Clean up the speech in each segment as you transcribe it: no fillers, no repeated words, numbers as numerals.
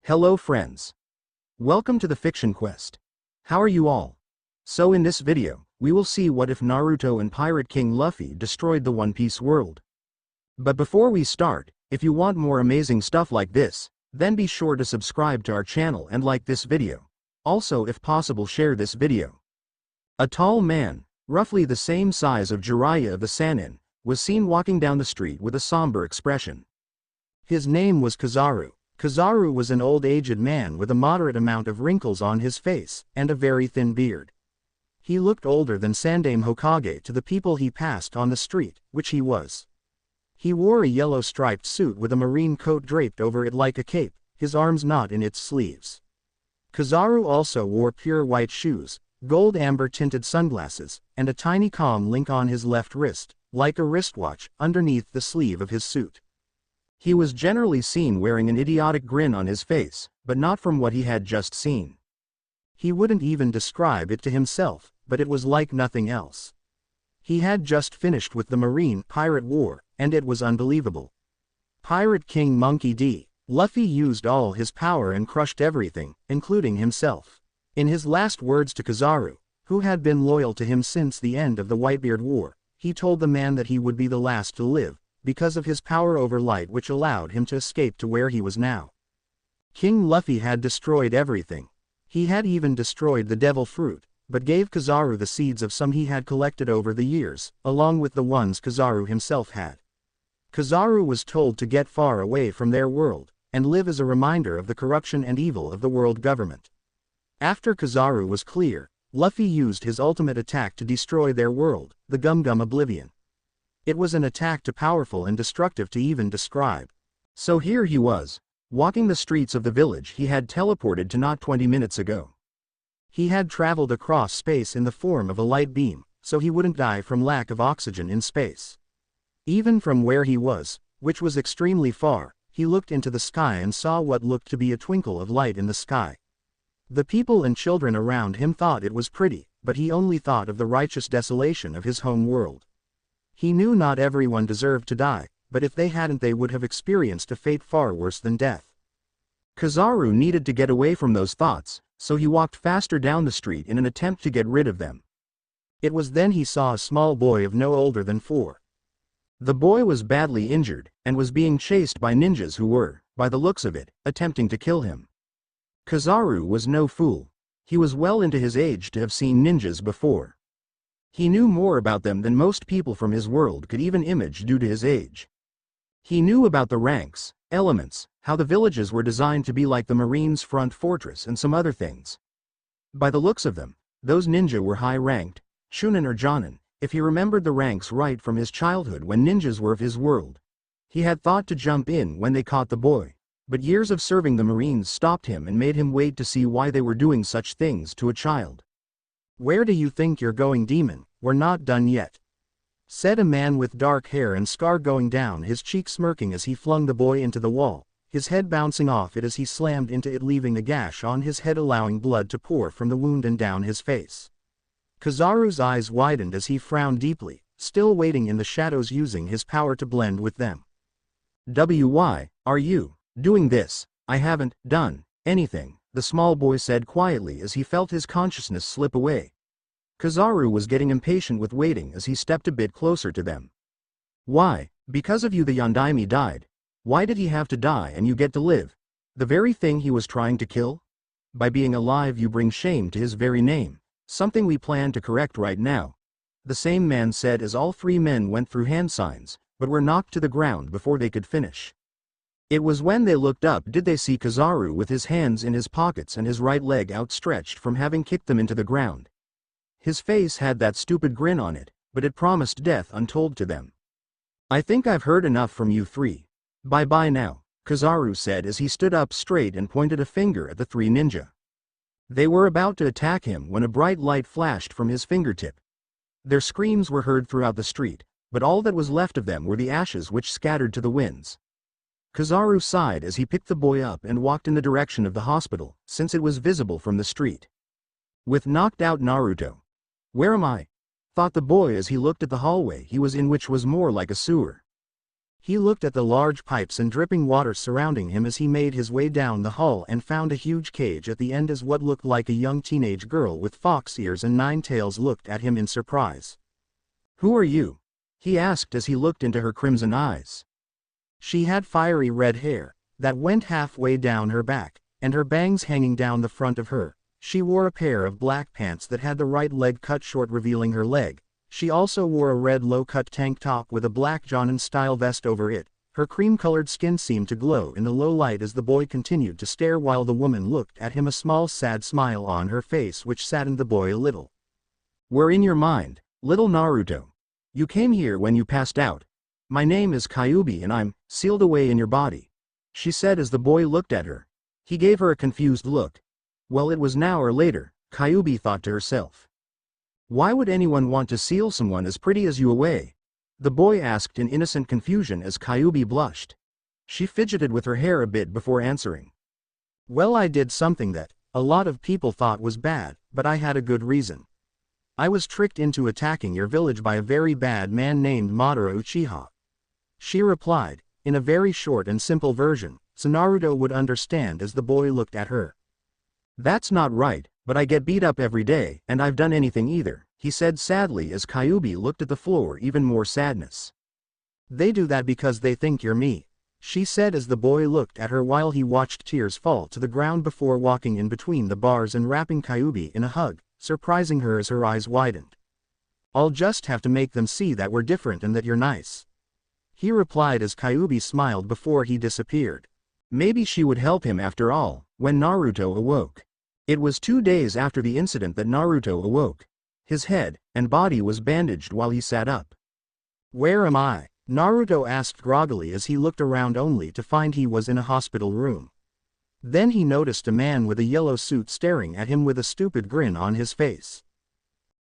Hello friends. Welcome to the Fiction Quest. How are you all? So in this video, we will see what if Naruto and Pirate King Luffy destroyed the One Piece world. But before we start, if you want more amazing stuff like this, then be sure to subscribe to our channel and like this video. Also, if possible, share this video. A tall man, roughly the same size of Jiraiya of the Sannin, was seen walking down the street with a somber expression. His name was Kizaru. Kizaru was an old aged man with a moderate amount of wrinkles on his face, and a very thin beard. He looked older than Sandaime Hokage to the people he passed on the street, which he was. He wore a yellow striped suit with a marine coat draped over it like a cape, his arms not in its sleeves. Kizaru also wore pure white shoes, gold amber tinted sunglasses, and a tiny comm link on his left wrist, like a wristwatch, underneath the sleeve of his suit. He was generally seen wearing an idiotic grin on his face, but not from what he had just seen. He wouldn't even describe it to himself, but it was like nothing else. He had just finished with the Marine Pirate War, and it was unbelievable. Pirate King Monkey D. Luffy used all his power and crushed everything, including himself. In his last words to Kizaru, who had been loyal to him since the end of the Whitebeard War, he told the man that he would be the last to live, because of his power over light which allowed him to escape to where he was now. King Luffy had destroyed everything. He had even destroyed the devil fruit, but gave Kizaru the seeds of some he had collected over the years, along with the ones Kizaru himself had. Kizaru was told to get far away from their world, and live as a reminder of the corruption and evil of the world government. After Kizaru was clear, Luffy used his ultimate attack to destroy their world, the Gum Gum Oblivion. It was an attack too powerful and destructive to even describe. So here he was, walking the streets of the village he had teleported to not 20 minutes ago. He had traveled across space in the form of a light beam, so he wouldn't die from lack of oxygen in space. Even from where he was, which was extremely far, he looked into the sky and saw what looked to be a twinkle of light in the sky. The people and children around him thought it was pretty, but he only thought of the righteous desolation of his home world. He knew not everyone deserved to die, but if they hadn't they would have experienced a fate far worse than death. Kizaru needed to get away from those thoughts, so he walked faster down the street in an attempt to get rid of them. It was then he saw a small boy of no older than 4. The boy was badly injured, and was being chased by ninjas who were, by the looks of it, attempting to kill him. Kizaru was no fool. He was well into his age to have seen ninjas before. He knew more about them than most people from his world could even imagine due to his age. He knew about the ranks, elements, how the villages were designed to be like the Marines' front fortress and some other things. By the looks of them, those ninja were high-ranked, Chunin or Jonin, if he remembered the ranks right from his childhood when ninjas were of his world. He had thought to jump in when they caught the boy, but years of serving the Marines stopped him and made him wait to see why they were doing such things to a child. "Where do you think you're going, demon? We're not done yet," said a man with dark hair and scar going down his cheek, smirking as he flung the boy into the wall, his head bouncing off it as he slammed into it, leaving a gash on his head, allowing blood to pour from the wound and down his face. Kizaru's eyes widened as he frowned deeply, still waiting in the shadows, using his power to blend with them. "Why are you doing this?" "I haven't done anything," the small boy said quietly as he felt his consciousness slip away. Kizaru was getting impatient with waiting as he stepped a bit closer to them. "Why? Because of you the Yondaime died. Why did he have to die and you get to live? The very thing he was trying to kill? By being alive you bring shame to his very name, something we plan to correct right now," the same man said as all 3 men went through hand signs, but were knocked to the ground before they could finish. It was when they looked up did they see Kizaru with his hands in his pockets and his right leg outstretched from having kicked them into the ground. His face had that stupid grin on it, but it promised death untold to them. "I think I've heard enough from you 3. Bye-bye now," Kizaru said as he stood up straight and pointed a finger at the 3 ninja. They were about to attack him when a bright light flashed from his fingertip. Their screams were heard throughout the street, but all that was left of them were the ashes which scattered to the winds. Kizaru sighed as he picked the boy up and walked in the direction of the hospital, since it was visible from the street. With knocked out Naruto. "Where am I?" thought the boy as he looked at the hallway he was in, which was more like a sewer. He looked at the large pipes and dripping water surrounding him as he made his way down the hall and found a huge cage at the end as what looked like a young teenage girl with fox ears and 9 tails looked at him in surprise. "Who are you?" he asked as he looked into her crimson eyes. She had fiery red hair that went halfway down her back, and her bangs hanging down the front of her. She wore a pair of black pants that had the right leg cut short revealing her leg. She also wore a red low-cut tank top with a black Jonin-style vest over it. Her cream-colored skin seemed to glow in the low light as the boy continued to stare while the woman looked at him, a small sad smile on her face which saddened the boy a little. "We're in your mind, little Naruto. You came here when you passed out. My name is Kyuubi and I'm sealed away in your body," she said as the boy looked at her. He gave her a confused look. Well, it was now or later, Kyuubi thought to herself. Why would anyone want to seal someone as pretty as you away? The boy asked in innocent confusion as Kyuubi blushed. She fidgeted with her hair a bit before answering. "Well, I did something that a lot of people thought was bad, but I had a good reason. I was tricked into attacking your village by a very bad man named Madara Uchiha," she replied, in a very short and simple version, so Naruto would understand as the boy looked at her. "That's not right, but I get beat up every day, and I've done anything either," he said sadly as Kyuubi looked at the floor, even more sadness. "They do that because they think you're me," she said as the boy looked at her while he watched tears fall to the ground before walking in between the bars and wrapping Kyuubi in a hug, surprising her as her eyes widened. "I'll just have to make them see that we're different and that you're nice," he replied as Kyuubi smiled before he disappeared. Maybe she would help him after all. When Naruto awoke. It was 2 days after the incident that Naruto awoke. His head and body was bandaged while he sat up. "Where am I?" Naruto asked groggily as he looked around only to find he was in a hospital room. Then he noticed a man with a yellow suit staring at him with a stupid grin on his face.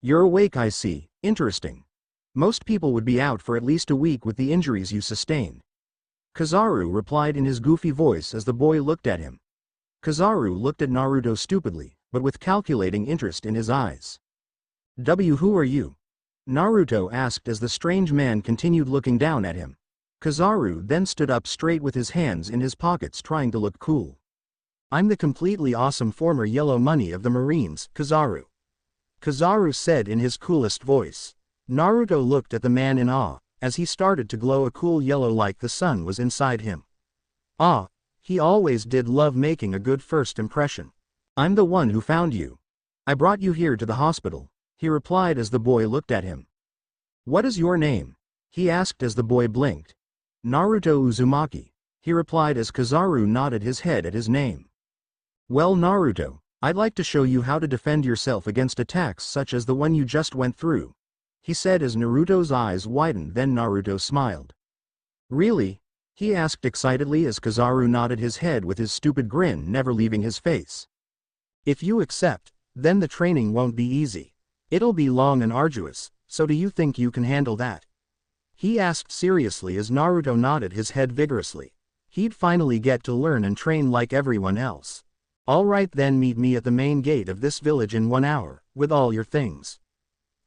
"You're awake, I see. Interesting. Most people would be out for at least a week with the injuries you sustained," Kizaru replied in his goofy voice as the boy looked at him. Kizaru looked at Naruto stupidly, but with calculating interest in his eyes. "Who are you?" Naruto asked as the strange man continued looking down at him. Kizaru then stood up straight with his hands in his pockets trying to look cool. "I'm the completely awesome former Yellow Money of the Marines, Kizaru," Kizaru said in his coolest voice. Naruto looked at the man in awe, as he started to glow a cool yellow like the sun was inside him. Ah, he always did love making a good first impression. "I'm the one who found you. I brought you here to the hospital," he replied as the boy looked at him. "What is your name?" he asked as the boy blinked. "Naruto Uzumaki," he replied as Kizaru nodded his head at his name. "Well, Naruto, I'd like to show you how to defend yourself against attacks such as the one you just went through," he said as Naruto's eyes widened. Then Naruto smiled. "Really?" he asked excitedly as Kizaru nodded his head with his stupid grin never leaving his face. "If you accept, then the training won't be easy. It'll be long and arduous, so do you think you can handle that?" he asked seriously as Naruto nodded his head vigorously. He'd finally get to learn and train like everyone else. "All right, then meet me at the main gate of this village in 1 hour, with all your things.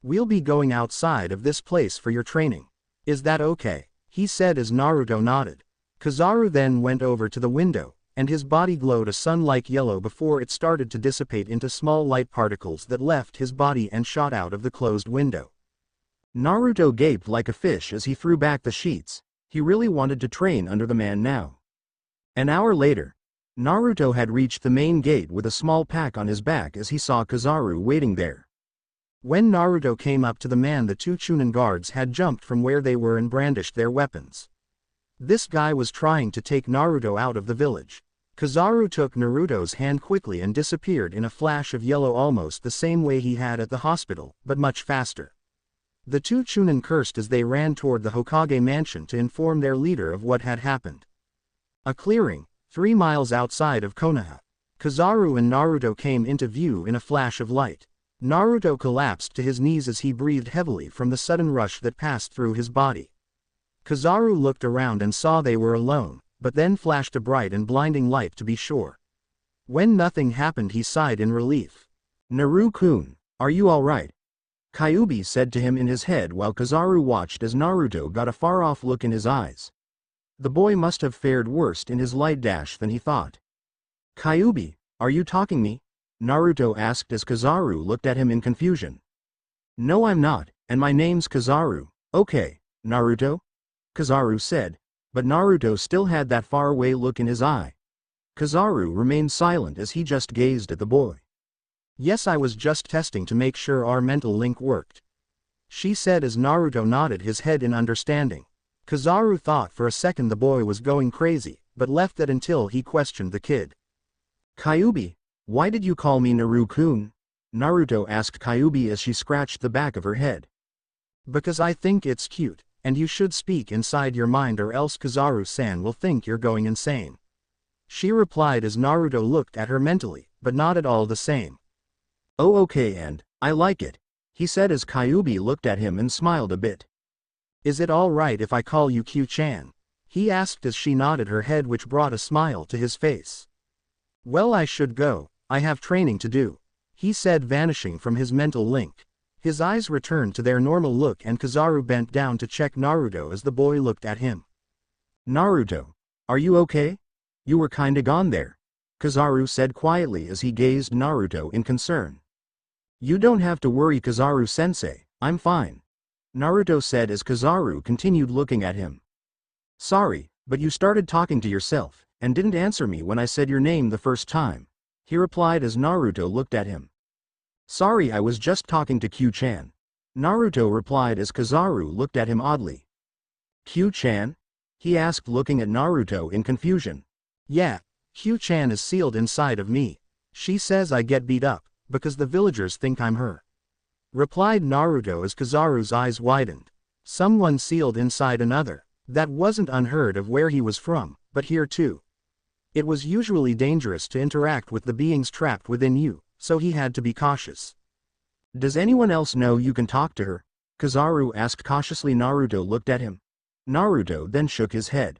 We'll be going outside of this place for your training. Is that okay?" he said as Naruto nodded. Kizaru then went over to the window, and his body glowed a sun-like yellow before it started to dissipate into small light particles that left his body and shot out of the closed window. Naruto gaped like a fish as he threw back the sheets. He really wanted to train under the man now. An hour later, Naruto had reached the main gate with a small pack on his back as he saw Kizaru waiting there. When Naruto came up to the man, the 2 Chunin guards had jumped from where they were and brandished their weapons. This guy was trying to take Naruto out of the village. Kizaru took Naruto's hand quickly and disappeared in a flash of yellow almost the same way he had at the hospital, but much faster. The 2 Chunin cursed as they ran toward the Hokage mansion to inform their leader of what had happened. A clearing, 3 miles outside of Konoha. Kizaru and Naruto came into view in a flash of light. Naruto collapsed to his knees as he breathed heavily from the sudden rush that passed through his body. Kizaru looked around and saw they were alone, but then flashed a bright and blinding light to be sure. When nothing happened, he sighed in relief. "Naru-kun, are you all right?" Kyuubi said to him in his head while Kizaru watched as Naruto got a far-off look in his eyes. The boy must have fared worse in his light dash than he thought. Kyuubi, are you talking me? Naruto asked as Kizaru looked at him in confusion. No, I'm not, and my name's Kizaru. Okay, Naruto? Kizaru said, but Naruto still had that faraway look in his eye. Kizaru remained silent as he just gazed at the boy. Yes, I was just testing to make sure our mental link worked, she said as Naruto nodded his head in understanding. Kizaru thought for a second the boy was going crazy, but left it until he questioned the kid. Kyuubi, why did you call me Naru-kun? Naruto asked Kyuubi as she scratched the back of her head. Because I think it's cute, and you should speak inside your mind or else Kizaru-san will think you're going insane, she replied as Naruto looked at her mentally, but not at all the same. Oh okay, and I like it, he said as Kyuubi looked at him and smiled a bit. Is it all right if I call you Q-chan? He asked as she nodded her head, which brought a smile to his face. Well, I should go, I have training to do, he said, vanishing from his mental link. His eyes returned to their normal look and Kizaru bent down to check Naruto as the boy looked at him. Naruto, are you okay? You were kinda gone there, Kizaru said quietly as he gazed Naruto in concern. You don't have to worry, Kizaru-sensei, I'm fine, Naruto said as Kizaru continued looking at him. Sorry, but you started talking to yourself, and didn't answer me when I said your name the first time, he replied as Naruto looked at him. Sorry, I was just talking to Q-chan, Naruto replied as Kizaru looked at him oddly. Q-chan? He asked, looking at Naruto in confusion. Yeah, Q-chan is sealed inside of me. She says I get beat up, because the villagers think I'm her, replied Naruto as Kizaru's eyes widened. Someone sealed inside another. That wasn't unheard of where he was from, but here too. It was usually dangerous to interact with the beings trapped within you, so he had to be cautious. Does anyone else know you can talk to her? Kizaru asked cautiously. Naruto looked at him. Naruto then shook his head.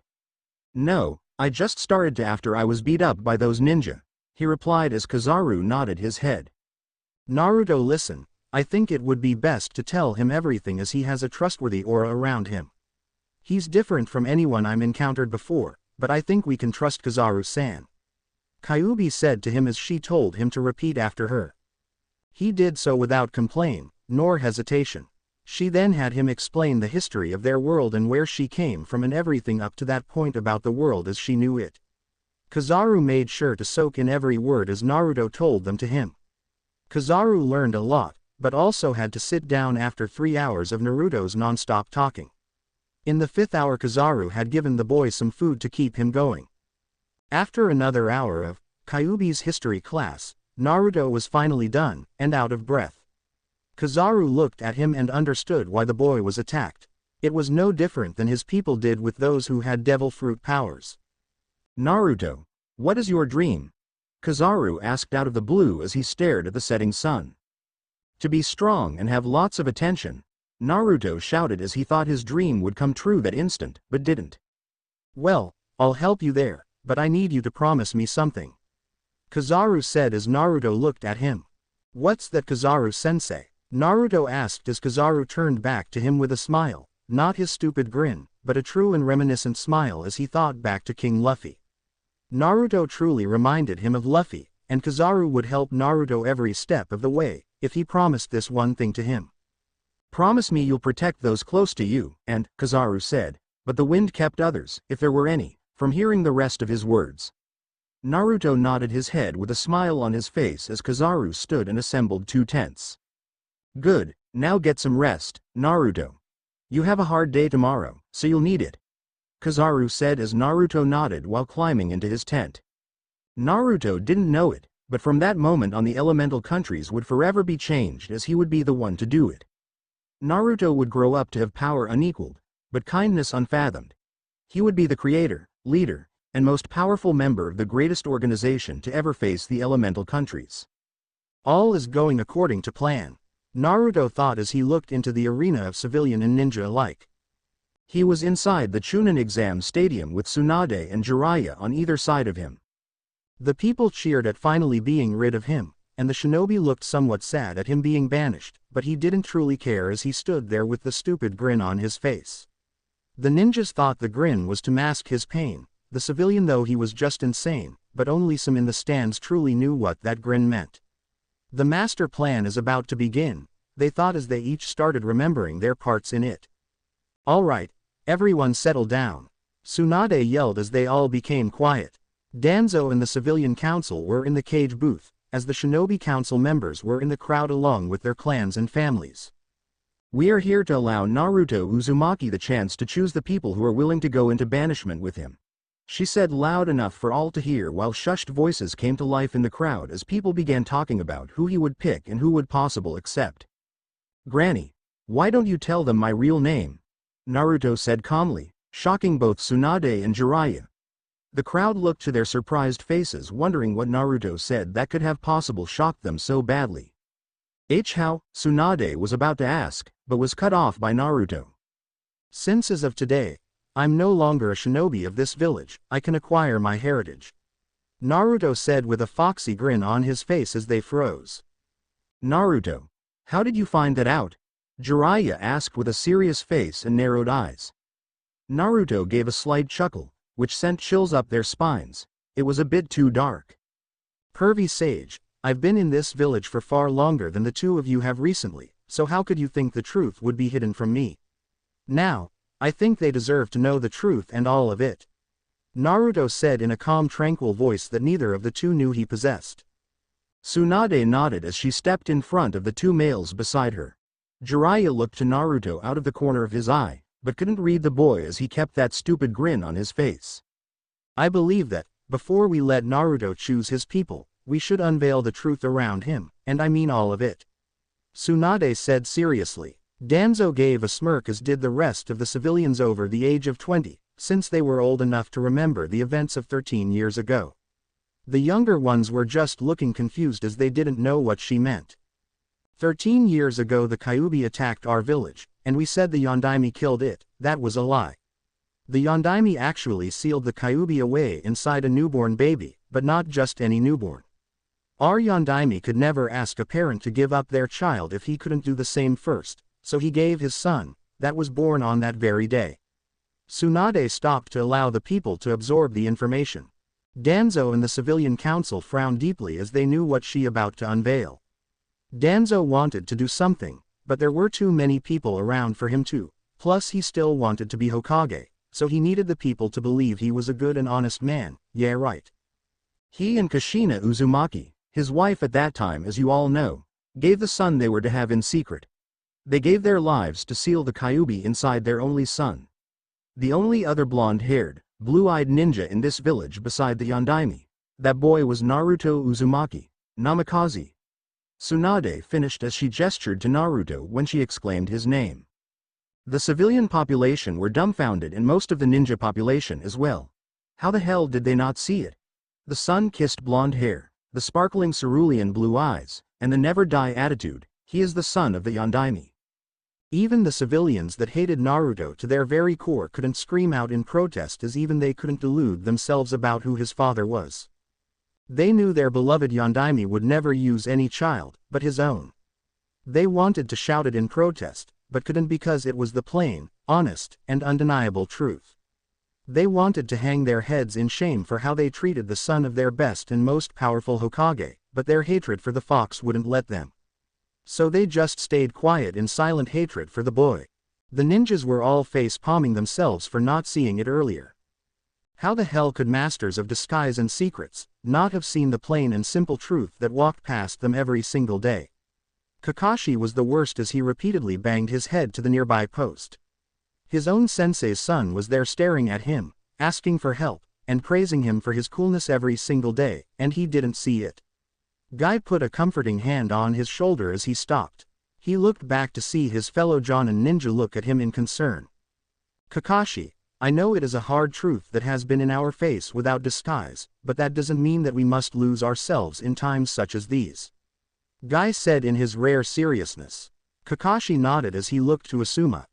No, I just started to after I was beat up by those ninja, he replied as Kizaru nodded his head. Naruto, listen, I think it would be best to tell him everything as he has a trustworthy aura around him. He's different from anyone I'm encountered before, but I think we can trust Kizaru-san, Kyuubi said to him as she told him to repeat after her. He did so without complaint, nor hesitation. She then had him explain the history of their world and where she came from and everything up to that point about the world as she knew it. Kizaru made sure to soak in every word as Naruto told them to him. Kizaru learned a lot, but also had to sit down after 3 hours of Naruto's non-stop talking. In the 5th hour, Kizaru had given the boy some food to keep him going. After another hour of Kyuubi's history class, Naruto was finally done, and out of breath. Kizaru looked at him and understood why the boy was attacked. It was no different than his people did with those who had devil fruit powers. Naruto, what is your dream? Kizaru asked out of the blue as he stared at the setting sun. To be strong and have lots of attention, Naruto shouted as he thought his dream would come true that instant, but didn't. Well, I'll help you there, but I need you to promise me something, Kizaru said as Naruto looked at him. What's that, Kizaru-sensei? Naruto asked as Kizaru turned back to him with a smile, not his stupid grin, but a true and reminiscent smile as he thought back to King Luffy. Naruto truly reminded him of Luffy, and Kizaru would help Naruto every step of the way, if he promised this one thing to him. Promise me you'll protect those close to you, and, Kizaru said, but the wind kept others, if there were any, from hearing the rest of his words. Naruto nodded his head with a smile on his face as Kizaru stood and assembled 2 tents. Good, now get some rest, Naruto. You have a hard day tomorrow, so you'll need it, Kizaru said as Naruto nodded while climbing into his tent. Naruto didn't know it, but from that moment on the elemental countries would forever be changed as he would be the one to do it. Naruto would grow up to have power unequaled, but kindness unfathomed. He would be the creator, leader, and most powerful member of the greatest organization to ever face the elemental countries. All is going according to plan, Naruto thought as he looked into the arena of civilian and ninja alike. He was inside the Chunin exam stadium with Tsunade and Jiraiya on either side of him. The people cheered at finally being rid of him, and the shinobi looked somewhat sad at him being banished, but he didn't truly care as he stood there with the stupid grin on his face. The ninjas thought the grin was to mask his pain, the civilian though he was just insane, but only some in the stands truly knew what that grin meant. The master plan is about to begin, they thought as they each started remembering their parts in it. Alright, everyone settle down. Tsunade yelled as they all became quiet. Danzo and the civilian council were in the cage booth, as the shinobi council members were in the crowd along with their clans and families. We are here to allow Naruto Uzumaki the chance to choose the people who are willing to go into banishment with him, she said loud enough for all to hear, while shushed voices came to life in the crowd as people began talking about who he would pick and who would possibly accept. Granny, why don't you tell them my real name? Naruto said calmly, shocking both Tsunade and Jiraiya. The crowd looked to their surprised faces, wondering what Naruto said that could have possibly shocked them so badly. How? Tsunade was about to ask, but was cut off by Naruto. Since as of today, I'm no longer a shinobi of this village, I can acquire my heritage. Naruto said with a foxy grin on his face as they froze. Naruto, how did you find that out? Jiraiya asked with a serious face and narrowed eyes. Naruto gave a slight chuckle, which sent chills up their spines. It was a bit too dark. Pervy sage, I've been in this village for far longer than the two of you have recently, so how could you think the truth would be hidden from me? Now, I think they deserve to know the truth and all of it. Naruto said in a calm, tranquil voice that neither of the two knew he possessed. Tsunade nodded as she stepped in front of the two males beside her. Jiraiya looked to Naruto out of the corner of his eye, but couldn't read the boy as he kept that stupid grin on his face. I believe that, before we let Naruto choose his people, we should unveil the truth around him, and I mean all of it. Tsunade said seriously. Danzo gave a smirk, as did the rest of the civilians over the age of 20, since they were old enough to remember the events of 13 years ago. The younger ones were just looking confused as they didn't know what she meant. 13 years ago the Kyuubi attacked our village, and we said the Yondaime killed it. That was a lie. The Yondaime actually sealed the Kyuubi away inside a newborn baby, but not just any newborn. Our Yondaime could never ask a parent to give up their child if he couldn't do the same first, so he gave his son, that was born on that very day. Tsunade stopped to allow the people to absorb the information. Danzo and the civilian council frowned deeply as they knew what she about to unveil. Danzo wanted to do something, but there were too many people around for him to, plus he still wanted to be Hokage, so he needed the people to believe he was a good and honest man, yeah right. He and Kushina Uzumaki, his wife at that time as you all know, gave the son they were to have in secret. They gave their lives to seal the Kyuubi inside their only son. The only other blonde-haired, blue-eyed ninja in this village beside the Yondaime. That boy was Naruto Uzumaki, Namikaze. Tsunade finished as she gestured to Naruto when she exclaimed his name. The civilian population were dumbfounded, and most of the ninja population as well. How the hell did they not see it? The sun-kissed blonde hair, the sparkling cerulean blue eyes, and the never-die attitude. He is the son of the Yondaime. Even the civilians that hated Naruto to their very core couldn't scream out in protest, as even they couldn't delude themselves about who his father was. They knew their beloved Yondaime would never use any child but his own. They wanted to shout it in protest, but couldn't because it was the plain, honest, and undeniable truth. They wanted to hang their heads in shame for how they treated the son of their best and most powerful Hokage, but their hatred for the fox wouldn't let them. So they just stayed quiet in silent hatred for the boy. The ninjas were all face-palming themselves for not seeing it earlier. How the hell could masters of disguise and secrets not have seen the plain and simple truth that walked past them every single day? Kakashi was the worst as he repeatedly banged his head to the nearby post. His own sensei's son was there staring at him, asking for help, and praising him for his coolness every single day, and he didn't see it. Guy put a comforting hand on his shoulder as he stopped. He looked back to see his fellow Jonin ninja look at him in concern. Kakashi, I know it is a hard truth that has been in our face without disguise, but that doesn't mean that we must lose ourselves in times such as these. Guy said in his rare seriousness. Kakashi nodded as he looked to Asuma.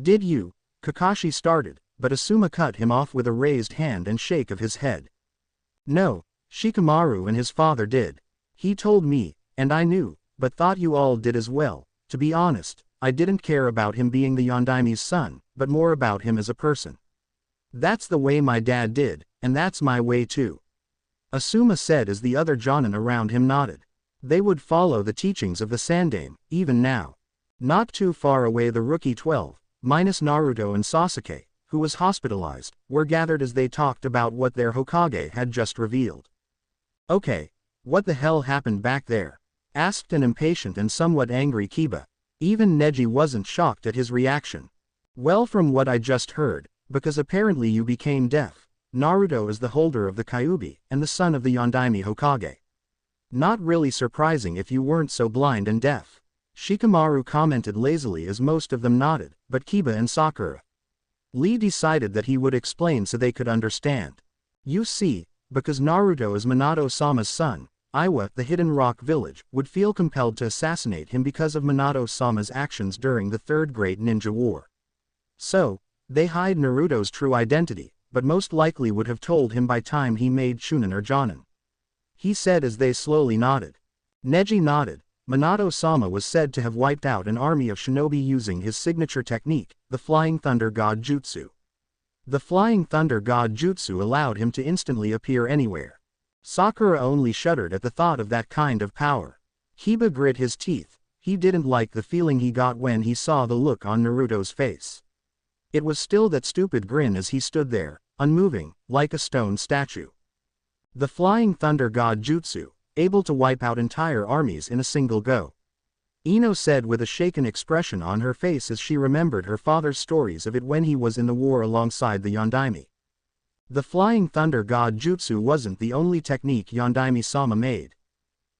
Did you? Kakashi started, but Asuma cut him off with a raised hand and shake of his head. No, Shikamaru and his father did. He told me, and I knew, but thought you all did as well. To be honest, I didn't care about him being the Yondaime's son, but more about him as a person. That's the way my dad did, and that's my way too. Asuma said as the other Jonin around him nodded. They would follow the teachings of the Sandaime, even now. Not too far away the rookie 12, minus Naruto and Sasuke, who was hospitalized, were gathered as they talked about what their Hokage had just revealed. Okay, what the hell happened back there? Asked an impatient and somewhat angry Kiba. Even Neji wasn't shocked at his reaction. Well, from what I just heard, because apparently you became deaf, Naruto is the holder of the Kyuubi and the son of the Yondaime Hokage. Not really surprising if you weren't so blind and deaf. Shikamaru commented lazily as most of them nodded, but Kiba and Sakura. Lee decided that he would explain so they could understand. You see, because Naruto is Minato-sama's son, Iwa, the Hidden Rock Village, would feel compelled to assassinate him because of Minato-sama's actions during the Third Great Ninja War. So, they hide Naruto's true identity, but most likely would have told him by time he made Chunin or Jonin. He said as they slowly nodded. Neji nodded. Minato-sama was said to have wiped out an army of shinobi using his signature technique, the Flying Thunder God Jutsu. The Flying Thunder God Jutsu allowed him to instantly appear anywhere. Sakura only shuddered at the thought of that kind of power. Kiba grit his teeth. He didn't like the feeling he got when he saw the look on Naruto's face. It was still that stupid grin as he stood there, unmoving, like a stone statue. The Flying Thunder God Jutsu, able to wipe out entire armies in a single go. Ino said with a shaken expression on her face as she remembered her father's stories of it when he was in the war alongside the Yondaime. The Flying Thunder God Jutsu wasn't the only technique Yondaime-sama made.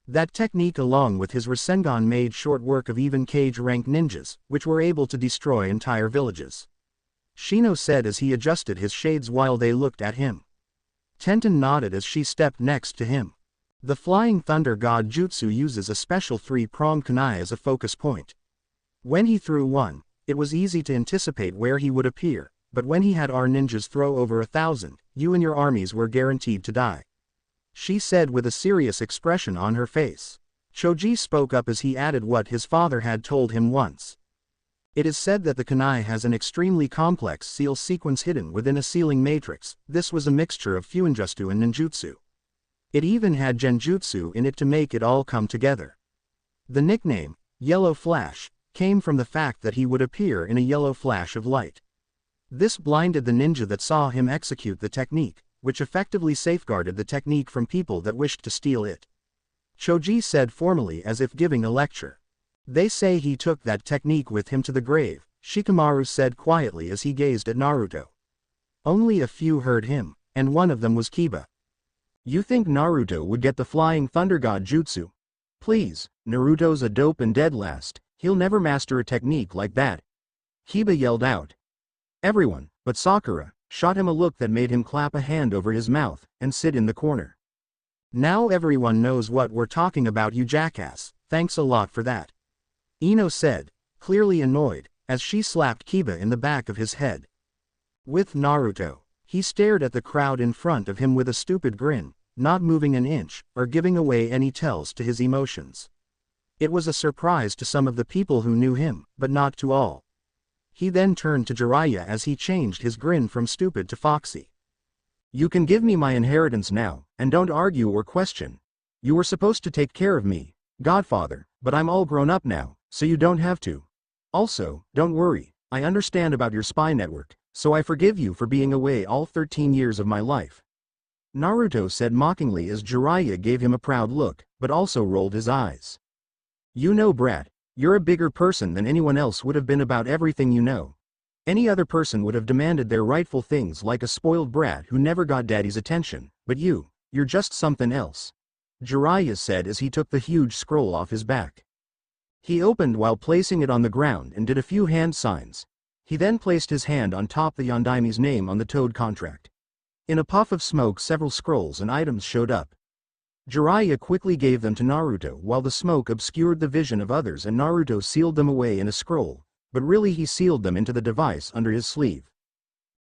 That technique along with his Rasengan made short work of even cage-rank ninjas, which were able to destroy entire villages. Shino said as he adjusted his shades while they looked at him. Tenten nodded as she stepped next to him. The Flying Thunder God Jutsu uses a special three-pronged kunai as a focus point. When he threw one, it was easy to anticipate where he would appear, but when he had our ninjas throw over 1,000, you and your armies were guaranteed to die. She said with a serious expression on her face. Choji spoke up as he added what his father had told him once. It is said that the kunai has an extremely complex seal sequence hidden within a sealing matrix. This was a mixture of fuinjutsu and ninjutsu. It even had genjutsu in it to make it all come together. The nickname, Yellow Flash, came from the fact that he would appear in a yellow flash of light. This blinded the ninja that saw him execute the technique, which effectively safeguarded the technique from people that wished to steal it. Choji said formally as if giving a lecture. They say he took that technique with him to the grave, Shikamaru said quietly as he gazed at Naruto. Only a few heard him, and one of them was Kiba. You think Naruto would get the Flying Thunder God Jutsu? Please, Naruto's a dope and dead last, he'll never master a technique like that. Kiba yelled out. Everyone, but Sakura, shot him a look that made him clap a hand over his mouth and sit in the corner. Now everyone knows what we're talking about, you jackass, thanks a lot for that. Ino said, clearly annoyed, as she slapped Kiba in the back of his head. With Naruto, he stared at the crowd in front of him with a stupid grin, not moving an inch, or giving away any tells to his emotions. It was a surprise to some of the people who knew him, but not to all. He then turned to Jiraiya as he changed his grin from stupid to foxy. You can give me my inheritance now, and don't argue or question. You were supposed to take care of me, Godfather, but I'm all grown up now, so you don't have to. Also, don't worry, I understand about your spy network, so I forgive you for being away all 13 years of my life. Naruto said mockingly as Jiraiya gave him a proud look, but also rolled his eyes. You know, brat, you're a bigger person than anyone else would have been about everything you know. Any other person would have demanded their rightful things like a spoiled brat who never got daddy's attention, but you're just something else. Jiraiya said as he took the huge scroll off his back. He opened while placing it on the ground and did a few hand signs. He then placed his hand on top the Yondaime's name on the Toad contract. In a puff of smoke several scrolls and items showed up. Jiraiya quickly gave them to Naruto while the smoke obscured the vision of others and Naruto sealed them away in a scroll, but really he sealed them into the device under his sleeve.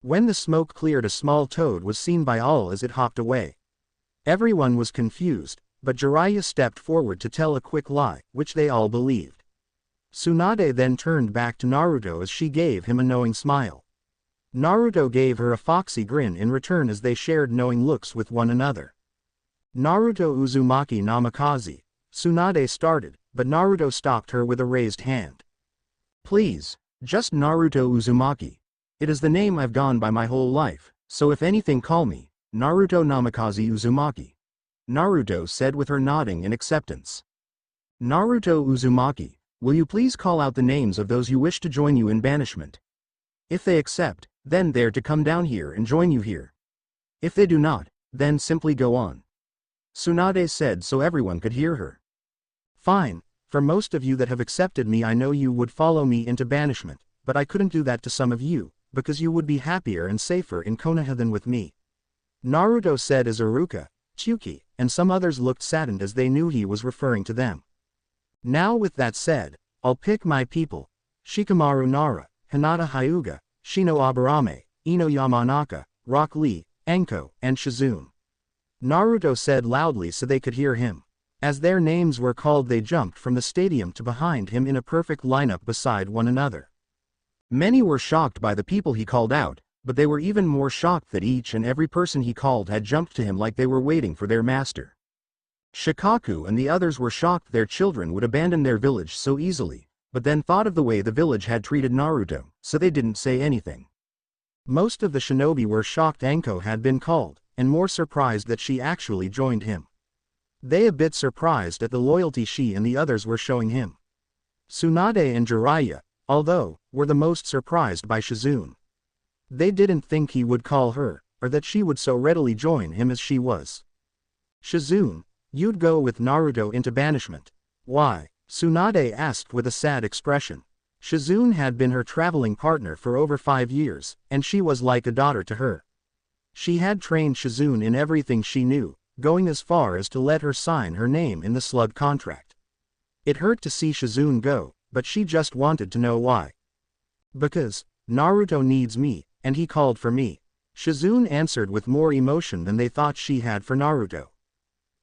When the smoke cleared, a small toad was seen by all as it hopped away. Everyone was confused, but Jiraiya stepped forward to tell a quick lie, which they all believed. Tsunade then turned back to Naruto as she gave him a knowing smile. Naruto gave her a foxy grin in return as they shared knowing looks with one another. Naruto Uzumaki Namikaze, Tsunade started, but Naruto stopped her with a raised hand. Please, just Naruto Uzumaki. It is the name I've gone by my whole life, so if anything call me, Naruto Namikaze Uzumaki. Naruto said with her nodding in acceptance. Naruto Uzumaki, will you please call out the names of those you wish to join you in banishment? If they accept, then they're to come down here and join you here. If they do not, then simply go on. Tsunade said so everyone could hear her. Fine, for most of you that have accepted me I know you would follow me into banishment, but I couldn't do that to some of you, because you would be happier and safer in Konoha than with me. Naruto said as Iruka, Tsuki, and some others looked saddened as they knew he was referring to them. Now with that said, I'll pick my people, Shikamaru Nara, Hinata Hyuga, Shino Aburame, Ino Yamanaka, Rock Lee, Enko, and Shizune. Naruto said loudly so they could hear him. As their names were called they jumped from the stadium to behind him in a perfect lineup beside one another. Many were shocked by the people he called out, but they were even more shocked that each and every person he called had jumped to him like they were waiting for their master. Shikaku and the others were shocked their children would abandon their village so easily, but then thought of the way the village had treated Naruto, so they didn't say anything. Most of the shinobi were shocked Enko had been called, and more surprised that she actually joined him. They a bit surprised at the loyalty she and the others were showing him. Tsunade and Jiraiya, although, were the most surprised by Shizune. They didn't think he would call her, or that she would so readily join him as she was. Shizune, you'd go with Naruto into banishment. Why? Tsunade asked with a sad expression. Shizune had been her traveling partner for over 5 years, and she was like a daughter to her. She had trained Shizune in everything she knew, going as far as to let her sign her name in the slug contract. It hurt to see Shizune go, but she just wanted to know why. Because, Naruto needs me, and he called for me. Shizune answered with more emotion than they thought she had for Naruto.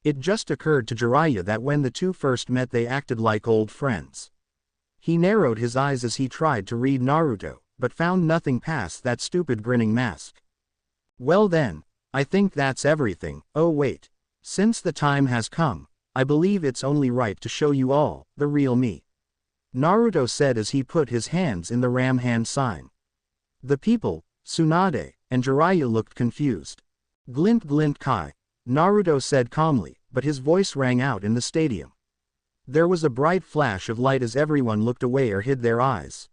It just occurred to Jiraiya that when the two first met they acted like old friends. He narrowed his eyes as he tried to read Naruto, but found nothing past that stupid grinning mask. Well then, I think that's everything. Oh wait. Since the time has come, I believe it's only right to show you all, the real me. Naruto said as he put his hands in the ram hand sign. The people, Tsunade, and Jiraiya looked confused. Glint glint kai, Naruto said calmly, but his voice rang out in the stadium. There was a bright flash of light as everyone looked away or hid their eyes.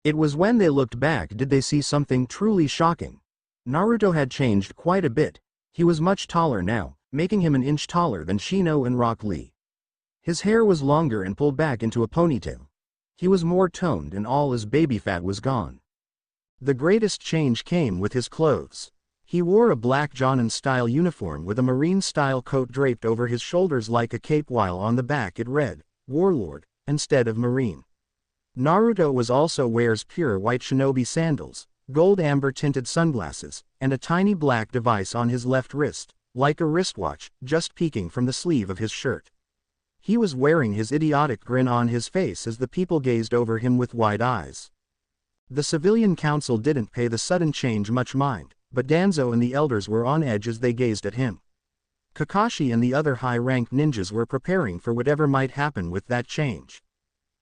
It was when they looked back did they see something truly shocking. Naruto had changed quite a bit. He was much taller now, making him an inch taller than Shino and Rock Lee. His hair was longer and pulled back into a ponytail. He was more toned and all his baby fat was gone. The greatest change came with his clothes. He wore a black Jonin-style uniform with a marine-style coat draped over his shoulders like a cape while on the back it read, Warlord, instead of Marine. Naruto was also wears pure white shinobi sandals, gold amber tinted sunglasses, and a tiny black device on his left wrist, like a wristwatch, just peeking from the sleeve of his shirt. He was wearing his idiotic grin on his face as the people gazed over him with wide eyes. The civilian council didn't pay the sudden change much mind, but Danzo and the elders were on edge as they gazed at him. Kakashi and the other high-ranked ninjas were preparing for whatever might happen with that change.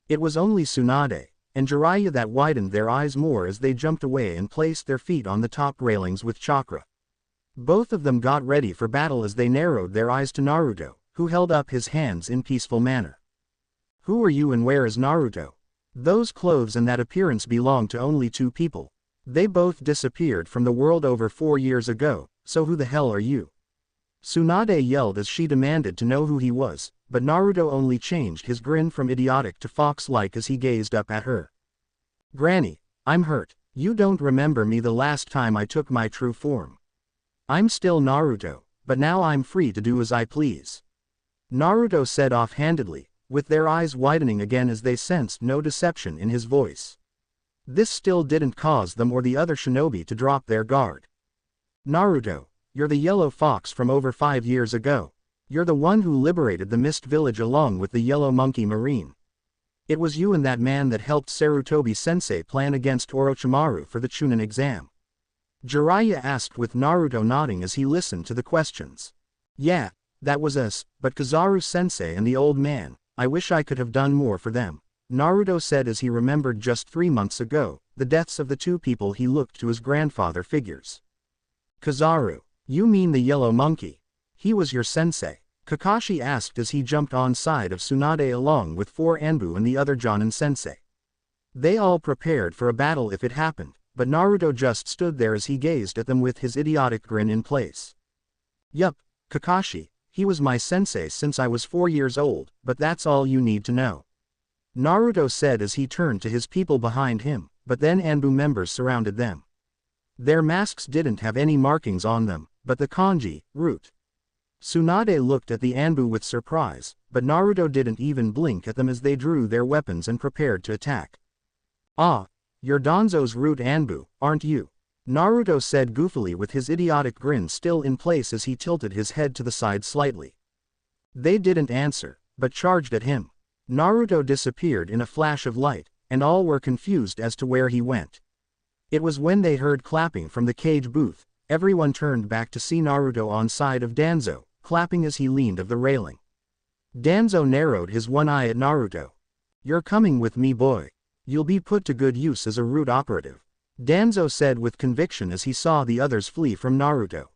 It was only Tsunade and Jiraiya that widened their eyes more as they jumped away and placed their feet on the top railings with chakra. Both of them got ready for battle as they narrowed their eyes to Naruto, who held up his hands in peaceful manner. Who are you and where is Naruto? Those clothes and that appearance belong to only 2 people. They both disappeared from the world over 4 years ago, so who the hell are you? Tsunade yelled as she demanded to know who he was, but Naruto only changed his grin from idiotic to fox-like as he gazed up at her. Granny, I'm hurt. You don't remember me the last time I took my true form. I'm still Naruto, but now I'm free to do as I please. Naruto said offhandedly, with their eyes widening again as they sensed no deception in his voice. This still didn't cause them or the other shinobi to drop their guard. Naruto, you're the yellow fox from over 5 years ago. You're the one who liberated the Mist Village along with the Yellow Monkey Marine. It was you and that man that helped Sarutobi-sensei plan against Orochimaru for the Chunin exam. Jiraiya asked with Naruto nodding as he listened to the questions. Yeah, that was us, but Kizaru-sensei and the old man, I wish I could have done more for them. Naruto said as he remembered just 3 months ago, the deaths of the 2 people he looked to his grandfather figures. Kizaru, you mean the yellow monkey? He was your sensei? Kakashi asked as he jumped on side of Tsunade along with 4 Anbu and the other Jonin sensei. They all prepared for a battle if it happened, but Naruto just stood there as he gazed at them with his idiotic grin in place. Yup, Kakashi, he was my sensei since I was 4 years old, but that's all you need to know. Naruto said as he turned to his people behind him, but then Anbu members surrounded them. Their masks didn't have any markings on them, but the kanji, root. Tsunade looked at the Anbu with surprise, but Naruto didn't even blink at them as they drew their weapons and prepared to attack. Ah, you're Danzo's root Anbu, aren't you? Naruto said goofily with his idiotic grin still in place as he tilted his head to the side slightly. They didn't answer, but charged at him. Naruto disappeared in a flash of light, and all were confused as to where he went. It was when they heard clapping from the cage booth, everyone turned back to see Naruto on side of Danzo, clapping as he leaned of the railing. Danzo narrowed his one eye at Naruto. You're coming with me, boy. You'll be put to good use as a root operative. Danzo said with conviction as he saw the others flee from Naruto.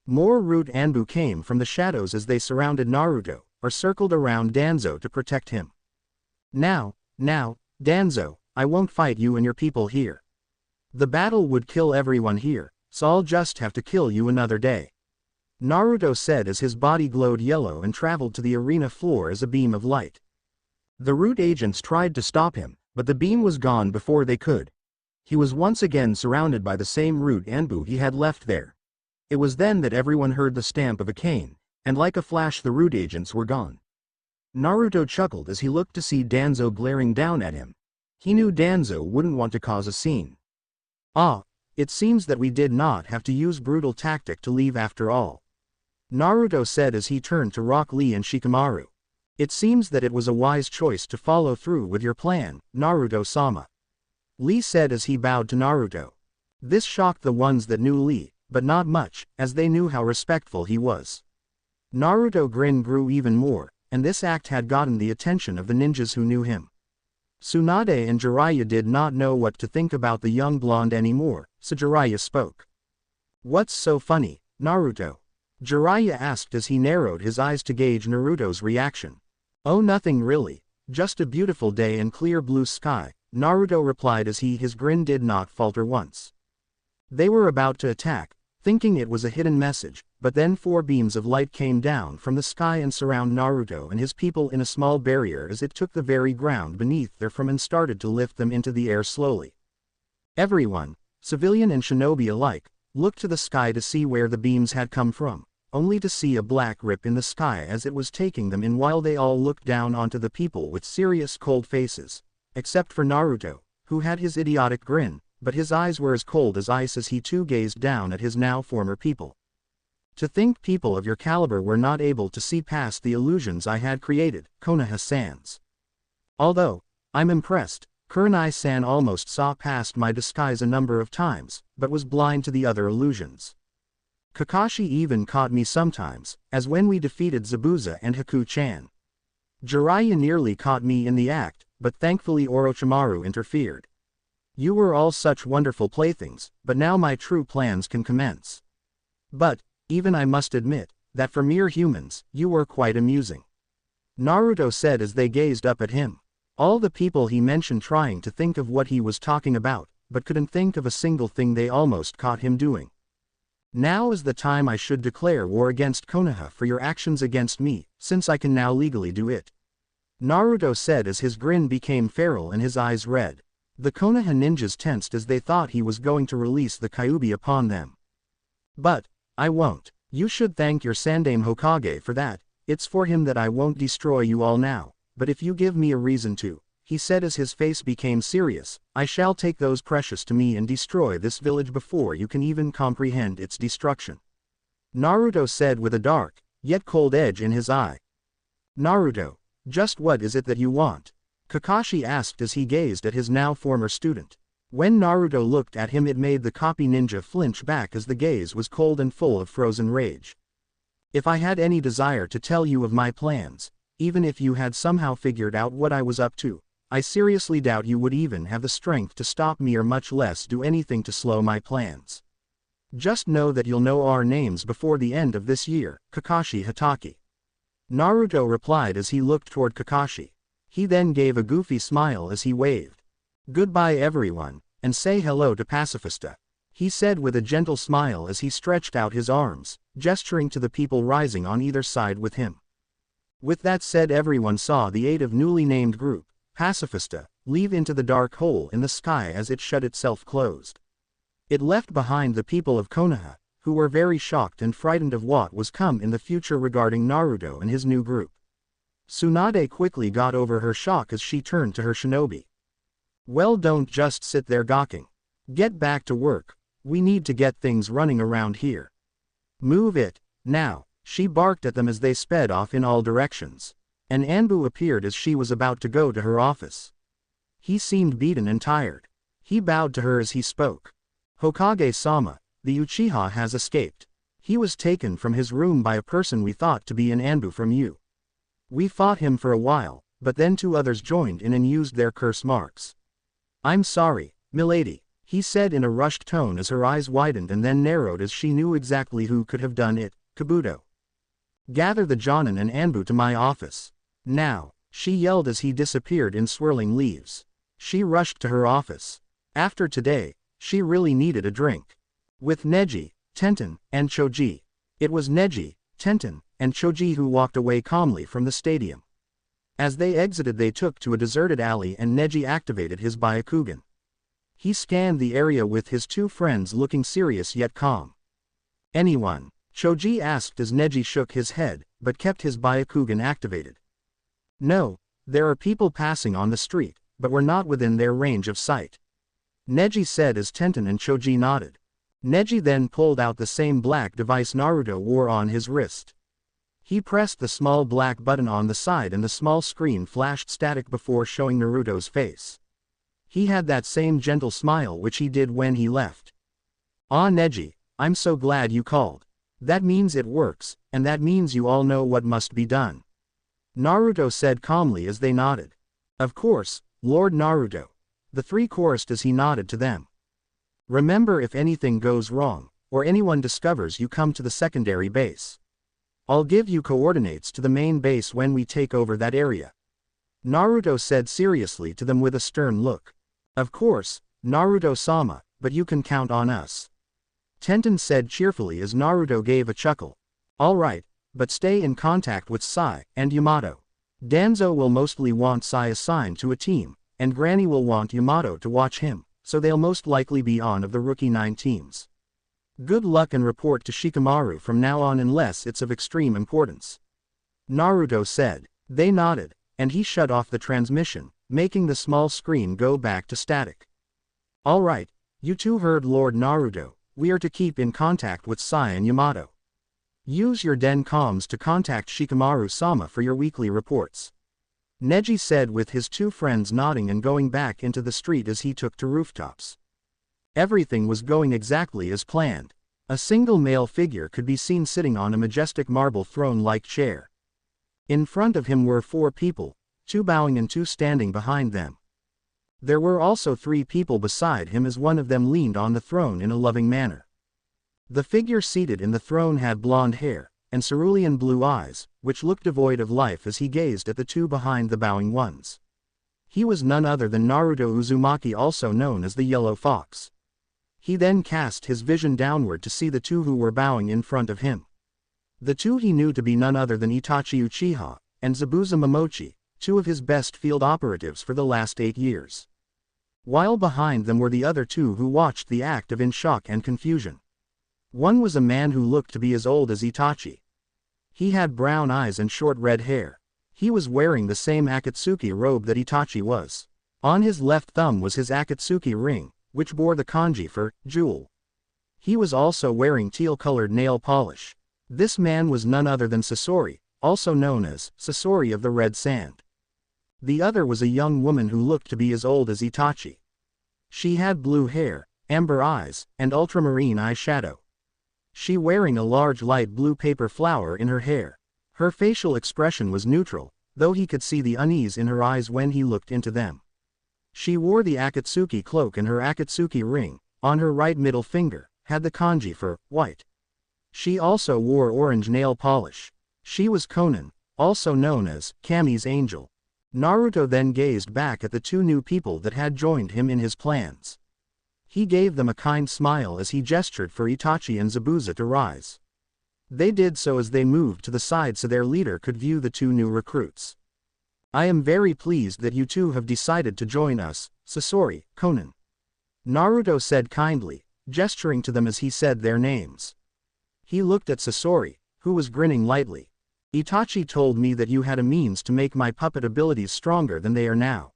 More root Anbu came from the shadows as they surrounded Naruto, or circled around Danzo to protect him. Now, Danzo, I won't fight you and your people here. The battle would kill everyone here, so I'll just have to kill you another day. Naruto said as his body glowed yellow and traveled to the arena floor as a beam of light. The root agents tried to stop him, but the beam was gone before they could. He was once again surrounded by the same root Anbu he had left there. It was then that everyone heard the stamp of a cane, and like a flash the root agents were gone. Naruto chuckled as he looked to see Danzo glaring down at him. He knew Danzo wouldn't want to cause a scene. Ah, it seems that we did not have to use brutal tactic to leave after all. Naruto said as he turned to Rock Lee and Shikamaru. It seems that it was a wise choice to follow through with your plan, Naruto-sama. Lee said as he bowed to Naruto. This shocked the ones that knew Lee, but not much, as they knew how respectful he was. Naruto's grin grew even more, and this act had gotten the attention of the ninjas who knew him. Tsunade and Jiraiya did not know what to think about the young blonde anymore, so Jiraiya spoke. What's so funny, Naruto? Jiraiya asked as he narrowed his eyes to gauge Naruto's reaction. Oh, nothing really, just a beautiful day and clear blue sky, Naruto replied as his grin did not falter once. They were about to attack, thinking it was a hidden message, but then 4 beams of light came down from the sky and surround Naruto and his people in a small barrier as it took the very ground beneath their from and started to lift them into the air slowly. Everyone, civilian and shinobi alike, looked to the sky to see where the beams had come from, only to see a black rip in the sky as it was taking them in while they all looked down onto the people with serious cold faces, except for Naruto, who had his idiotic grin, but his eyes were as cold as ice as he too gazed down at his now former people. To think people of your caliber were not able to see past the illusions I had created, Konoha-sans. Although, I'm impressed, Kurenai-san almost saw past my disguise a number of times, but was blind to the other illusions. Kakashi even caught me sometimes, as when we defeated Zabuza and Haku-chan. Jiraiya nearly caught me in the act, but thankfully Orochimaru interfered. You were all such wonderful playthings, but now my true plans can commence. But, even I must admit, that for mere humans, you were quite amusing. Naruto said as they gazed up at him. All the people he mentioned trying to think of what he was talking about, but couldn't think of a single thing they almost caught him doing. Now is the time I should declare war against Konoha for your actions against me, since I can now legally do it. Naruto said as his grin became feral and his eyes red. The Konoha ninjas tensed as they thought he was going to release the Kyuubi upon them. But, I won't. You should thank your Sandaime Hokage for that. It's for him that I won't destroy you all now, but if you give me a reason to, he said as his face became serious, I shall take those precious to me and destroy this village before you can even comprehend its destruction. Naruto said with a dark, yet cold edge in his eye. Naruto, just what is it that you want? Kakashi asked as he gazed at his now former student. When Naruto looked at him, it made the copy ninja flinch back as the gaze was cold and full of frozen rage. If I had any desire to tell you of my plans, even if you had somehow figured out what I was up to, I seriously doubt you would even have the strength to stop me or much less do anything to slow my plans. Just know that you'll know our names before the end of this year, Kakashi Hatake. Naruto replied as he looked toward Kakashi. He then gave a goofy smile as he waved. Goodbye everyone, and say hello to Pacifista, he said with a gentle smile as he stretched out his arms, gesturing to the people rising on either side with him. With that said, everyone saw the 8 of newly named group, Pacifista, leave into the dark hole in the sky as it shut itself closed. It left behind the people of Konoha, who were very shocked and frightened of what was come in the future regarding Naruto and his new group. Tsunade quickly got over her shock as she turned to her shinobi. Well, don't just sit there gawking. Get back to work, we need to get things running around here. Move it, now, she barked at them as they sped off in all directions. An Anbu appeared as she was about to go to her office. He seemed beaten and tired. He bowed to her as he spoke. Hokage-sama, the Uchiha has escaped. He was taken from his room by a person we thought to be an Anbu from you. We fought him for a while, but then 2 others joined in and used their curse marks. I'm sorry, milady, he said in a rushed tone as her eyes widened and then narrowed as she knew exactly who could have done it, Kabuto. Gather the Jonin and Anbu to my office. Now, she yelled as he disappeared in swirling leaves. She rushed to her office. After today, she really needed a drink. With Neji, Tenten, and Choji. It was Neji, Tenten, and Choji who walked away calmly from the stadium. As they exited, they took to a deserted alley and Neji activated his Byakugan. He scanned the area with his 2 friends looking serious yet calm. Anyone? Choji asked as Neji shook his head, but kept his Byakugan activated. No, there are people passing on the street, but we're not within their range of sight. Neji said as Tenten and Choji nodded. Neji then pulled out the same black device Naruto wore on his wrist. He pressed the small black button on the side and the small screen flashed static before showing Naruto's face. He had that same gentle smile which he did when he left. Ah Neji, I'm so glad you called. That means it works, and that means you all know what must be done. Naruto said calmly as they nodded. Of course, Lord Naruto. The 3 chorused as he nodded to them. Remember, if anything goes wrong, or anyone discovers you, come to the secondary base. I'll give you coordinates to the main base when we take over that area. Naruto said seriously to them with a stern look. Of course, Naruto-sama, but you can count on us. Tenten said cheerfully as Naruto gave a chuckle. Alright, but stay in contact with Sai and Yamato. Danzo will mostly want Sai assigned to a team, and Granny will want Yamato to watch him, so they'll most likely be on of the rookie 9 teams. Good luck and report to Shikamaru from now on unless it's of extreme importance. Naruto said. They nodded, and he shut off the transmission, making the small screen go back to static. Alright, you 2 heard Lord Naruto, we are to keep in contact with Sai and Yamato. Use your Den comms to contact Shikamaru-sama for your weekly reports. Neji said with his 2 friends nodding and going back into the street as he took to rooftops. Everything was going exactly as planned. A single male figure could be seen sitting on a majestic marble throne-like chair. In front of him were 4 people, 2 bowing and 2 standing behind them. There were also 3 people beside him as one of them leaned on the throne in a loving manner. The figure seated in the throne had blonde hair, and cerulean blue eyes, which looked devoid of life as he gazed at the 2 behind the bowing ones. He was none other than Naruto Uzumaki, also known as the Yellow Fox. He then cast his vision downward to see the 2 who were bowing in front of him. The 2 he knew to be none other than Itachi Uchiha, and Zabuza Momochi, 2 of his best field operatives for the last 8 years. While behind them were the other 2 who watched the act in shock and confusion. One was a man who looked to be as old as Itachi. He had brown eyes and short red hair. He was wearing the same Akatsuki robe that Itachi was. On his left thumb was his Akatsuki ring, which bore the kanji for jewel. He was also wearing teal-colored nail polish. This man was none other than Sasori, also known as Sasori of the Red Sand. The other was a young woman who looked to be as old as Itachi. She had blue hair, amber eyes, and ultramarine eyeshadow. She wearing a large light blue paper flower in her hair. Her facial expression was neutral, though he could see the unease in her eyes when he looked into them. She wore the Akatsuki cloak, and her Akatsuki ring, on her right middle finger, had the kanji for white. She also wore orange nail polish. She was Konan, also known as Kami's angel. Naruto then gazed back at the two new people that had joined him in his plans. He gave them a kind smile as he gestured for Itachi and Zabuza to rise. They did so as they moved to the side so their leader could view the two new recruits. I am very pleased that you two have decided to join us, Sasori, Konan. Naruto said kindly, gesturing to them as he said their names. He looked at Sasori, who was grinning lightly. Itachi told me that you had a means to make my puppet abilities stronger than they are now.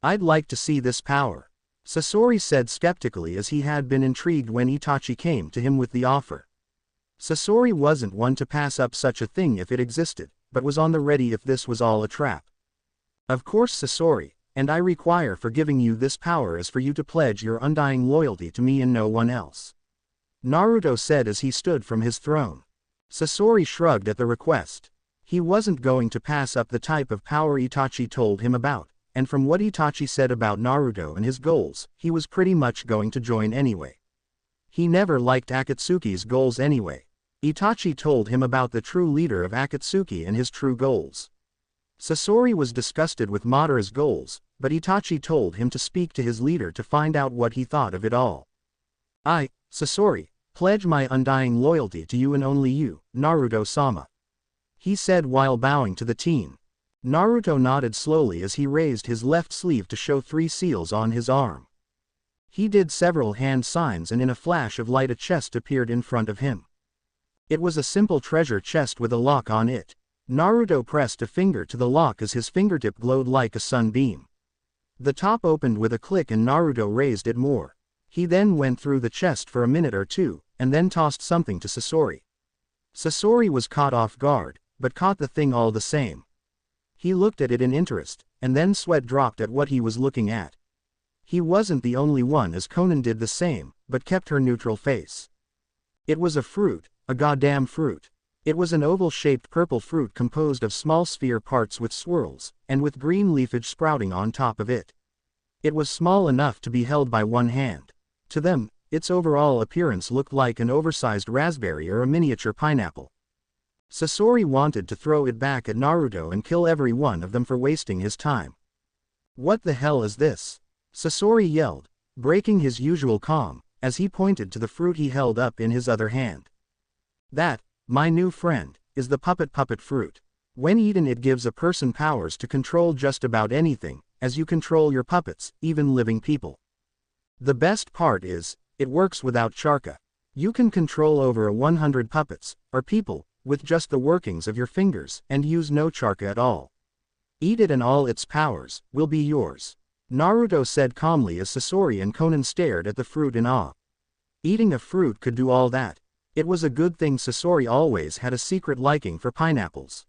I'd like to see this power, Sasori said skeptically, as he had been intrigued when Itachi came to him with the offer. Sasori wasn't one to pass up such a thing if it existed, but was on the ready if this was all a trap. Of course Sasori, and I require for giving you this power is for you to pledge your undying loyalty to me and no one else, Naruto said as he stood from his throne. Sasori shrugged at the request. He wasn't going to pass up the type of power Itachi told him about, and from what Itachi said about Naruto and his goals, he was pretty much going to join anyway. He never liked Akatsuki's goals anyway. Itachi told him about the true leader of Akatsuki and his true goals. Sasori was disgusted with Madara's goals, but Itachi told him to speak to his leader to find out what he thought of it all. I, Sasori, pledge my undying loyalty to you and only you, Naruto-sama, he said while bowing to the team. Naruto nodded slowly as he raised his left sleeve to show 3 seals on his arm. He did several hand signs and in a flash of light a chest appeared in front of him. It was a simple treasure chest with a lock on it. Naruto pressed a finger to the lock as his fingertip glowed like a sunbeam. The top opened with a click and Naruto raised it more. He then went through the chest for a minute or two, and then tossed something to Sasori. Sasori was caught off guard, but caught the thing all the same. He looked at it in interest, and then sweat dropped at what he was looking at. He wasn't the only one as Konan did the same, but kept her neutral face. It was a fruit, a goddamn fruit. It was an oval-shaped purple fruit composed of small sphere parts with swirls, and with green leafage sprouting on top of it. It was small enough to be held by one hand. To them, its overall appearance looked like an oversized raspberry or a miniature pineapple. Sasori wanted to throw it back at Naruto and kill every one of them for wasting his time. What the hell is this? Sasori yelled, breaking his usual calm, as he pointed to the fruit he held up in his other hand. That, my new friend, is the puppet fruit. When eaten it gives a person powers to control just about anything, as you control your puppets, even living people. The best part is, it works without chakra. You can control over 100 puppets, or people, with just the workings of your fingers, and use no chakra at all. Eat it and all its powers will be yours, Naruto said calmly as Sasori and Konan stared at the fruit in awe. Eating a fruit could do all that. It was a good thing Sasori always had a secret liking for pineapples.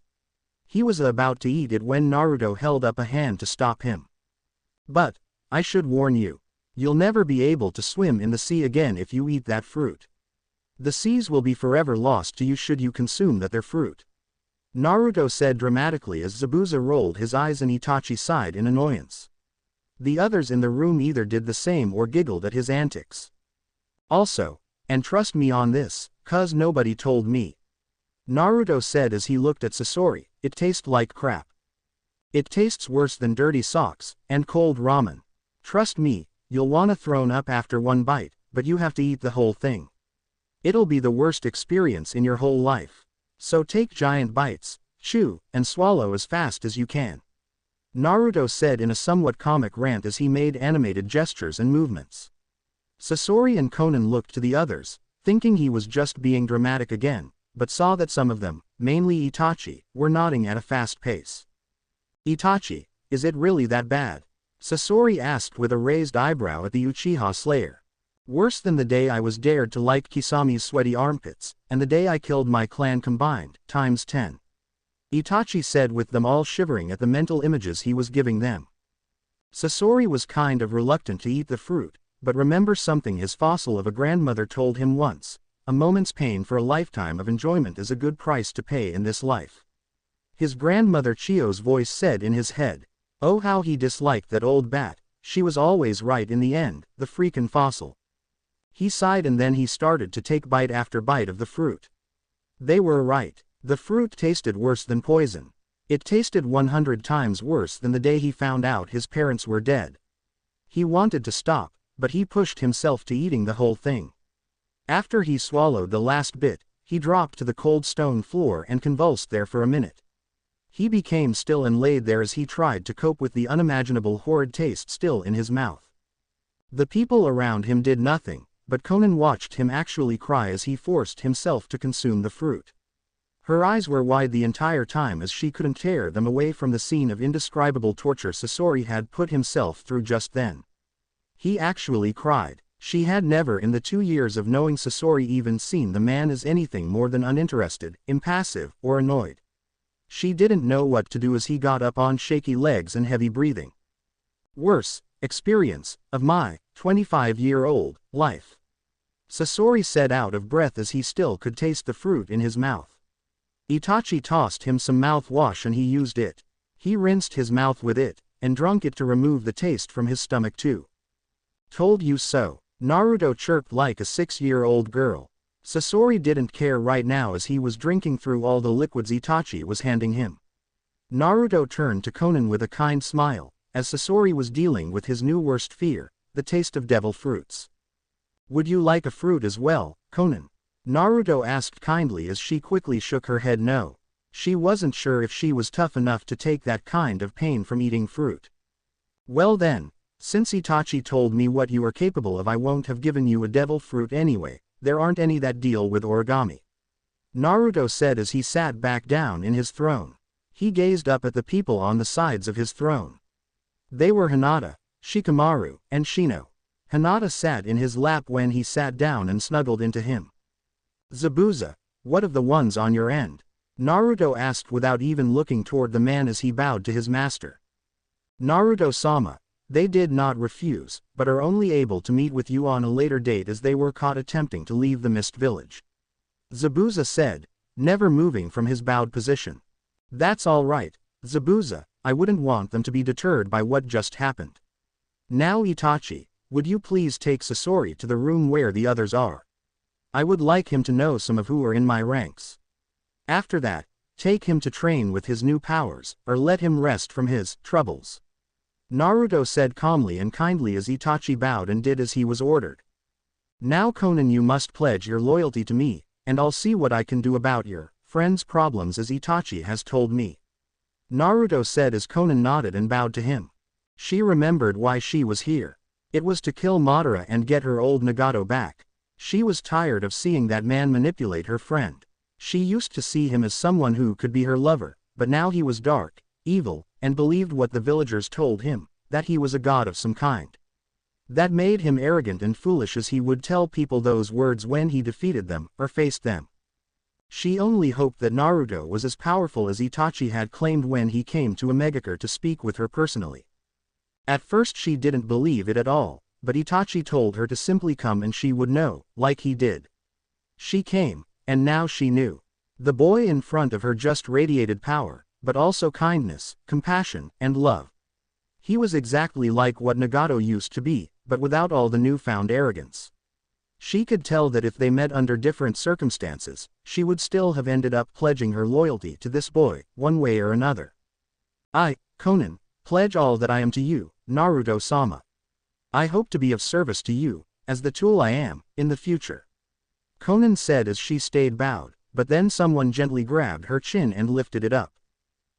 He was about to eat it when Naruto held up a hand to stop him. But, I should warn you. You'll never be able to swim in the sea again if you eat that fruit. The seas will be forever lost to you should you consume that their fruit, Naruto said dramatically as Zabuza rolled his eyes and Itachi sighed in annoyance. The others in the room either did the same or giggled at his antics. Also, and trust me on this, cuz nobody told me, Naruto said as he looked at Sasori, it tastes like crap. It tastes worse than dirty socks, and cold ramen. Trust me, you'll wanna thrown up after one bite, but you have to eat the whole thing. It'll be the worst experience in your whole life. So take giant bites, chew, and swallow as fast as you can, Naruto said in a somewhat comic rant as he made animated gestures and movements. Sasori and Konan looked to the others, thinking he was just being dramatic again, but saw that some of them, mainly Itachi, were nodding at a fast pace. Itachi, is it really that bad? Sasori asked with a raised eyebrow at the Uchiha Slayer. Worse than the day I was dared to like Kisami's sweaty armpits, and the day I killed my clan combined, times 10. Itachi said with them all shivering at the mental images he was giving them. Sasori was kind of reluctant to eat the fruit, but remember something his fossil of a grandmother told him once: a moment's pain for a lifetime of enjoyment is a good price to pay in this life. His grandmother Chio's voice said in his head. Oh, how he disliked that old bat, she was always right in the end, the freakin' fossil. He sighed and then he started to take bite after bite of the fruit. They were right. The fruit tasted worse than poison. It tasted 100 times worse than the day he found out his parents were dead. He wanted to stop, but he pushed himself to eating the whole thing. After he swallowed the last bit, he dropped to the cold stone floor and convulsed there for a minute. He became still and laid there as he tried to cope with the unimaginable horrid taste still in his mouth. The people around him did nothing, but Konan watched him actually cry as he forced himself to consume the fruit. Her eyes were wide the entire time as she couldn't tear them away from the scene of indescribable torture Sasori had put himself through just then. He actually cried. She had never in the 2 years of knowing Sasori even seen the man as anything more than uninterested, impassive, or annoyed. She didn't know what to do as he got up on shaky legs and heavy breathing. Worse experience of my 25-year-old life, Sasori said out of breath as he still could taste the fruit in his mouth. Itachi tossed him some mouthwash and he used it. He rinsed his mouth with it, and drunk it to remove the taste from his stomach too. Told you so. Naruto chirped like a 6-year-old girl. Sasori didn't care right now as he was drinking through all the liquids Itachi was handing him. Naruto turned to Konan with a kind smile, as Sasori was dealing with his new worst fear, the taste of devil fruits. Would you like a fruit as well, Konan? Naruto asked kindly as she quickly shook her head no. She wasn't sure if she was tough enough to take that kind of pain from eating fruit. Well then, since Itachi told me what you are capable of, I won't have given you a devil fruit anyway. There aren't any that deal with origami. Naruto said as he sat back down in his throne. He gazed up at the people on the sides of his throne. They were Hinata, Shikamaru, and Shino. Hinata sat in his lap when he sat down and snuggled into him. Zabuza, what of the ones on your end? Naruto asked without even looking toward the man as he bowed to his master. Naruto-sama, they did not refuse, but are only able to meet with you on a later date as they were caught attempting to leave the Mist Village. Zabuza said, never moving from his bowed position. That's all right, Zabuza, I wouldn't want them to be deterred by what just happened. Now Itachi, would you please take Sasori to the room where the others are? I would like him to know some of who are in my ranks. After that, take him to train with his new powers, or let him rest from his troubles. Naruto said calmly and kindly as Itachi bowed and did as he was ordered. Now Konan, you must pledge your loyalty to me, and I'll see what I can do about your friend's problems as Itachi has told me. Naruto said as Konan nodded and bowed to him. She remembered why she was here. It was to kill Madara and get her old Nagato back. She was tired of seeing that man manipulate her friend. She used to see him as someone who could be her lover, but now he was dark, evil, and believed what the villagers told him, that he was a god of some kind. That made him arrogant and foolish as he would tell people those words when he defeated them, or faced them. She only hoped that Naruto was as powerful as Itachi had claimed when he came to Omegakure to speak with her personally. At first she didn't believe it at all, but Itachi told her to simply come and she would know, like he did. She came, and now she knew. The boy in front of her just radiated power, but also kindness, compassion, and love. He was exactly like what Nagato used to be, but without all the newfound arrogance. She could tell that if they met under different circumstances, she would still have ended up pledging her loyalty to this boy, one way or another. I, Konan, pledge all that I am to you, Naruto-sama. I hope to be of service to you, as the tool I am, in the future. Konan said as she stayed bowed, but then someone gently grabbed her chin and lifted it up.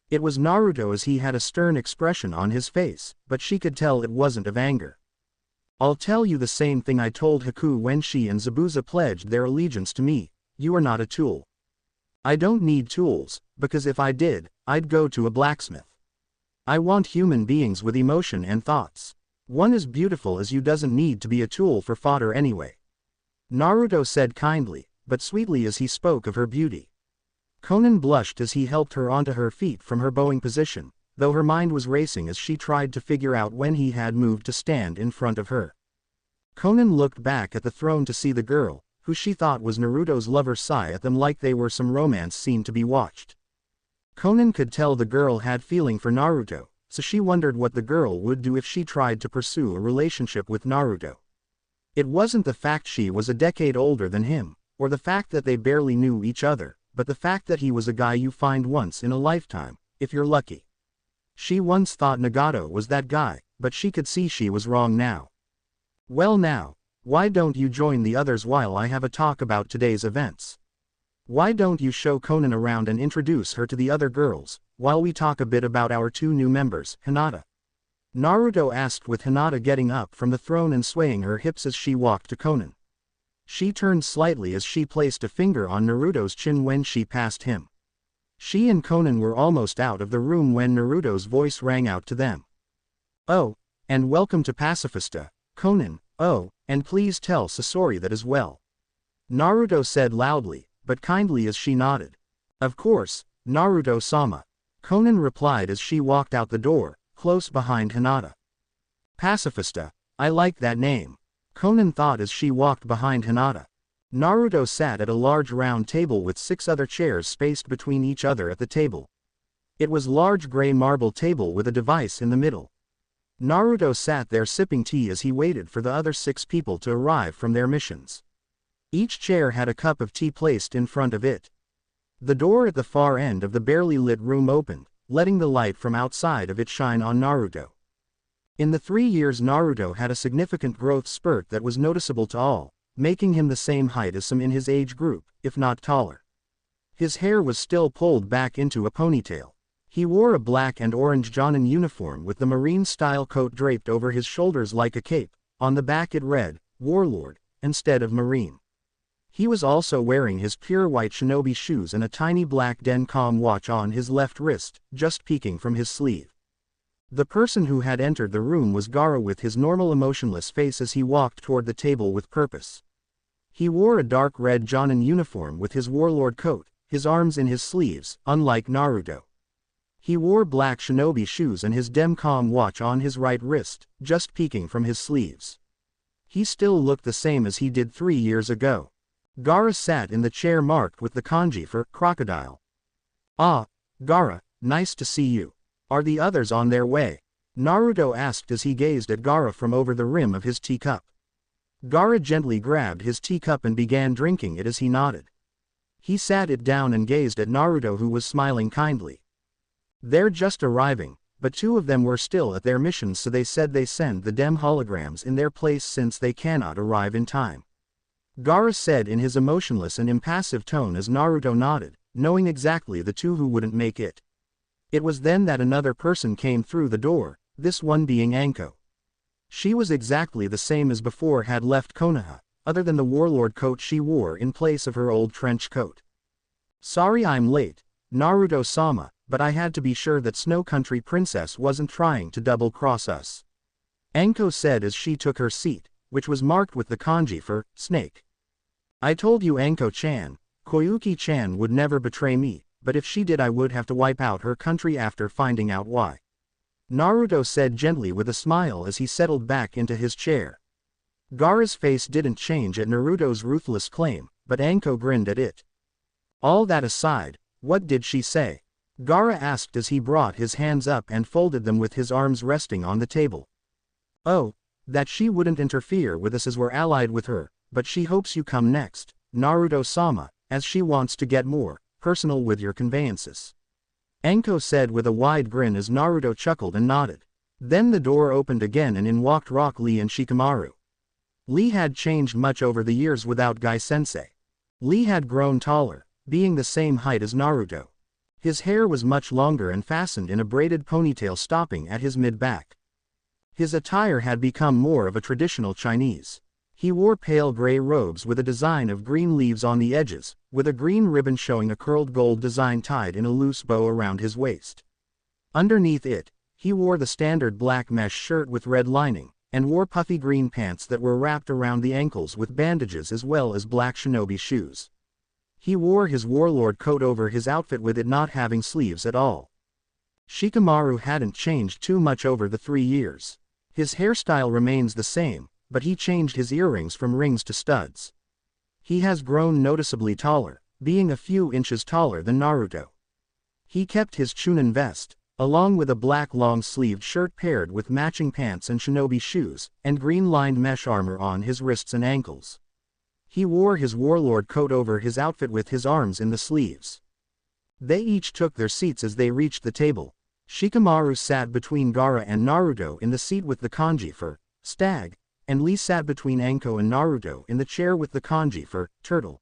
It was Naruto as he had a stern expression on his face, but she could tell it wasn't of anger. I'll tell you the same thing I told Haku when she and Zabuza pledged their allegiance to me, you are not a tool. I don't need tools, because if I did, I'd go to a blacksmith. I want human beings with emotion and thoughts. One as beautiful as you doesn't need to be a tool for fodder anyway. Naruto said kindly, but sweetly as he spoke of her beauty. Conan blushed as he helped her onto her feet from her bowing position, though her mind was racing as she tried to figure out when he had moved to stand in front of her. Conan looked back at the throne to see the girl, who she thought was Naruto's lover, sigh at them like they were some romance scene to be watched. Conan could tell the girl had feeling for Naruto, so she wondered what the girl would do if she tried to pursue a relationship with Naruto. It wasn't the fact she was a decade older than him, or the fact that they barely knew each other, but the fact that he was a guy you find once in a lifetime, if you're lucky. She once thought Nagato was that guy, but she could see she was wrong now. Well now, why don't you join the others while I have a talk about today's events? Why don't you show Conan around and introduce her to the other girls, while we talk a bit about our two new members, Hinata? Naruto asked, with Hinata getting up from the throne and swaying her hips as she walked to Conan. She turned slightly as she placed a finger on Naruto's chin when she passed him. She and Conan were almost out of the room when Naruto's voice rang out to them. "Oh, and welcome to Pacifista, Conan. Oh, and please tell Sasori that as well," Naruto said loudly, but kindly as she nodded. "Of course, Naruto-sama," Conan replied as she walked out the door, close behind Hinata. "Pacifista, I like that name," Conan thought as she walked behind Hinata. Naruto sat at a large round table with 6 other chairs spaced between each other at the table. It was large gray marble table with a device in the middle. Naruto sat there sipping tea as he waited for the other 6 people to arrive from their missions. Each chair had a cup of tea placed in front of it. The door at the far end of the barely lit room opened, letting the light from outside of it shine on Naruto. In the 3 years Naruto had a significant growth spurt that was noticeable to all, making him the same height as some in his age group, if not taller. His hair was still pulled back into a ponytail. He wore a black and orange Jonin uniform with the marine-style coat draped over his shoulders like a cape. On the back it read, "Warlord," instead of Marine. He was also wearing his pure white shinobi shoes and a tiny black Dencom watch on his left wrist, just peeking from his sleeve. The person who had entered the room was Gaara, with his normal emotionless face as he walked toward the table with purpose. He wore a dark red Jonin uniform with his warlord coat, his arms in his sleeves, unlike Naruto. He wore black shinobi shoes and his Dencom watch on his right wrist, just peeking from his sleeves. He still looked the same as he did 3 years ago. Gaara sat in the chair marked with the kanji for crocodile. "Ah, Gaara, nice to see you. Are the others on their way?" Naruto asked as he gazed at Gaara from over the rim of his teacup. Gaara gently grabbed his teacup and began drinking it as he nodded. He sat it down and gazed at Naruto, who was smiling kindly. "They're just arriving, but 2 of them were still at their missions, so they said they send the dem holograms in their place since they cannot arrive in time," Gaara said in his emotionless and impassive tone as Naruto nodded, knowing exactly the 2 who wouldn't make it. It was then that another person came through the door, this one being Anko. She was exactly the same as before, had left Konoha, other than the warlord coat she wore in place of her old trench coat. "Sorry I'm late, Naruto-sama, but I had to be sure that Snow Country Princess wasn't trying to double-cross us," Anko said as she took her seat, which was marked with the kanji for snake. "I told you, Anko-chan, Koyuki-chan would never betray me, but if she did I would have to wipe out her country after finding out why," Naruto said gently with a smile as he settled back into his chair. Gaara's face didn't change at Naruto's ruthless claim, but Anko grinned at it. "All that aside, what did she say?" Gaara asked as he brought his hands up and folded them with his arms resting on the table. "Oh, that she wouldn't interfere with us as we're allied with her, but she hopes you come next, Naruto-sama, as she wants to get more personal with your conveyances," Anko said with a wide grin as Naruto chuckled and nodded. Then the door opened again and in walked Rock Lee and Shikamaru. Lee had changed much over the years without Gai-sensei. Lee had grown taller, being the same height as Naruto. His hair was much longer and fastened in a braided ponytail stopping at his mid-back. His attire had become more of a traditional Chinese. He wore pale gray robes with a design of green leaves on the edges, with a green ribbon showing a curled gold design tied in a loose bow around his waist. Underneath it, he wore the standard black mesh shirt with red lining, and wore puffy green pants that were wrapped around the ankles with bandages as well as black shinobi shoes. He wore his warlord coat over his outfit with it not having sleeves at all. Shikamaru hadn't changed too much over the 3 years. His hairstyle remains the same, but he changed his earrings from rings to studs. He has grown noticeably taller, being a few inches taller than Naruto. He kept his Chunin vest, along with a black long-sleeved shirt paired with matching pants and shinobi shoes, and green-lined mesh armor on his wrists and ankles. He wore his warlord coat over his outfit with his arms in the sleeves. They each took their seats as they reached the table. Shikamaru sat between Gaara and Naruto in the seat with the kanji for stag, and Lee sat between Anko and Naruto in the chair with the kanji for turtle.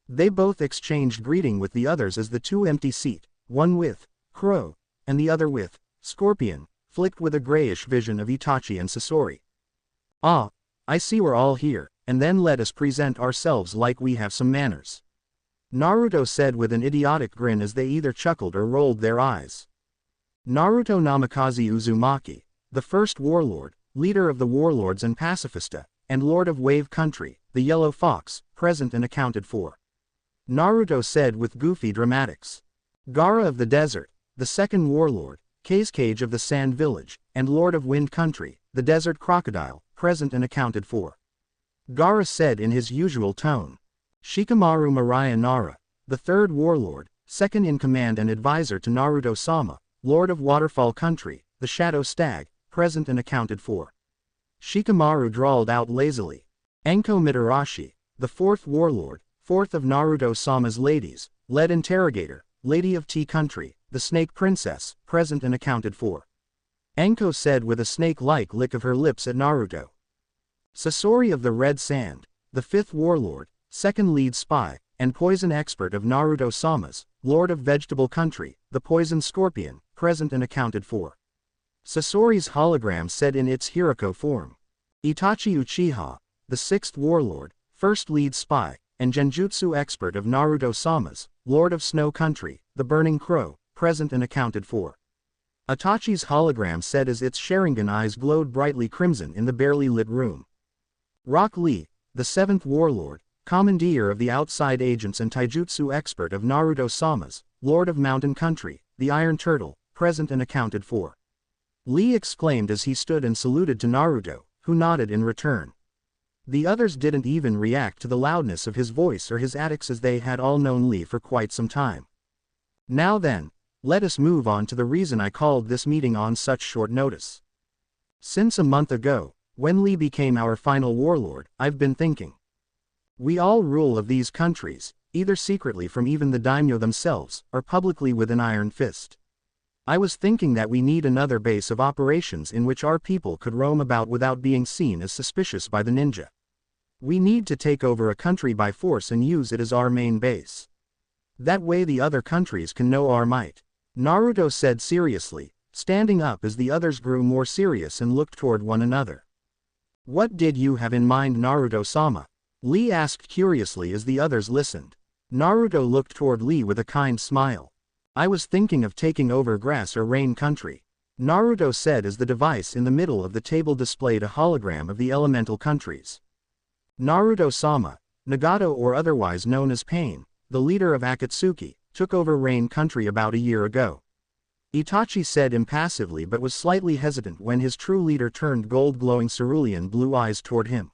They both exchanged greeting with the others as the two empty seat, one with crow, and the other with scorpion, flicked with a grayish vision of Itachi and Sasori. "Ah, I see we're all here, and then let us present ourselves like we have some manners," Naruto said with an idiotic grin as they either chuckled or rolled their eyes. Naruto Namikaze Uzumaki, the first warlord, leader of the warlords and pacifista, and lord of Wave Country, the Yellow Fox, present and accounted for, Naruto said with goofy dramatics. Gaara of the Desert, the second warlord, Kazekage of the Sand Village, and lord of Wind Country, the Desert Crocodile, present and accounted for. Gaara said in his usual tone. Shikamaru Mariya Nara, the third warlord, second in command and advisor to Naruto-sama, lord of Waterfall Country, the Shadow Stag, present and accounted for. Shikamaru drawled out lazily. Anko Mitarashi, the fourth warlord, fourth of Naruto-sama's ladies, lead interrogator, lady of Tea Country, the Snake Princess, present and accounted for. Anko said with a snake-like lick of her lips at Naruto. Sasori of the Red Sand, the fifth warlord, second lead spy, and poison expert of Naruto-sama's, lord of Vegetable Country, the Poison Scorpion, present and accounted for. Sasori's hologram said in its Hirako form. Itachi Uchiha, the sixth warlord, first lead spy, and genjutsu expert of Naruto-sama's, lord of Snow Country, the Burning Crow, present and accounted for. Itachi's hologram said as its Sharingan eyes glowed brightly crimson in the barely lit room. Rock Lee, the seventh warlord, commandeer of the outside agents and taijutsu expert of Naruto-sama's, lord of Mountain Country, the Iron Turtle, present and accounted for. Lee exclaimed as he stood and saluted to Naruto, who nodded in return. The others didn't even react to the loudness of his voice or his antics as they had all known Lee for quite some time. Now then, let us move on to the reason I called this meeting on such short notice. Since a month ago, when Lee became our final warlord, I've been thinking. We all rule of these countries, either secretly from even the daimyo themselves, or publicly with an iron fist. I was thinking that we need another base of operations in which our people could roam about without being seen as suspicious by the ninja. We need to take over a country by force and use it as our main base. That way the other countries can know our might, Naruto said seriously, standing up as the others grew more serious and looked toward one another. What did you have in mind, Naruto-sama? Lee asked curiously as the others listened. Naruto looked toward Lee with a kind smile. I was thinking of taking over Grass or Rain Country, Naruto said as the device in the middle of the table displayed a hologram of the elemental countries. Naruto-sama, Nagato or otherwise known as Pain, the leader of Akatsuki, took over Rain Country about a year ago. Itachi said impassively but was slightly hesitant when his true leader turned gold-glowing cerulean blue eyes toward him.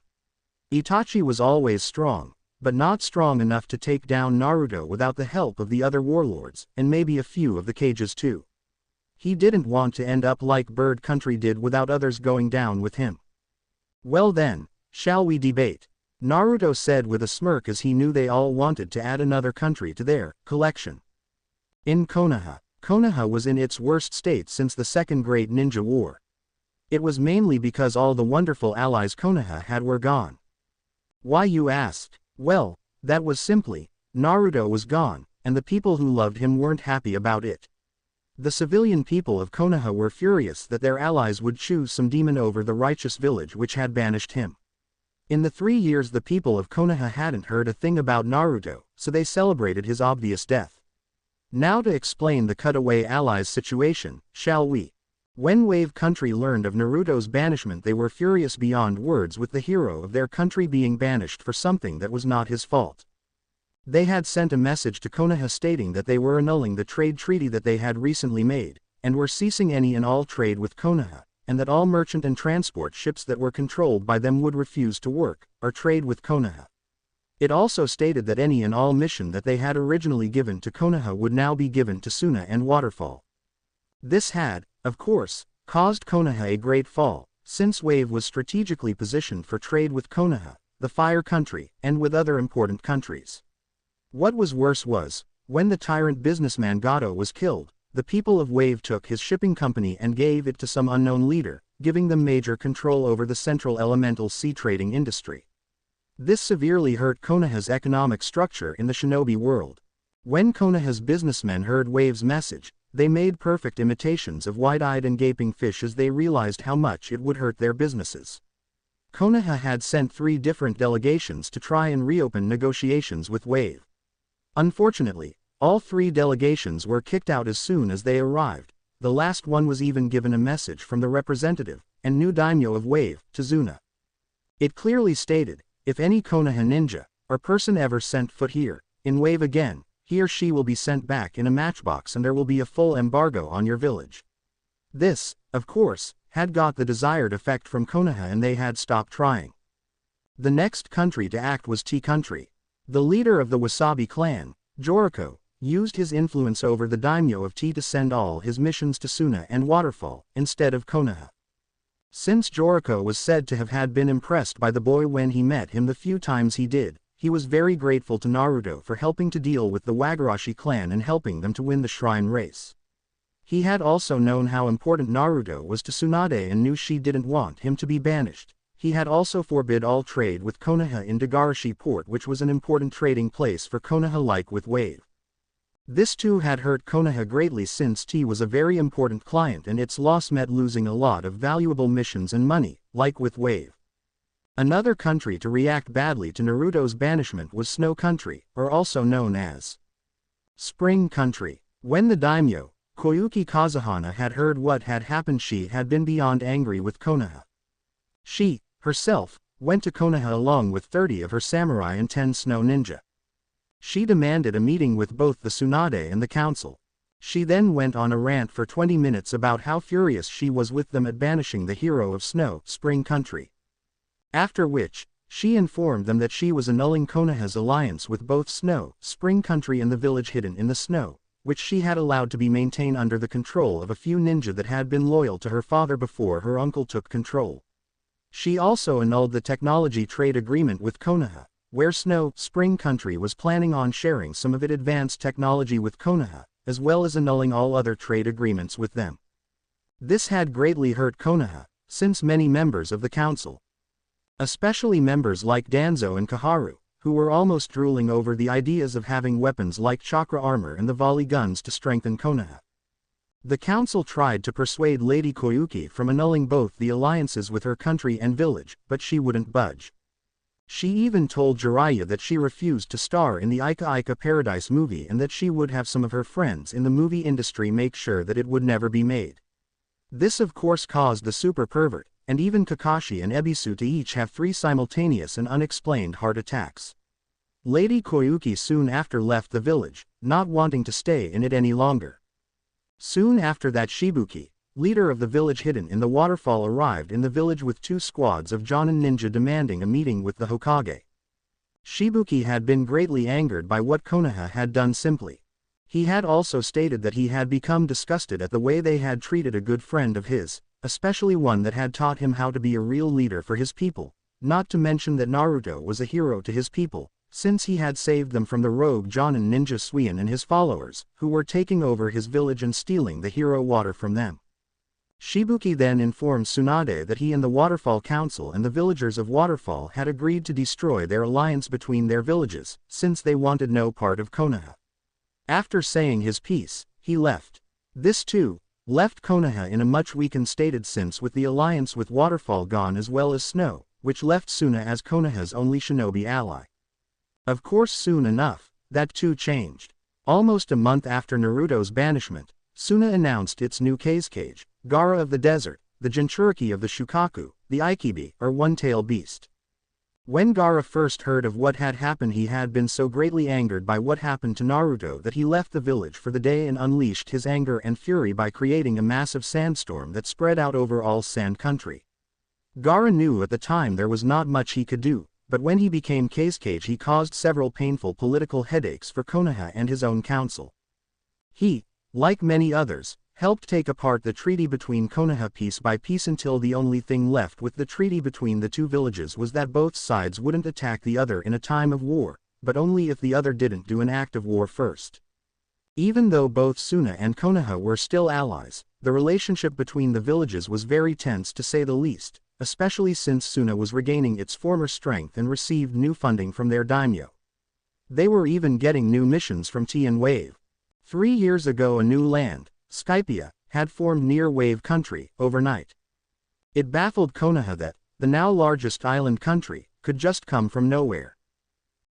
Itachi was always strong, but not strong enough to take down Naruto without the help of the other warlords, and maybe a few of the cages too. He didn't want to end up like Bird Country did without others going down with him. Well then, shall we debate? Naruto said with a smirk as he knew they all wanted to add another country to their collection. In Konoha, Konoha was in its worst state since the Second Great Ninja War. It was mainly because all the wonderful allies Konoha had were gone. Why, you asked? Well, that was simply, Naruto was gone, and the people who loved him weren't happy about it. The civilian people of Konoha were furious that their allies would choose some demon over the righteous village which had banished him. In the 3 years the people of Konoha hadn't heard a thing about Naruto, so they celebrated his obvious death. Now to explain the cutaway allies' situation, shall we? When Wave Country learned of Naruto's banishment they were furious beyond words with the hero of their country being banished for something that was not his fault. They had sent a message to Konoha stating that they were annulling the trade treaty that they had recently made, and were ceasing any and all trade with Konoha, and that all merchant and transport ships that were controlled by them would refuse to work or trade with Konoha. It also stated that any and all mission that they had originally given to Konoha would now be given to Suna and Waterfall. This had, of course, caused Konoha a great fall, since Wave was strategically positioned for trade with Konoha, the Fire Country, and with other important countries. What was worse was, when the tyrant businessman Gato was killed, the people of Wave took his shipping company and gave it to some unknown leader, giving them major control over the central elemental sea trading industry. This severely hurt Konoha's economic structure in the shinobi world. When Konoha's businessmen heard Wave's message, they made perfect imitations of wide-eyed and gaping fish as they realized how much it would hurt their businesses. Konoha had sent 3 different delegations to try and reopen negotiations with Wave. Unfortunately, all 3 delegations were kicked out as soon as they arrived. The last one was even given a message from the representative and new daimyo of Wave, Tazuna. It clearly stated, if any Konoha ninja or person ever sent foot here, in Wave again, he or she will be sent back in a matchbox and there will be a full embargo on your village. This, of course, had got the desired effect from Konoha and they had stopped trying. The next country to act was Tea Country. The leader of the Wasabi clan, Joriko, used his influence over the daimyo of Tea to send all his missions to Suna and Waterfall, instead of Konoha. Since Joriko was said to have been impressed by the boy when he met him the few times he did, he was very grateful to Naruto for helping to deal with the Wagarashi clan and helping them to win the shrine race. He had also known how important Naruto was to Tsunade and knew she didn't want him to be banished. He had also forbid all trade with Konoha in Dagarashi port, which was an important trading place for Konoha like with Wave. This too had hurt Konoha greatly since Tea was a very important client and its loss meant losing a lot of valuable missions and money, like with Wave. Another country to react badly to Naruto's banishment was Snow Country, or also known as Spring Country. When the daimyo, Koyuki Kazuhana had heard what had happened, she had been beyond angry with Konoha. She, herself, went to Konoha along with 30 of her samurai and 10 snow ninja. She demanded a meeting with both the Tsunade and the council. She then went on a rant for 20 minutes about how furious she was with them at banishing the hero of Snow, Spring Country. After which, she informed them that she was annulling Konoha's alliance with both Snow, Spring Country and the village hidden in the snow, which she had allowed to be maintained under the control of a few ninja that had been loyal to her father before her uncle took control. She also annulled the technology trade agreement with Konoha, where Snow, Spring Country was planning on sharing some of its advanced technology with Konoha, as well as annulling all other trade agreements with them. This had greatly hurt Konoha, since many members of the council, especially members like Danzo and Kaharu, who were almost drooling over the ideas of having weapons like chakra armor and the volley guns to strengthen Konoha. The council tried to persuade Lady Koyuki from annulling both the alliances with her country and village, but she wouldn't budge. She even told Jiraiya that she refused to star in the Ika Ika Paradise movie and that she would have some of her friends in the movie industry make sure that it would never be made. This of course caused the super pervert, and even Kakashi and Ebisu to each have 3 simultaneous and unexplained heart attacks. Lady Koyuki soon after left the village, not wanting to stay in it any longer. Soon after that, Shibuki, leader of the village hidden in the waterfall, arrived in the village with 2 squads of Jonin ninja demanding a meeting with the Hokage. Shibuki had been greatly angered by what Konoha had done simply. He had also stated that he had become disgusted at the way they had treated a good friend of his, especially one that had taught him how to be a real leader for his people, not to mention that Naruto was a hero to his people, since he had saved them from the rogue Jonin ninja Suion and his followers, who were taking over his village and stealing the hero water from them. Shibuki then informed Tsunade that he and the Waterfall Council and the villagers of Waterfall had agreed to destroy their alliance between their villages, since they wanted no part of Konoha. After saying his piece, he left. This too left Konoha in a much weakened state, since with the alliance with Waterfall gone as well as Snow, which left Suna as Konoha's only shinobi ally. Of course soon enough, that too changed. Almost a month after Naruto's banishment, Suna announced its new Kazekage, Gaara of the Desert, the Jinchuriki of the Shukaku, the Ikibi, or one-tail beast. When Gaara first heard of what had happened, he had been so greatly angered by what happened to Naruto that he left the village for the day and unleashed his anger and fury by creating a massive sandstorm that spread out over all Sand Country. Gaara knew at the time there was not much he could do, but when he became Kazekage he caused several painful political headaches for Konoha and his own council. He, like many others, helped take apart the treaty between Konoha piece by piece until the only thing left with the treaty between the two villages was that both sides wouldn't attack the other in a time of war, but only if the other didn't do an act of war first. Even though both Suna and Konoha were still allies, the relationship between the villages was very tense to say the least, especially since Suna was regaining its former strength and received new funding from their daimyo. They were even getting new missions from Tien Wave. 3 years ago a new land, Skypia, had formed near Wave Country, overnight. It baffled Konoha that, the now largest island country, could just come from nowhere.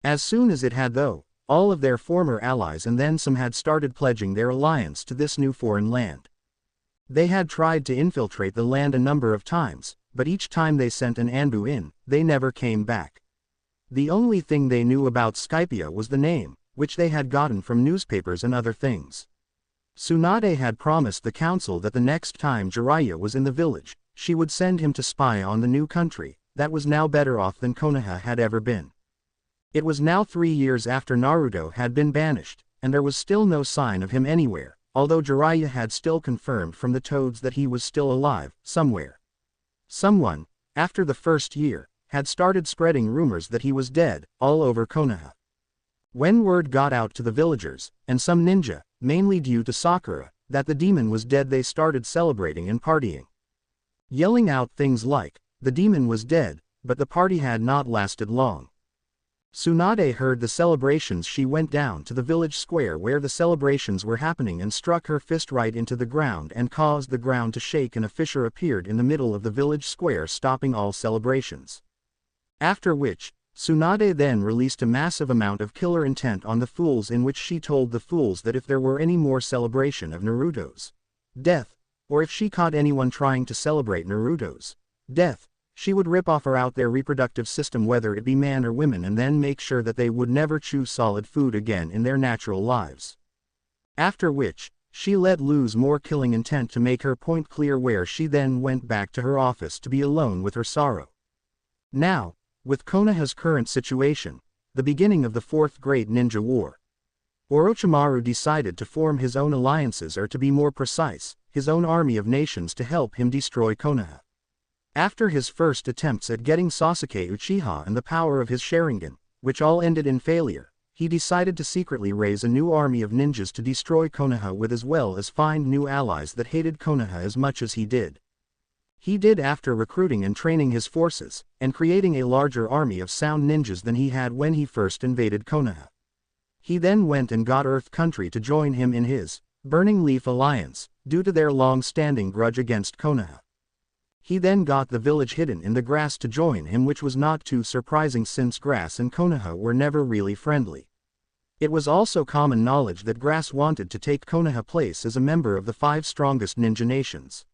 As soon as it had though, all of their former allies and then some had started pledging their alliance to this new foreign land. They had tried to infiltrate the land a number of times, but each time they sent an Anbu in, they never came back. The only thing they knew about Skypia was the name, which they had gotten from newspapers and other things. Tsunade had promised the council that the next time Jiraiya was in the village, she would send him to spy on the new country, that was now better off than Konoha had ever been. It was now 3 years after Naruto had been banished, and there was still no sign of him anywhere, although Jiraiya had still confirmed from the toads that he was still alive, somewhere. Someone, after the first year, had started spreading rumors that he was dead, all over Konoha. When word got out to the villagers, and some ninja, mainly due to Sakura, that the demon was dead, they started celebrating and partying. Yelling out things like, the demon was dead, but the party had not lasted long. Tsunade heard the celebrations. She went down to the village square where the celebrations were happening and struck her fist right into the ground and caused the ground to shake, and a fissure appeared in the middle of the village square, stopping all celebrations. After which, Tsunade then released a massive amount of killer intent on the fools, in which she told the fools that if there were any more celebration of Naruto's death, or if she caught anyone trying to celebrate Naruto's death, she would rip off or out their reproductive system, whether it be man or women, and then make sure that they would never chew solid food again in their natural lives. After which, she let loose more killing intent to make her point clear, where she then went back to her office to be alone with her sorrow. Now, with Konoha's current situation, the beginning of the Fourth Great Ninja War, Orochimaru decided to form his own alliances, or to be more precise, his own army of nations to help him destroy Konoha. After his first attempts at getting Sasuke Uchiha and the power of his Sharingan, which all ended in failure, he decided to secretly raise a new army of ninjas to destroy Konoha with, as well as find new allies that hated Konoha as much as he did. He did after recruiting and training his forces, and creating a larger army of sound ninjas than he had when he first invaded Konoha. He then went and got Earth Country to join him in his Burning Leaf Alliance, due to their long-standing grudge against Konoha. He then got the village hidden in the grass to join him, which was not too surprising since Grass and Konoha were never really friendly. It was also common knowledge that Grass wanted to take Konoha place as a member of the 5 strongest ninja nations.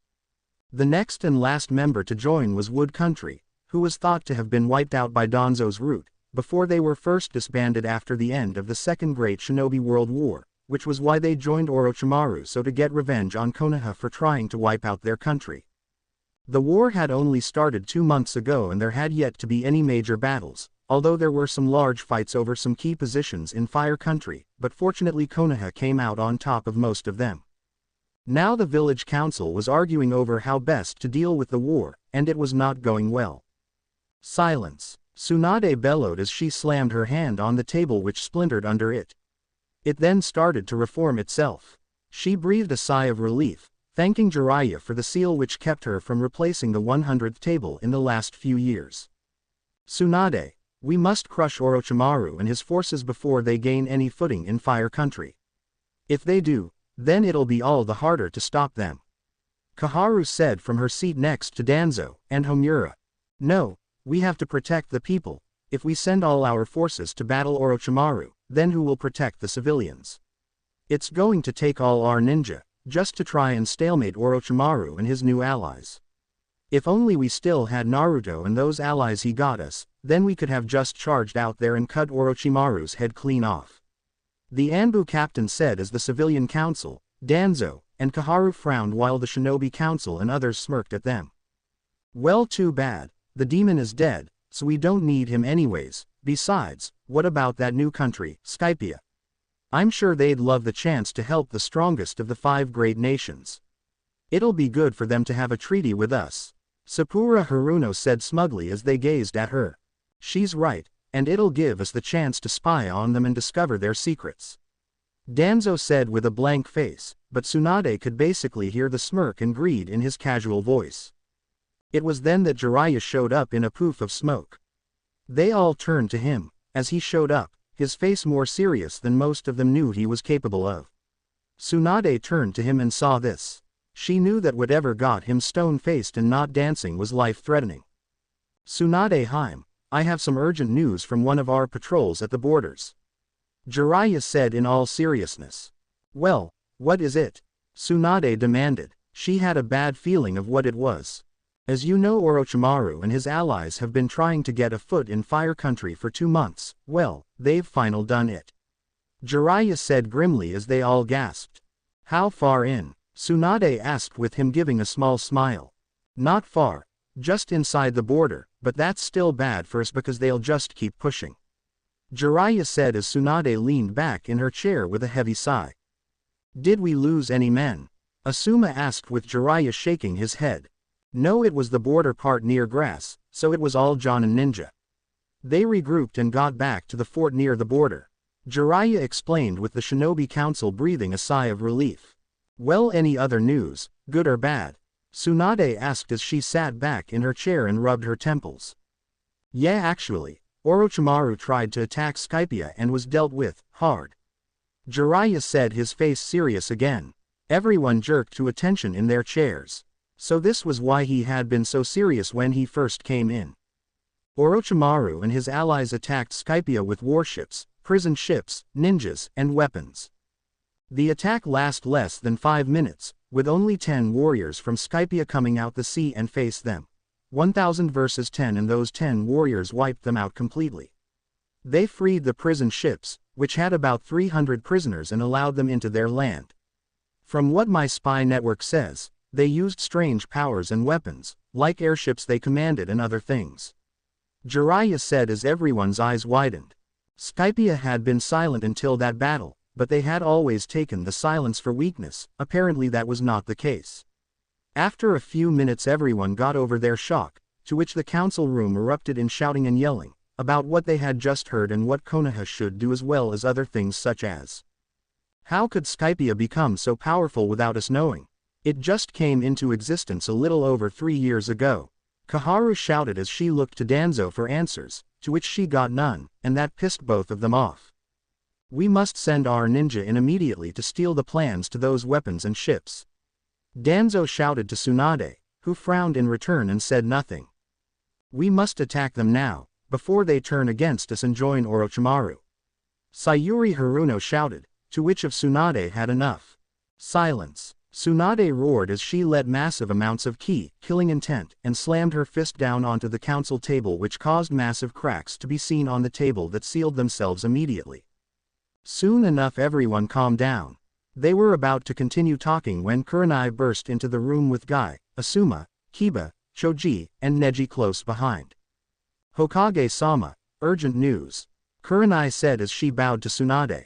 The next and last member to join was Wood Country, who was thought to have been wiped out by Danzo's route, before they were first disbanded after the end of the Second Great Shinobi World War, which was why they joined Orochimaru, so to get revenge on Konoha for trying to wipe out their country. The war had only started 2 months ago, and there had yet to be any major battles, although there were some large fights over some key positions in Fire Country, but fortunately Konoha came out on top of most of them. Now the village council was arguing over how best to deal with the war, and it was not going well. Silence. Tsunade bellowed as she slammed her hand on the table, which splintered under it. It then started to reform itself. She breathed a sigh of relief, thanking Jiraiya for the seal which kept her from replacing the 100th table in the last few years. Tsunade, we must crush Orochimaru and his forces before they gain any footing in Fire Country. If they do, then it'll be all the harder to stop them. Kaharu said from her seat next to Danzo and Homura. No, we have to protect the people. If we send all our forces to battle Orochimaru, then who will protect the civilians? It's going to take all our ninja, just to try and stalemate Orochimaru and his new allies. If only we still had Naruto and those allies he got us, then we could have just charged out there and cut Orochimaru's head clean off. The Anbu captain said as the civilian council, Danzo, and Kaharu frowned while the shinobi council and others smirked at them. Well, too bad, the demon is dead, so we don't need him anyways. Besides, what about that new country, Skypia? I'm sure they'd love the chance to help the strongest of the 5 great nations. It'll be good for them to have a treaty with us. Sapura Haruno said smugly as they gazed at her. She's right, and it'll give us the chance to spy on them and discover their secrets. Danzo said with a blank face, but Tsunade could basically hear the smirk and greed in his casual voice. It was then that Jiraiya showed up in a poof of smoke. They all turned to him. As he showed up, his face more serious than most of them knew he was capable of. Tsunade turned to him and saw this. She knew that whatever got him stone-faced and not dancing was life-threatening. Tsunade Haim, I have some urgent news from one of our patrols at the borders. Jiraiya said in all seriousness. Well, what is it? Tsunade demanded. She had a bad feeling of what it was. As you know, Orochimaru and his allies have been trying to get a foot in Fire Country for 2 months. Well, they've finally done it. Jiraiya said grimly as they all gasped. How far in? Tsunade asked with him giving a small smile. Not far. Just inside the border, but that's still bad for us because they'll just keep pushing. Jiraiya said as Tsunade leaned back in her chair with a heavy sigh. Did we lose any men? Asuma asked with Jiraiya shaking his head. No, it was the border part near grass, so it was all John and Ninja. They regrouped and got back to the fort near the border. Jiraiya explained with the shinobi council breathing a sigh of relief. Well, any other news, good or bad? Tsunade asked as she sat back in her chair and rubbed her temples. Yeah, actually, Orochimaru tried to attack Skypia and was dealt with, hard. Jiraiya said, his face serious again. Everyone jerked to attention in their chairs. So this was why he had been so serious when he first came in. Orochimaru and his allies attacked Skypia with warships, prison ships, ninjas, and weapons. The attack lasted less than 5 minutes, with only 10 warriors from Skypia coming out the sea and face them. 1,000 versus 10, and those 10 warriors wiped them out completely. They freed the prison ships, which had about 300 prisoners, and allowed them into their land. From what my spy network says, they used strange powers and weapons, like airships they commanded and other things. Jiraiya said as everyone's eyes widened. Skypia had been silent until that battle, but they had always taken the silence for weakness. Apparently that was not the case. After a few minutes everyone got over their shock, to which the council room erupted in shouting and yelling, about what they had just heard and what Konoha should do, as well as other things such as, how could Skypia become so powerful without us knowing? It just came into existence a little over 3 years ago. Kaharu shouted as she looked to Danzo for answers, to which she got none, and that pissed both of them off. We must send our ninja in immediately to steal the plans to those weapons and ships. Danzo shouted to Tsunade, who frowned in return and said nothing. We must attack them now, before they turn against us and join Orochimaru. Sayuri Haruno shouted, to which of Tsunade had enough. Silence. Tsunade roared as she let massive amounts of ki, killing intent, and slammed her fist down onto the council table, which caused massive cracks to be seen on the table that sealed themselves immediately. Soon enough everyone calmed down. They were about to continue talking when Kurenai burst into the room with Guy, Asuma, Kiba, Choji, and Neji close behind. Hokage-sama, urgent news. Kurenai said as she bowed to Tsunade.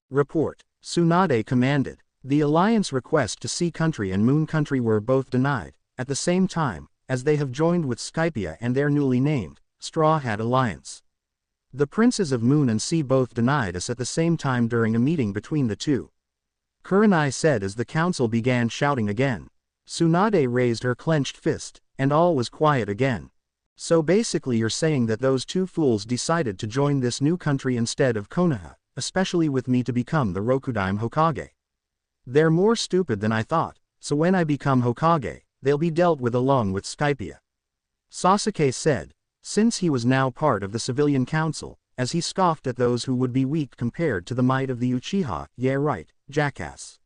Report. Tsunade commanded. The Alliance request to Sea Country and Moon Country were both denied, at the same time, as they have joined with Skypia and their newly named, Straw Hat Alliance. The Princes of Moon and Sea both denied us at the same time during a meeting between the two. Kurenai said as the council began shouting again. Tsunade raised her clenched fist, and all was quiet again. So basically you're saying that those two fools decided to join this new country instead of Konoha, especially with me to become the Rokudaime Hokage. They're more stupid than I thought, so when I become Hokage, they'll be dealt with along with Skypia. Sasuke said, since he was now part of the civilian council, as he scoffed at those who would be weak compared to the might of the Uchiha. Yeah right, jackass.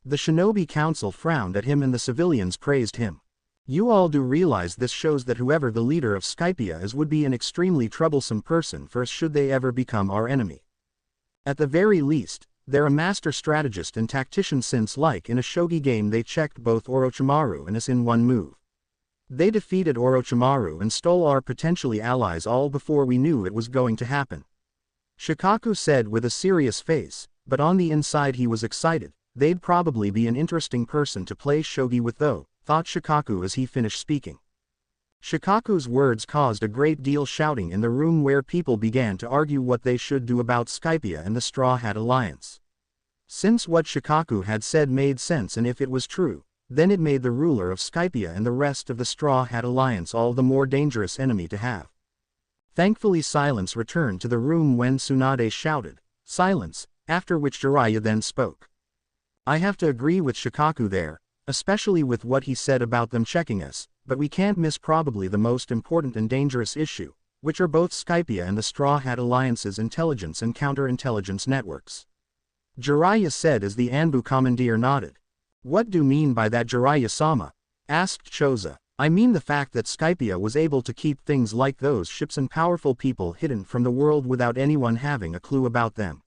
The shinobi council frowned at him and the civilians praised him. You all do realize this shows that whoever the leader of Skypia is would be an extremely troublesome person for us should they ever become our enemy. At the very least, they're a master strategist and tactician since like in a shogi game they checked both Orochimaru and us in one move. They defeated Orochimaru and stole our potentially allies all before we knew it was going to happen. Shikaku said with a serious face, but on the inside he was excited. They'd probably be an interesting person to play shogi with though, thought Shikaku as he finished speaking. Shikaku's words caused a great deal shouting in the room where people began to argue what they should do about Skypia and the Straw Hat Alliance. Since what Shikaku had said made sense and if it was true, then it made the ruler of Skypia and the rest of the Straw Hat Alliance all the more dangerous enemy to have. Thankfully silence returned to the room when Tsunade shouted, "Silence," after which Jiraiya then spoke. I have to agree with Shikaku there, especially with what he said about them checking us, but we can't miss probably the most important and dangerous issue, which are both Skypia and the Straw Hat Alliance's intelligence and counterintelligence networks. Jiraiya said as the Anbu commandeer nodded. What do you mean by that, Jiraiya-sama? Asked Choza. I mean the fact that Skypia was able to keep things like those ships and powerful people hidden from the world without anyone having a clue about them.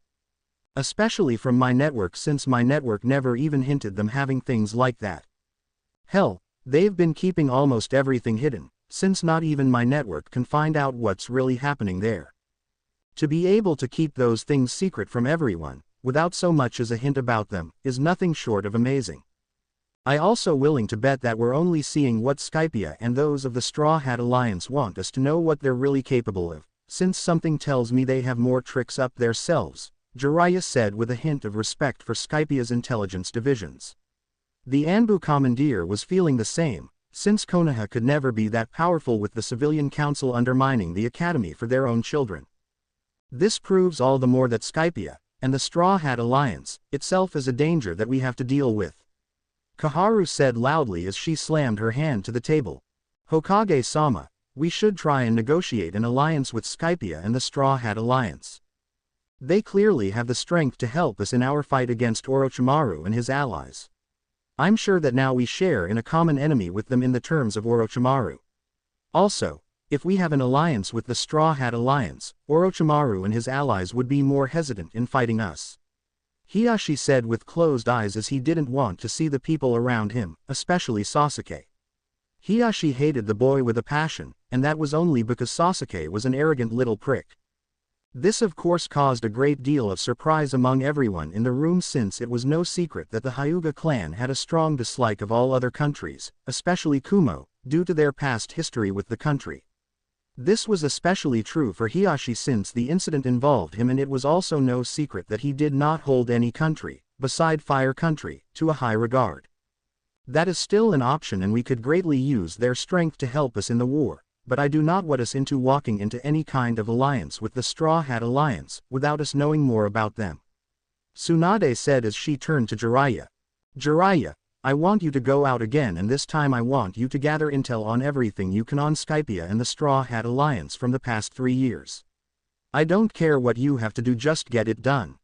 Especially from my network since my network never even hinted them having things like that. Hell, they've been keeping almost everything hidden, since not even my network can find out what's really happening there. To be able to keep those things secret from everyone, without so much as a hint about them, is nothing short of amazing. I also willing to bet that we're only seeing what Skypia and those of the Straw Hat Alliance want us to know what they're really capable of, since something tells me they have more tricks up their selves, Jiraiya said with a hint of respect for Skypia's intelligence divisions. The Anbu commandeer was feeling the same, since Konoha could never be that powerful with the civilian council undermining the academy for their own children. This proves all the more that Skypia, and the Straw Hat Alliance, itself is a danger that we have to deal with. Kaharu said loudly as she slammed her hand to the table. Hokage-sama, we should try and negotiate an alliance with Skypia and the Straw Hat Alliance. They clearly have the strength to help us in our fight against Orochimaru and his allies. I'm sure that now we share in a common enemy with them in the terms of Orochimaru. Also, if we have an alliance with the Straw Hat Alliance, Orochimaru and his allies would be more hesitant in fighting us. Hiashi said with closed eyes as he didn't want to see the people around him, especially Sasuke. Hiashi hated the boy with a passion, and that was only because Sasuke was an arrogant little prick. This of course caused a great deal of surprise among everyone in the room since it was no secret that the Hyuga clan had a strong dislike of all other countries, especially Kumo, due to their past history with the country. This was especially true for Hiashi since the incident involved him, and it was also no secret that he did not hold any country, beside Fire Country, to a high regard. That is still an option and we could greatly use their strength to help us in the war, but I do not want us into walking into any kind of alliance with the Straw Hat Alliance, without us knowing more about them. Tsunade said as she turned to Jiraiya. Jiraiya, I want you to go out again, and this time I want you to gather intel on everything you can on Skypia and the Straw Hat Alliance from the past 3 years. I don't care what you have to do, just get it done.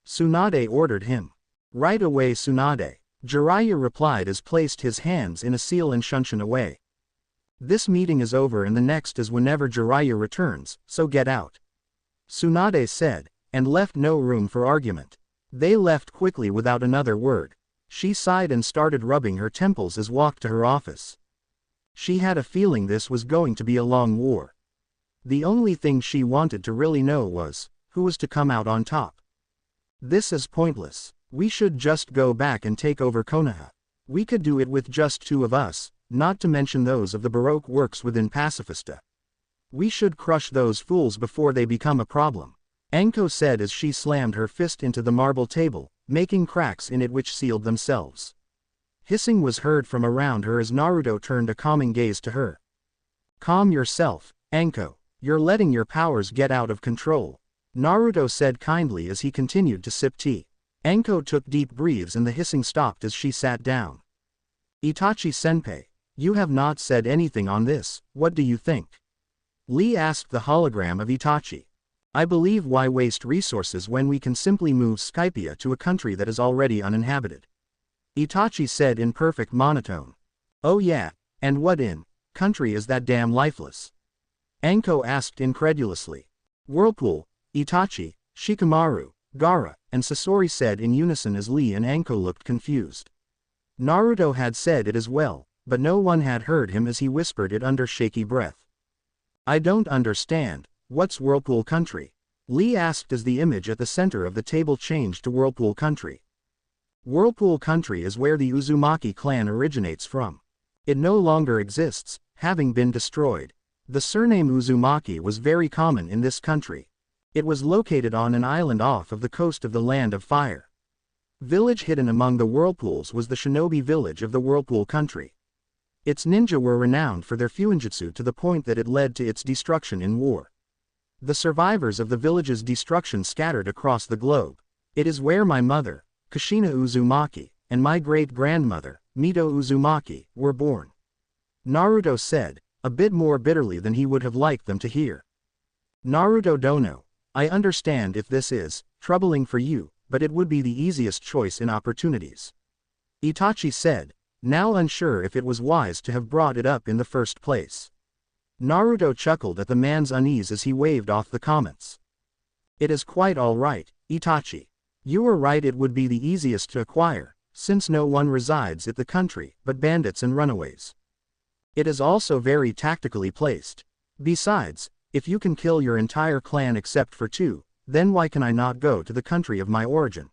Tsunade ordered him. Right away, Tsunade, Jiraiya replied as placed his hands in a seal and shunshin away. This meeting is over and the next is whenever Jiraiya returns, so get out. Tsunade said, and left no room for argument. They left quickly without another word. She sighed and started rubbing her temples as walked to her office. She had a feeling this was going to be a long war. The only thing she wanted to really know was, who was to come out on top. This is pointless. We should just go back and take over Konoha. We could do it with just 2 of us, not to mention those of the Baroque works within Pacifista. We should crush those fools before they become a problem. Anko said as she slammed her fist into the marble table, making cracks in it which sealed themselves. Hissing was heard from around her as Naruto turned a calming gaze to her. Calm yourself, Anko. You're letting your powers get out of control, Naruto said kindly as he continued to sip tea. Anko took deep breaths and the hissing stopped as she sat down. Itachi-senpai, you have not said anything on this, what do you think? Lee asked the hologram of Itachi. I believe why waste resources when we can simply move Skypia to a country that is already uninhabited. Itachi said in perfect monotone. Oh yeah, And what in country is that damn lifeless? Anko asked incredulously. Whirlpool, Itachi, Shikamaru, Gaara, and Sasori said in unison as Lee and Anko looked confused. Naruto had said it as well, but no one had heard him as he whispered it under shaky breath. I don't understand, what's Whirlpool Country? Lee asked as the image at the center of the table changed to Whirlpool Country. Whirlpool Country is where the Uzumaki clan originates from. It no longer exists, having been destroyed. The surname Uzumaki was very common in this country. It was located on an island off of the coast of the Land of Fire. Village hidden among the whirlpools was the shinobi village of the Whirlpool Country. Its ninja were renowned for their fuinjutsu to the point that it led to its destruction in war. The survivors of the village's destruction scattered across the globe. It is where my mother, Kushina Uzumaki, and my great-grandmother, Mito Uzumaki, were born. Naruto said, a bit more bitterly than he would have liked them to hear. Naruto Dono, I understand if this is troubling for you, but it would be the easiest choice in opportunities. Itachi said, now unsure if it was wise to have brought it up in the first place. Naruto chuckled at the man's unease as he waved off the comments. It is quite all right, Itachi. You were right, it would be the easiest to acquire, since no one resides in the country but bandits and runaways. It is also very tactically placed. Besides, if you can kill your entire clan except for 2, then why can I not go to the country of my origin?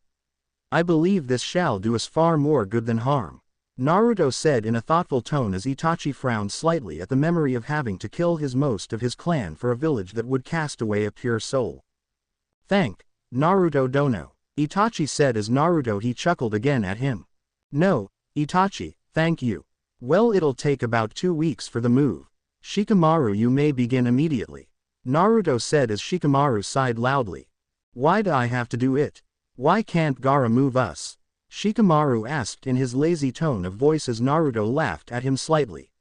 I believe this shall do us far more good than harm. Naruto said in a thoughtful tone as Itachi frowned slightly at the memory of having to kill most of his clan for a village that would cast away a pure soul. Thank Naruto Dono, Itachi said as Naruto he chuckled again at him. No, Itachi, thank you. Well, it'll take about 2 weeks for the move. Shikamaru, you may begin immediately. Naruto said as Shikamaru sighed loudly. Why do I have to do it? Why can't Gaara move us? Shikamaru asked in his lazy tone of voice as Naruto laughed at him slightly.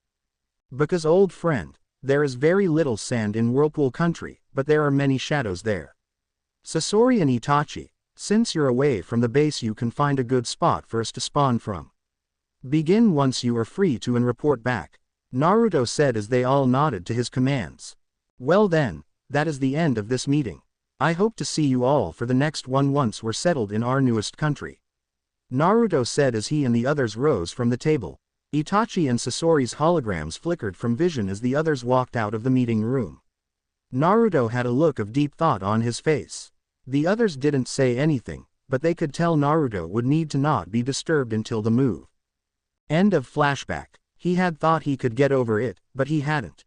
Because, old friend, there is very little sand in Whirlpool Country, but there are many shadows there. Sasori and Itachi, since you're away from the base, you can find a good spot for us to spawn from. Begin once you are free to and report back, Naruto said as they all nodded to his commands. Well then, that is the end of this meeting. I hope to see you all for the next one once we're settled in our newest country. Naruto said as he and the others rose from the table. Itachi and Sasori's holograms flickered from vision as the others walked out of the meeting room. Naruto had a look of deep thought on his face. The others didn't say anything, but they could tell Naruto would need to not be disturbed until the move. End of flashback. He had thought he could get over it, but he hadn't.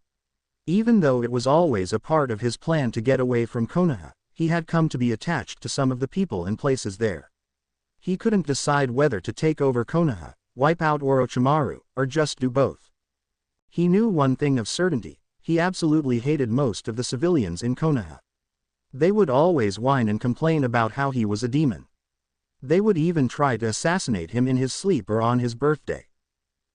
Even though it was always a part of his plan to get away from Konoha, he had come to be attached to some of the people and places there. He couldn't decide whether to take over Konoha, wipe out Orochimaru, or just do both. He knew one thing of certainty, he absolutely hated most of the civilians in Konoha. They would always whine and complain about how he was a demon. They would even try to assassinate him in his sleep or on his birthday.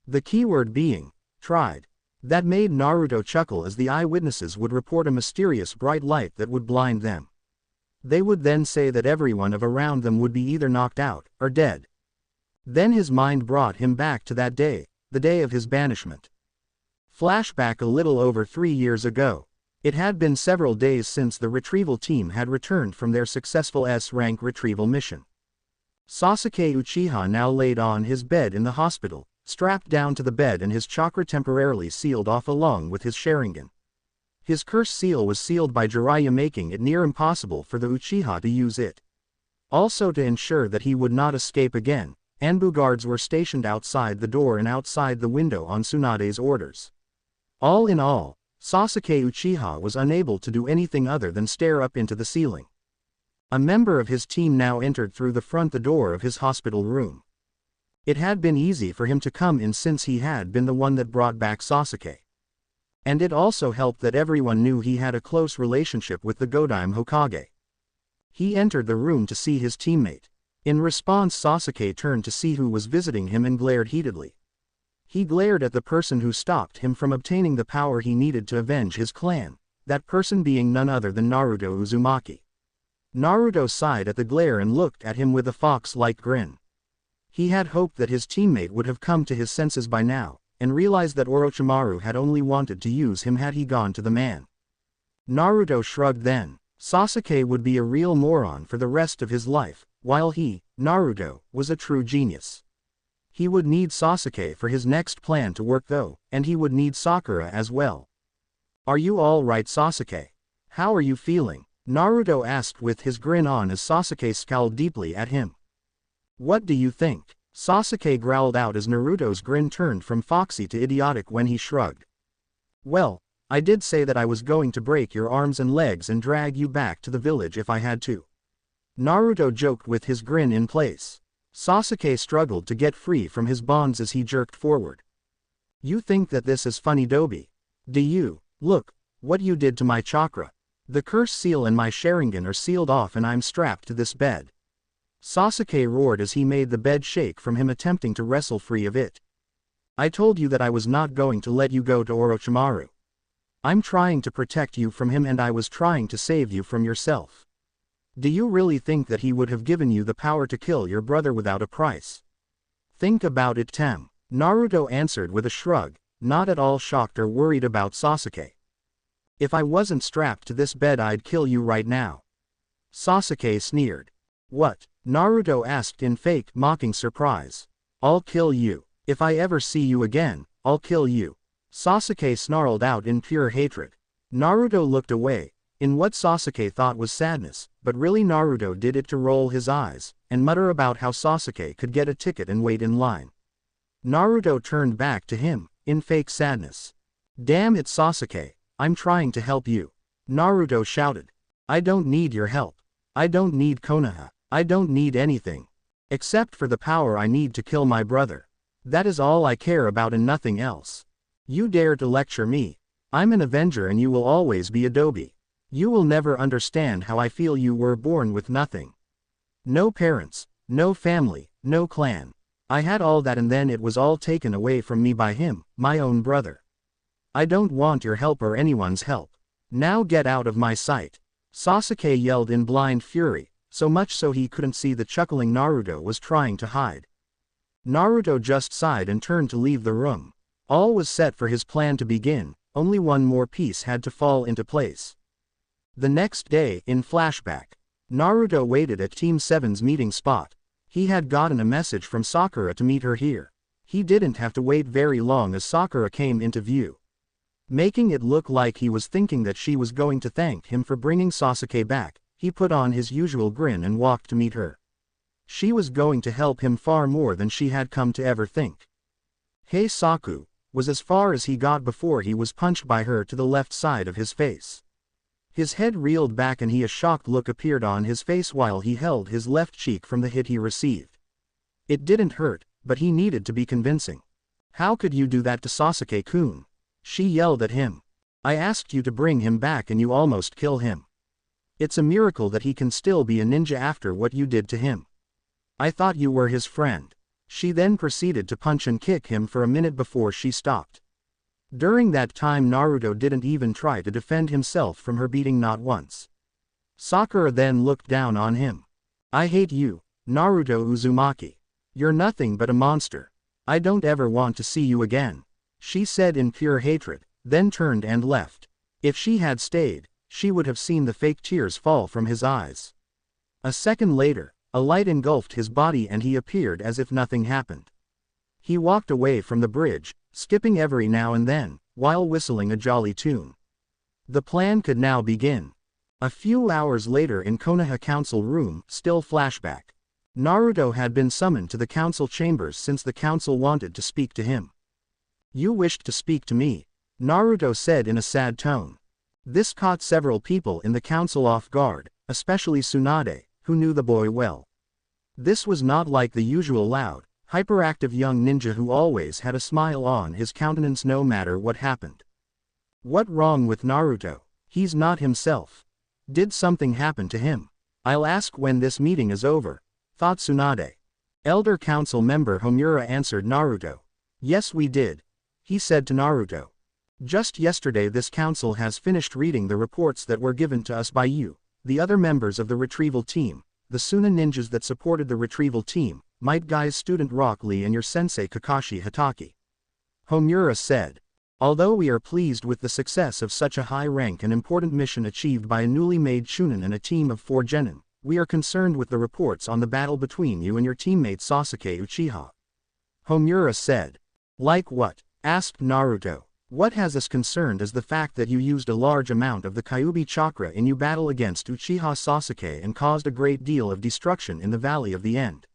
The keyword being, tried. That made Naruto chuckle as the eyewitnesses would report a mysterious bright light that would blind them. They would then say that everyone around them would be either knocked out, or dead. Then his mind brought him back to that day, the day of his banishment. Flashback a little over 3 years ago. It had been several days since the retrieval team had returned from their successful S-rank retrieval mission. Sasuke Uchiha now laid on his bed in the hospital, strapped down to the bed and his chakra temporarily sealed off along with his Sharingan. His curse seal was sealed by Jiraiya, making it near impossible for the Uchiha to use it. Also, to ensure that he would not escape again, Anbu guards were stationed outside the door and outside the window on Tsunade's orders. All in all, Sasuke Uchiha was unable to do anything other than stare up into the ceiling. A member of his team now entered through the front door of his hospital room. It had been easy for him to come in since he had been the one that brought back Sasuke. And it also helped that everyone knew he had a close relationship with the Godaime Hokage. He entered the room to see his teammate. In response, Sasuke turned to see who was visiting him and glared heatedly. He glared at the person who stopped him from obtaining the power he needed to avenge his clan, that person being none other than Naruto Uzumaki. Naruto sighed at the glare and looked at him with a fox-like grin. He had hoped that his teammate would have come to his senses by now, and realized that Orochimaru had only wanted to use him had he gone to the man. Naruto shrugged then. Sasuke would be a real moron for the rest of his life, while he, Naruto, was a true genius. He would need Sasuke for his next plan to work though, and he would need Sakura as well. "Are you all right, Sasuke? How are you feeling?" Naruto asked with his grin on as Sasuke scowled deeply at him. "What do you think?" Sasuke growled out as Naruto's grin turned from foxy to idiotic when he shrugged. "Well, I did say that I was going to break your arms and legs and drag you back to the village if I had to." Naruto joked with his grin in place. Sasuke struggled to get free from his bonds as he jerked forward. "You think that this is funny, Dobi? Do you? Look, what you did to my chakra. The curse seal and my Sharingan are sealed off and I'm strapped to this bed." Sasuke roared as he made the bed shake from him attempting to wrestle free of it. "I told you that I was not going to let you go to Orochimaru. I'm trying to protect you from him and I was trying to save you from yourself. Do you really think that he would have given you the power to kill your brother without a price? Think about it, Tem." Naruto answered with a shrug, not at all shocked or worried about Sasuke. "If I wasn't strapped to this bed I'd kill you right now." Sasuke sneered. "What?" Naruto asked in fake, mocking surprise. "I'll kill you. If I ever see you again, I'll kill you." Sasuke snarled out in pure hatred. Naruto looked away, in what Sasuke thought was sadness, but really Naruto did it to roll his eyes, and mutter about how Sasuke could get a ticket and wait in line. Naruto turned back to him, in fake sadness. "Damn it, Sasuke, I'm trying to help you." Naruto shouted. "I don't need your help. I don't need Konoha. I don't need anything. Except for the power I need to kill my brother. That is all I care about and nothing else. You dare to lecture me? I'm an Avenger and you will always be a Dobi. You will never understand how I feel. You were born with nothing. No parents, no family, no clan. I had all that and then it was all taken away from me by him, my own brother. I don't want your help or anyone's help. Now get out of my sight." Sasuke yelled in blind fury, so much so he couldn't see the chuckling Naruto was trying to hide. Naruto just sighed and turned to leave the room. All was set for his plan to begin, only one more piece had to fall into place. The next day, in flashback, Naruto waited at Team 7's meeting spot. He had gotten a message from Sakura to meet her here. He didn't have to wait very long as Sakura came into view. Making it look like he was thinking that she was going to thank him for bringing Sasuke back, he put on his usual grin and walked to meet her. She was going to help him far more than she had come to ever think. "Hey Saku," was as far as he got before he was punched by her to the left side of his face. His head reeled back and a shocked look appeared on his face while he held his left cheek from the hit he received. It didn't hurt, but he needed to be convincing. "How could you do that to Sasuke-kun?" She yelled at him. "I asked you to bring him back and you almost kill him. It's a miracle that he can still be a ninja after what you did to him. I thought you were his friend." She then proceeded to punch and kick him for a minute before she stopped. During that time Naruto didn't even try to defend himself from her beating, not once. Sakura then looked down on him. "I hate you, Naruto Uzumaki. You're nothing but a monster. I don't ever want to see you again," she said in pure hatred, then turned and left. If she had stayed, she would have seen the fake tears fall from his eyes. A second later, a light engulfed his body and he appeared as if nothing happened. He walked away from the bridge, skipping every now and then, while whistling a jolly tune. The plan could now begin. A few hours later in Konoha Council Room, still flashback. Naruto had been summoned to the council chambers since the council wanted to speak to him. "You wished to speak to me," Naruto said in a sad tone. This caught several people in the council off guard, especially Tsunade, who knew the boy well. This was not like the usual loud, hyperactive young ninja who always had a smile on his countenance no matter what happened. What wrong with Naruto? He's not himself. Did something happen to him? I'll ask when this meeting is over, thought Tsunade. Elder Council member Homura answered Naruto. Yes, we did, he said to Naruto. Just yesterday this council has finished reading the reports that were given to us by you, the other members of the retrieval team, the Suna ninjas that supported the retrieval team, Might Guy's student Rock Lee and your sensei Kakashi Hatake. Homura said. Although we are pleased with the success of such a high rank and important mission achieved by a newly made Chunin and a team of 4 genin, we are concerned with the reports on the battle between you and your teammate Sasuke Uchiha. Homura said. Like what? Asked Naruto. What has us concerned is the fact that you used a large amount of the Kyuubi chakra in your battle against Uchiha Sasuke and caused a great deal of destruction in the Valley of the End.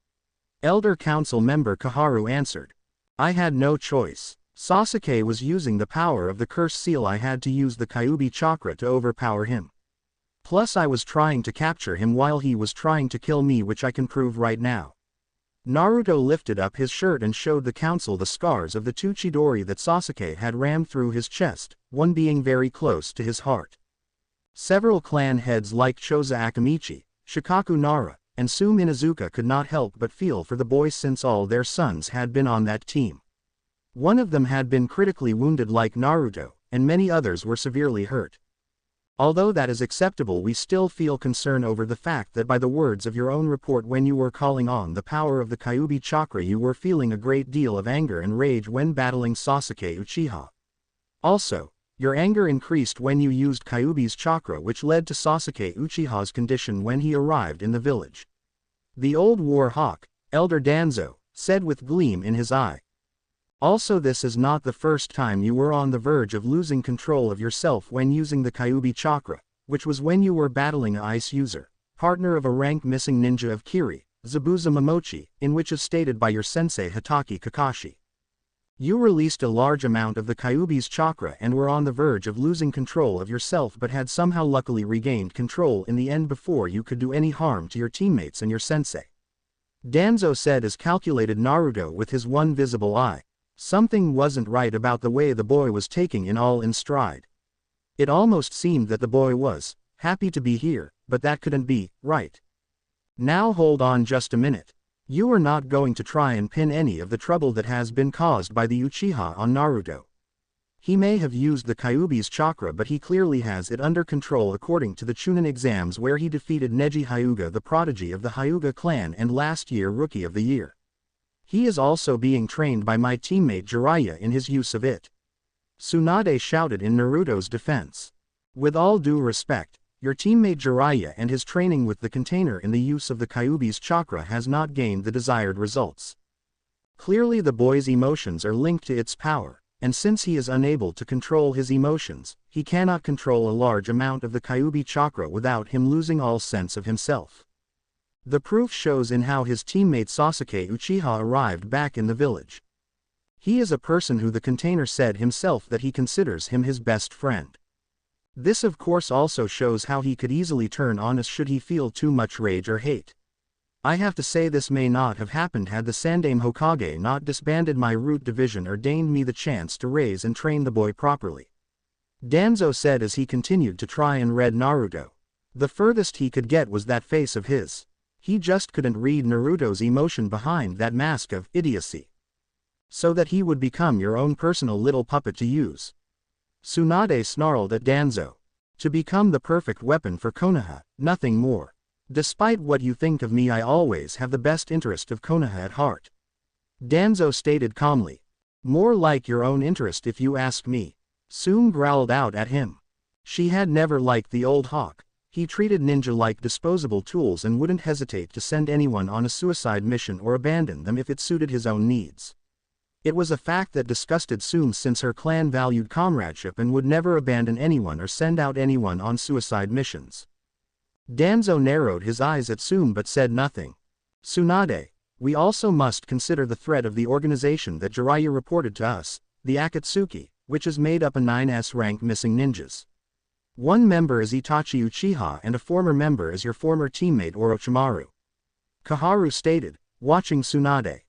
Elder Council member Koharu answered. I had no choice. Sasuke was using the power of the curse seal. I had to use the Kyuubi chakra to overpower him. Plus I was trying to capture him while he was trying to kill me, which I can prove right now. Naruto lifted up his shirt and showed the council the scars of the 2 chidori that Sasuke had rammed through his chest, one being very close to his heart. Several clan heads like Choza Akamichi, Shikaku Nara, and Tsume Inuzuka could not help but feel for the boys since all their sons had been on that team. One of them had been critically wounded like Naruto, and many others were severely hurt. Although that is acceptable, we still feel concern over the fact that by the words of your own report, when you were calling on the power of the Kyuubi chakra, you were feeling a great deal of anger and rage when battling Sasuke Uchiha. Also, your anger increased when you used Kyuubi's chakra, which led to Sasuke Uchiha's condition when he arrived in the village. The old war hawk, Elder Danzo, said with gleam in his eye. Also, this is not the first time you were on the verge of losing control of yourself when using the Kyuubi chakra, which was when you were battling a ice user, partner of a rank missing ninja of Kiri, Zabuza Momochi, in which is stated by your sensei Hatake Kakashi. You released a large amount of the Kyuubi's chakra and were on the verge of losing control of yourself, but had somehow luckily regained control in the end before you could do any harm to your teammates and your sensei. Danzo said as calculated Naruto with his one visible eye. Something wasn't right about the way the boy was taking it all in stride. It almost seemed that the boy was happy to be here, but that couldn't be right. Now hold on just a minute. You are not going to try and pin any of the trouble that has been caused by the Uchiha on Naruto. He may have used the Kyuubi's chakra, but he clearly has it under control according to the Chunin exams where he defeated Neji Hyuga, the prodigy of the Hyuga clan and last year Rookie of the Year. He is also being trained by my teammate Jiraiya in his use of it. Tsunade shouted in Naruto's defense. With all due respect, your teammate Jiraiya and his training with the container in the use of the Kyuubi's chakra has not gained the desired results. Clearly the boy's emotions are linked to its power, and since he is unable to control his emotions, he cannot control a large amount of the Kyuubi chakra without him losing all sense of himself. The proof shows in how his teammate Sasuke Uchiha arrived back in the village. He is a person who the container said himself that he considers him his best friend. This of course also shows how he could easily turn on us should he feel too much rage or hate. I have to say this may not have happened had the Sandaime Hokage not disbanded my root division or deigned me the chance to raise and train the boy properly. Danzo said as he continued to try and read Naruto. The furthest he could get was that face of his. He just couldn't read Naruto's emotion behind that mask of idiocy. So that he would become your own personal little puppet to use. Tsunade snarled at Danzo. To become the perfect weapon for Konoha, nothing more. Despite what you think of me, I always have the best interest of Konoha at heart. Danzo stated calmly. More like your own interest if you ask me. Tsume growled out at him. She had never liked the old hawk. He treated ninja like disposable tools and wouldn't hesitate to send anyone on a suicide mission or abandon them if it suited his own needs. It was a fact that disgusted Tsume since her clan valued comradeship and would never abandon anyone or send out anyone on suicide missions. Danzo narrowed his eyes at Tsume but said nothing. Tsunade, we also must consider the threat of the organization that Jiraiya reported to us, the Akatsuki, which is made up of 9S rank missing ninjas. One member is Itachi Uchiha and a former member is your former teammate Orochimaru. Koharu stated, watching Tsunade.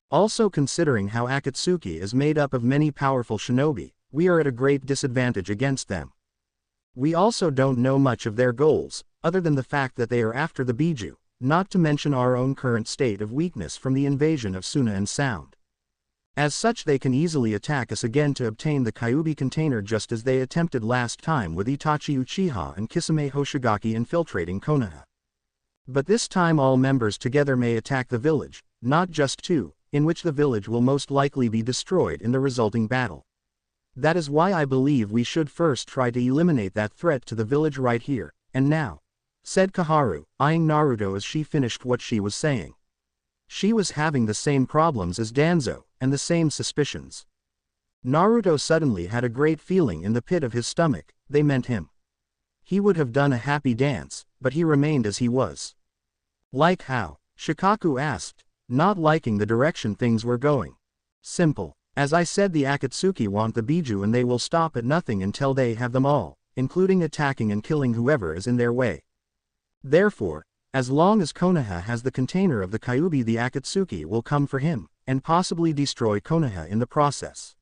Also considering how Akatsuki is made up of many powerful shinobi, we are at a great disadvantage against them. We also don't know much of their goals, other than the fact that they are after the Biju, not to mention our own current state of weakness from the invasion of Suna and Sound. As such they can easily attack us again to obtain the Kyuubi container just as they attempted last time with Itachi Uchiha and Kisame Hoshigaki infiltrating Konoha. But this time all members together may attack the village, not just 2, in which the village will most likely be destroyed in the resulting battle. That is why I believe we should first try to eliminate that threat to the village right here, and now," said Koharu, eyeing Naruto as she finished what she was saying. She was having the same problems as Danzo, and the same suspicions. Naruto suddenly had a great feeling in the pit of his stomach. They meant him. He would have done a happy dance, but he remained as he was. "Like how?" Shikaku asked, not liking the direction things were going. "Simple. As I said, the Akatsuki want the Biju and they will stop at nothing until they have them all, including attacking and killing whoever is in their way. Therefore, as long as Konoha has the container of the Kyuubi, the Akatsuki will come for him, and possibly destroy Konoha in the process.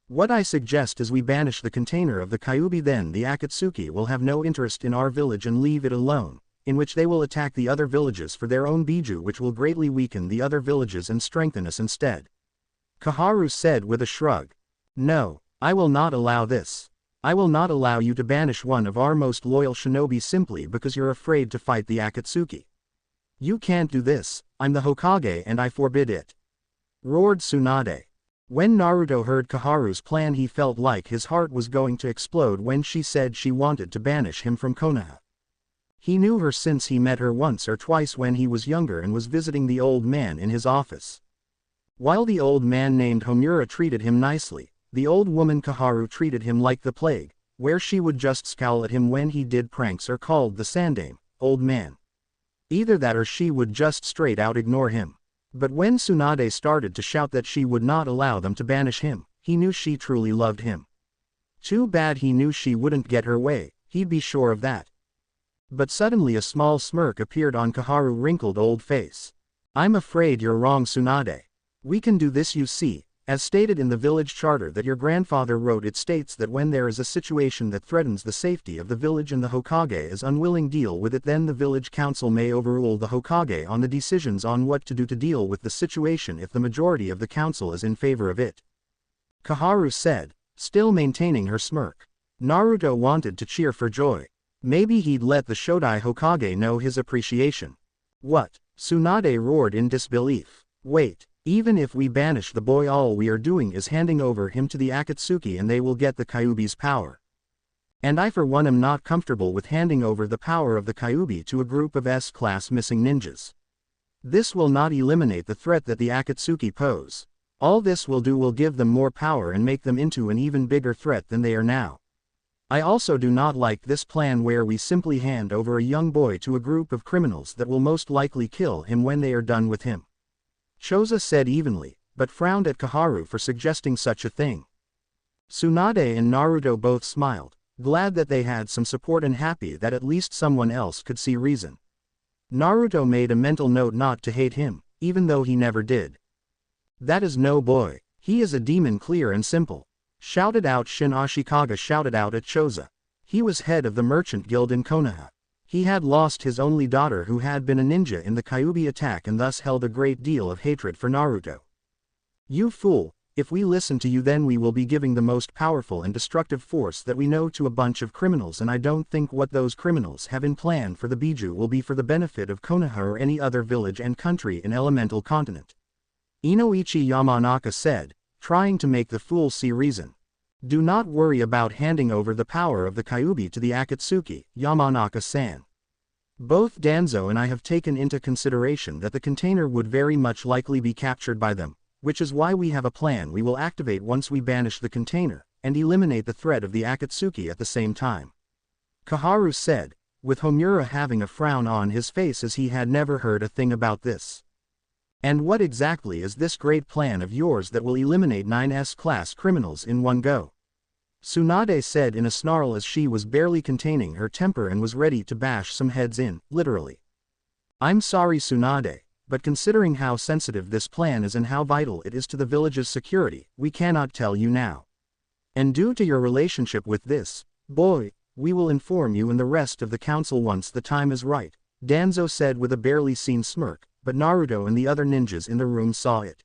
What I suggest is we banish the container of the Kyuubi, then the Akatsuki will have no interest in our village and leave it alone, in which they will attack the other villages for their own Biju, which will greatly weaken the other villages and strengthen us instead." Koharu said with a shrug. "No, I will not allow this. I will not allow you to banish one of our most loyal shinobi simply because you're afraid to fight the Akatsuki. You can't do this. I'm the Hokage and I forbid it," roared Tsunade. When Naruto heard Koharu's plan, he felt like his heart was going to explode when she said she wanted to banish him from Konoha. He knew her since he met her once or twice when he was younger and was visiting the old man in his office. While the old man named Homura treated him nicely, the old woman Koharu treated him like the plague, where she would just scowl at him when he did pranks or called the Sandame, "old man." Either that or she would just straight out ignore him. But when Tsunade started to shout that she would not allow them to banish him, he knew she truly loved him. Too bad he knew she wouldn't get her way, he'd be sure of that. But suddenly a small smirk appeared on Koharu's wrinkled old face. "I'm afraid you're wrong, Tsunade. We can do this, you see. As stated in the village charter that your grandfather wrote, it states that when there is a situation that threatens the safety of the village and the Hokage is unwilling to deal with it, then the village council may overrule the Hokage on the decisions on what to do to deal with the situation if the majority of the council is in favor of it," Koharu said, still maintaining her smirk. Naruto wanted to cheer for joy. Maybe he'd let the Shodai Hokage know his appreciation. "What?" Tsunade roared in disbelief. "Wait. Even if we banish the boy, all we are doing is handing over him to the Akatsuki and they will get the Kyuubi's power. And I for one am not comfortable with handing over the power of the Kyuubi to a group of S-class missing ninjas. This will not eliminate the threat that the Akatsuki pose. All this will do will give them more power and make them into an even bigger threat than they are now. I also do not like this plan where we simply hand over a young boy to a group of criminals that will most likely kill him when they are done with him," Choza said evenly, but frowned at Koharu for suggesting such a thing. Tsunade and Naruto both smiled, glad that they had some support and happy that at least someone else could see reason. Naruto made a mental note not to hate him, even though he never did. "That is no boy. He is a demon, clear and simple," shouted out Shin Ashikaga, shouted out at Choza. He was head of the merchant guild in Konoha. He had lost his only daughter who had been a ninja in the Kyuubi attack and thus held a great deal of hatred for Naruto. "You fool, if we listen to you then we will be giving the most powerful and destructive force that we know to a bunch of criminals, and I don't think what those criminals have in plan for the Biju will be for the benefit of Konoha or any other village and country in Elemental Continent," Inoichi Yamanaka said, trying to make the fool see reason. "Do not worry about handing over the power of the Kyuubi to the Akatsuki, Yamanaka-san. Both Danzo and I have taken into consideration that the container would very much likely be captured by them, which is why we have a plan we will activate once we banish the container, and eliminate the threat of the Akatsuki at the same time," Koharu said, with Homura having a frown on his face as he had never heard a thing about this. "And what exactly is this great plan of yours that will eliminate 9 S-class criminals in one go?" Tsunade said in a snarl as she was barely containing her temper and was ready to bash some heads in, literally. "I'm sorry, Tsunade, but considering how sensitive this plan is and how vital it is to the village's security, we cannot tell you now. And due to your relationship with this boy, we will inform you and the rest of the council once the time is right," Danzo said with a barely seen smirk, but Naruto and the other ninjas in the room saw it.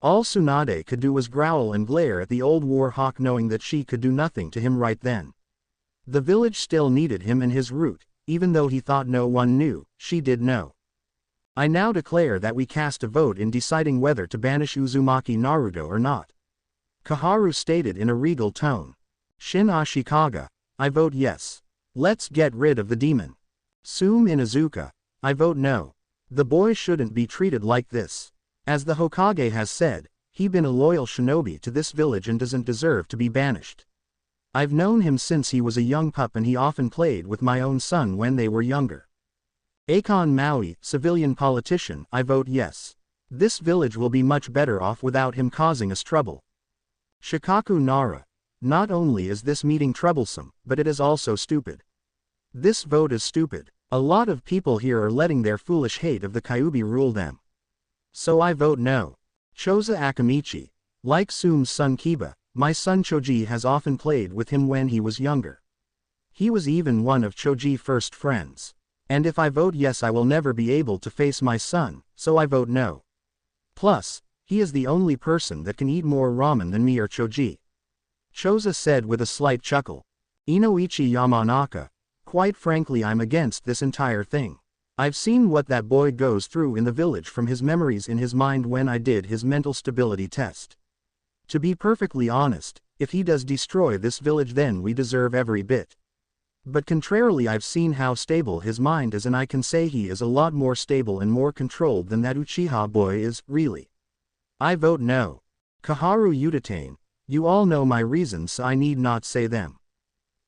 All Tsunade could do was growl and glare at the old war hawk, knowing that she could do nothing to him right then. The village still needed him and his route, even though he thought no one knew, she did know. I now declare that we cast a vote in deciding whether to banish Uzumaki Naruto or not. Koharu stated in a regal tone. Shin Ashikaga, I vote yes. Let's get rid of the demon. Sume Inuzuka, I vote no. The boy shouldn't be treated like this. As the Hokage has said, he been a loyal shinobi to this village and doesn't deserve to be banished. I've known him since he was a young pup and he often played with my own son when they were younger. Akon Maui, civilian politician, I vote yes. This village will be much better off without him causing us trouble. Shikaku Nara, not only is this meeting troublesome, but it is also stupid. This vote is stupid. A lot of people here are letting their foolish hate of the Kyuubi rule them. So I vote no. Choza Akamichi, like Sume's son Kiba, my son Choji has often played with him when he was younger. He was even one of Choji's first friends. And if I vote yes I will never be able to face my son, so I vote no. Plus, he is the only person that can eat more ramen than me or Choji. Choza said with a slight chuckle. Inoichi Yamanaka, quite frankly I'm against this entire thing. I've seen what that boy goes through in the village from his memories in his mind when I did his mental stability test. To be perfectly honest, if he does destroy this village then we deserve every bit. But contrarily I've seen how stable his mind is and I can say he is a lot more stable and more controlled than that Uchiha boy is, really. I vote no. Koharu Utatane, you all know my reasons so I need not say them.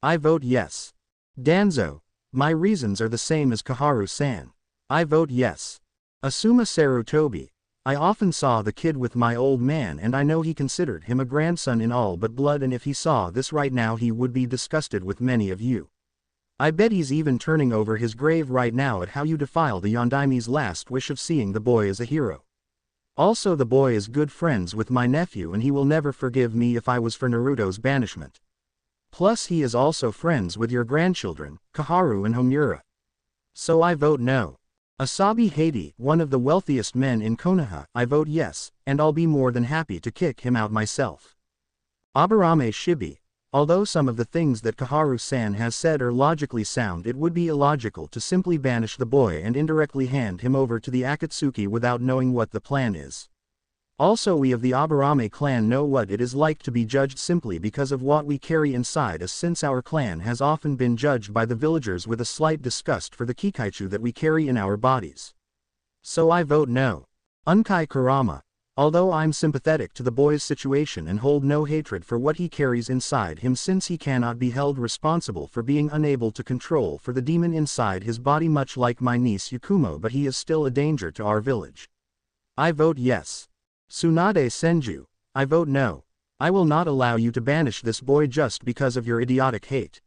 I vote yes. Danzo, my reasons are the same as Koharu-san. I vote yes. Asuma Sarutobi, I often saw the kid with my old man and I know he considered him a grandson in all but blood and if he saw this right now he would be disgusted with many of you. I bet he's even turning over his grave right now at how you defile the Yondaime's last wish of seeing the boy as a hero. Also the boy is good friends with my nephew and he will never forgive me if I was for Naruto's banishment. Plus he is also friends with your grandchildren, Koharu and Homura. So I vote no. Asabi Hades, one of the wealthiest men in Konoha, I vote yes, and I'll be more than happy to kick him out myself. Aburame Shibi, although some of the things that Koharu-san has said are logically sound it would be illogical to simply banish the boy and indirectly hand him over to the Akatsuki without knowing what the plan is. Also we of the Aburame clan know what it is like to be judged simply because of what we carry inside us since our clan has often been judged by the villagers with a slight disgust for the Kikaichu that we carry in our bodies. So I vote no. Unkai Kurama, although I'm sympathetic to the boy's situation and hold no hatred for what he carries inside him since he cannot be held responsible for being unable to control for the demon inside his body much like my niece Yakumo but he is still a danger to our village. I vote yes. Tsunade Senju, I vote no. I will not allow you to banish this boy just because of your idiotic hate.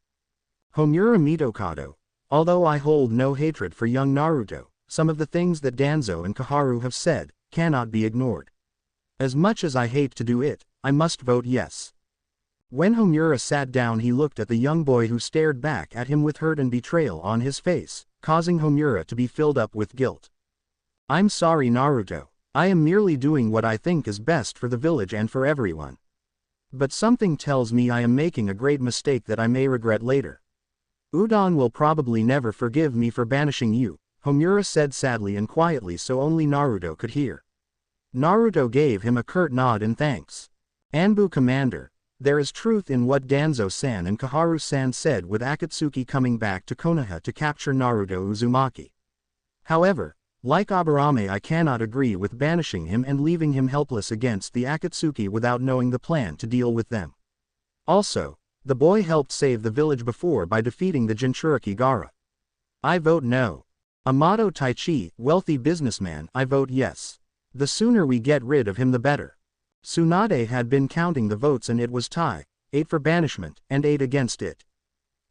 Homura Mitokado, although I hold no hatred for young Naruto, some of the things that Danzo and Koharu have said cannot be ignored. As much as I hate to do it, I must vote yes. When Homura sat down he looked at the young boy who stared back at him with hurt and betrayal on his face, causing Homura to be filled up with guilt. I'm sorry Naruto. I am merely doing what I think is best for the village and for everyone. But something tells me I am making a great mistake that I may regret later. Udon will probably never forgive me for banishing you, Homura said sadly and quietly so only Naruto could hear. Naruto gave him a curt nod in thanks. Anbu Commander, there is truth in what Danzo-san and Koharu-san said with Akatsuki coming back to Konoha to capture Naruto Uzumaki. However, like Aburame I cannot agree with banishing him and leaving him helpless against the Akatsuki without knowing the plan to deal with them. Also, the boy helped save the village before by defeating the Jinchuriki Gaara. I vote no. Amato Taichi, wealthy businessman, I vote yes. The sooner we get rid of him the better. Tsunade had been counting the votes and it was tie, 8 for banishment, and 8 against it.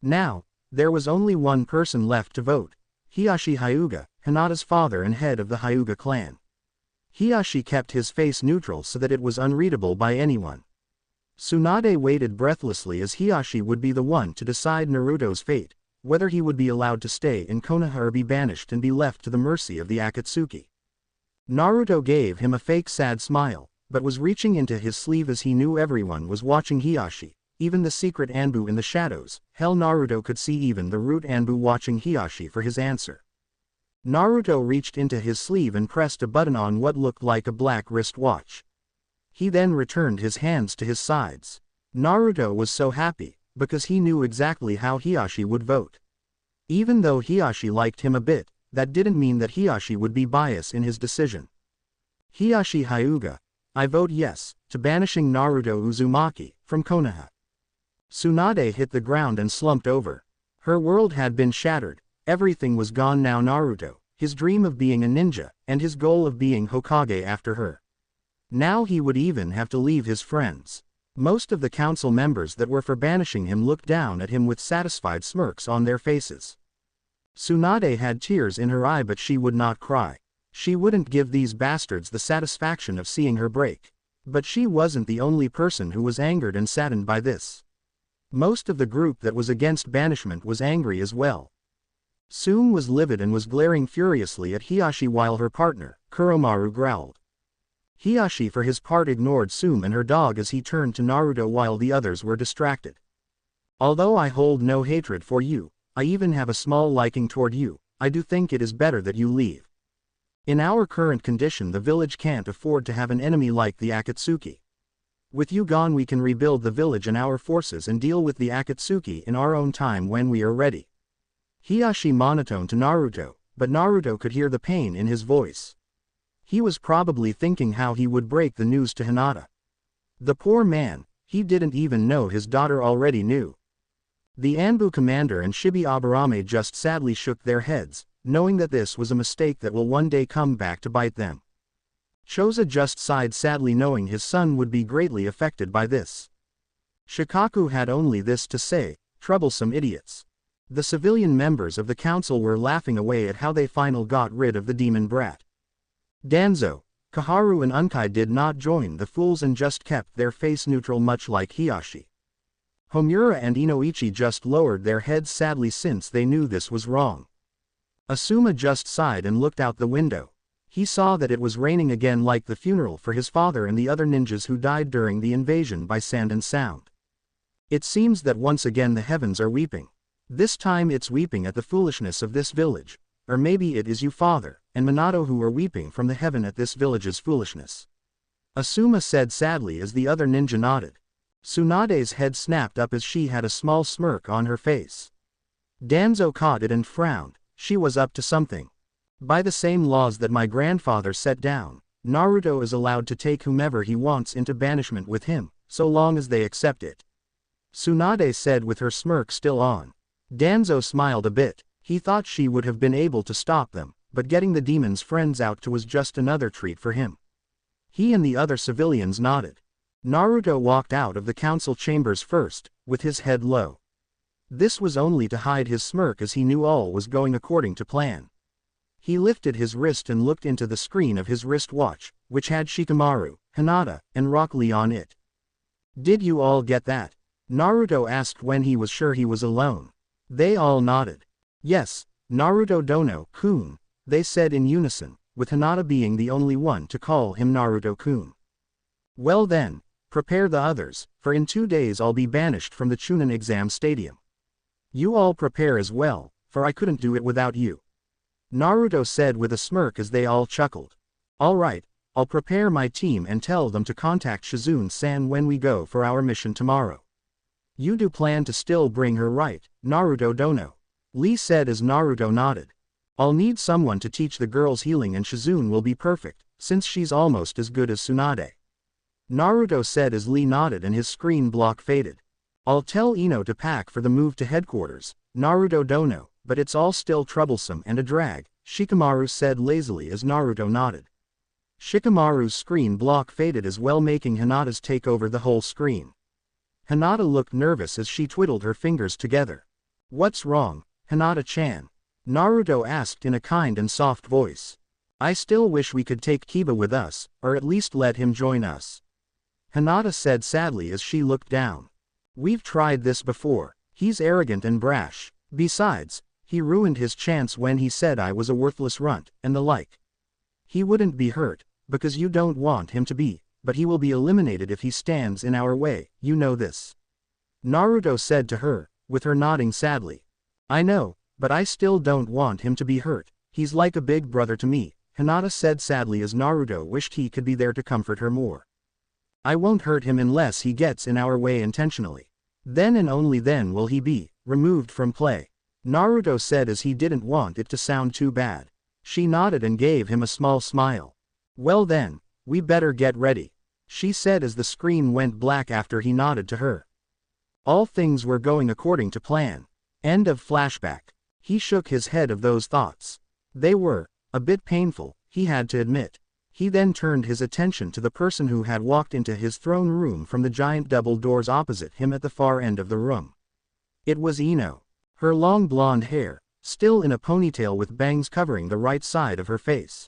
Now, there was only one person left to vote. Hiashi Hyuga, Hinata's father and head of the Hyuga clan. Hiashi kept his face neutral so that it was unreadable by anyone. Tsunade waited breathlessly as Hiashi would be the one to decide Naruto's fate, whether he would be allowed to stay in Konoha or be banished and be left to the mercy of the Akatsuki. Naruto gave him a fake sad smile, but was reaching into his sleeve as he knew everyone was watching Hiashi, even the secret Anbu in the shadows. Hell, Naruto could see even the root Anbu watching Hiashi for his answer. Naruto reached into his sleeve and pressed a button on what looked like a black wristwatch. He then returned his hands to his sides. Naruto was so happy, because he knew exactly how Hiashi would vote. Even though Hiashi liked him a bit, that didn't mean that Hiashi would be biased in his decision. Hiashi Hyuga, I vote yes, to banishing Naruto Uzumaki from Konoha. Tsunade hit the ground and slumped over. Her world had been shattered, everything was gone now. Naruto, his dream of being a ninja, and his goal of being Hokage after her. Now he would even have to leave his friends. Most of the council members that were for banishing him looked down at him with satisfied smirks on their faces. Tsunade had tears in her eye, but she would not cry. She wouldn't give these bastards the satisfaction of seeing her break. But she wasn't the only person who was angered and saddened by this. Most of the group that was against banishment was angry as well. Tsume was livid and was glaring furiously at Hiashi while her partner, Kuromaru, growled. Hiashi for his part ignored Tsume and her dog as he turned to Naruto while the others were distracted. Although I hold no hatred for you, I even have a small liking toward you, I do think it is better that you leave. In our current condition the village can't afford to have an enemy like the Akatsuki. With you gone we can rebuild the village and our forces and deal with the Akatsuki in our own time when we are ready. Hiashi monotoned to Naruto, but Naruto could hear the pain in his voice. He was probably thinking how he would break the news to Hinata. The poor man, he didn't even know his daughter already knew. The Anbu commander and Shibi Aburame just sadly shook their heads, knowing that this was a mistake that will one day come back to bite them. Choza just sighed sadly knowing his son would be greatly affected by this. Shikaku had only this to say, troublesome idiots. The civilian members of the council were laughing away at how they finally got rid of the demon brat. Danzo, Kaharu and Unkai did not join the fools and just kept their face neutral much like Hiashi. Homura and Inoichi just lowered their heads sadly since they knew this was wrong. Asuma just sighed and looked out the window. He saw that it was raining again like the funeral for his father and the other ninjas who died during the invasion by Sand and Sound. It seems that once again the heavens are weeping. This time it's weeping at the foolishness of this village, or maybe it is you father, and Minato who are weeping from the heaven at this village's foolishness. Asuma said sadly as the other ninja nodded. Tsunade's head snapped up as she had a small smirk on her face. Danzo caught it and frowned, she was up to something. By the same laws that my grandfather set down, Naruto is allowed to take whomever he wants into banishment with him, so long as they accept it. Tsunade said with her smirk still on. Danzo smiled a bit, he thought she would have been able to stop them, but getting the demon's friends out was just another treat for him. He and the other civilians nodded. Naruto walked out of the council chambers first, with his head low. This was only to hide his smirk as he knew all was going according to plan. He lifted his wrist and looked into the screen of his wristwatch, which had Shikamaru, Hinata, and Rock Lee on it. Did you all get that? Naruto asked when he was sure he was alone. They all nodded. Yes, Naruto Dono-kun, they said in unison, with Hinata being the only one to call him Naruto-kun. Well then, prepare the others, for in 2 days I'll be banished from the Chunin exam stadium. You all prepare as well, for I couldn't do it without you. Naruto said with a smirk as they all chuckled. Alright, I'll prepare my team and tell them to contact Shizune-san when we go for our mission tomorrow. You do plan to still bring her right, Naruto Dono? Lee said as Naruto nodded. I'll need someone to teach the girls healing and Shizune will be perfect, since she's almost as good as Tsunade. Naruto said as Lee nodded and his screen block faded. I'll tell Ino to pack for the move to headquarters, Naruto Dono, but it's all still troublesome and a drag, Shikamaru said lazily as Naruto nodded. Shikamaru's screen block faded as well, making Hinata's take over the whole screen. Hinata looked nervous as she twiddled her fingers together. What's wrong, Hinata-chan? Naruto asked in a kind and soft voice. I still wish we could take Kiba with us, or at least let him join us. Hinata said sadly as she looked down. We've tried this before, he's arrogant and brash, besides, he ruined his chance when he said I was a worthless runt, and the like. He wouldn't be hurt, because you don't want him to be, but he will be eliminated if he stands in our way, you know this. Naruto said to her, with her nodding sadly. I know, but I still don't want him to be hurt, He's like a big brother to me, Hinata said sadly as Naruto wished he could be there to comfort her more. I won't hurt him unless he gets in our way intentionally. Then and only then will he be removed from play. Naruto said as he didn't want it to sound too bad. She nodded and gave him a small smile. Well then, we better get ready, she said as the screen went black after he nodded to her. All things were going according to plan. End of flashback. He shook his head of those thoughts. They were a bit painful, he had to admit. He then turned his attention to the person who had walked into his throne room from the giant double doors opposite him at the far end of the room. It was Ino. Her long blonde hair, still in a ponytail with bangs covering the right side of her face.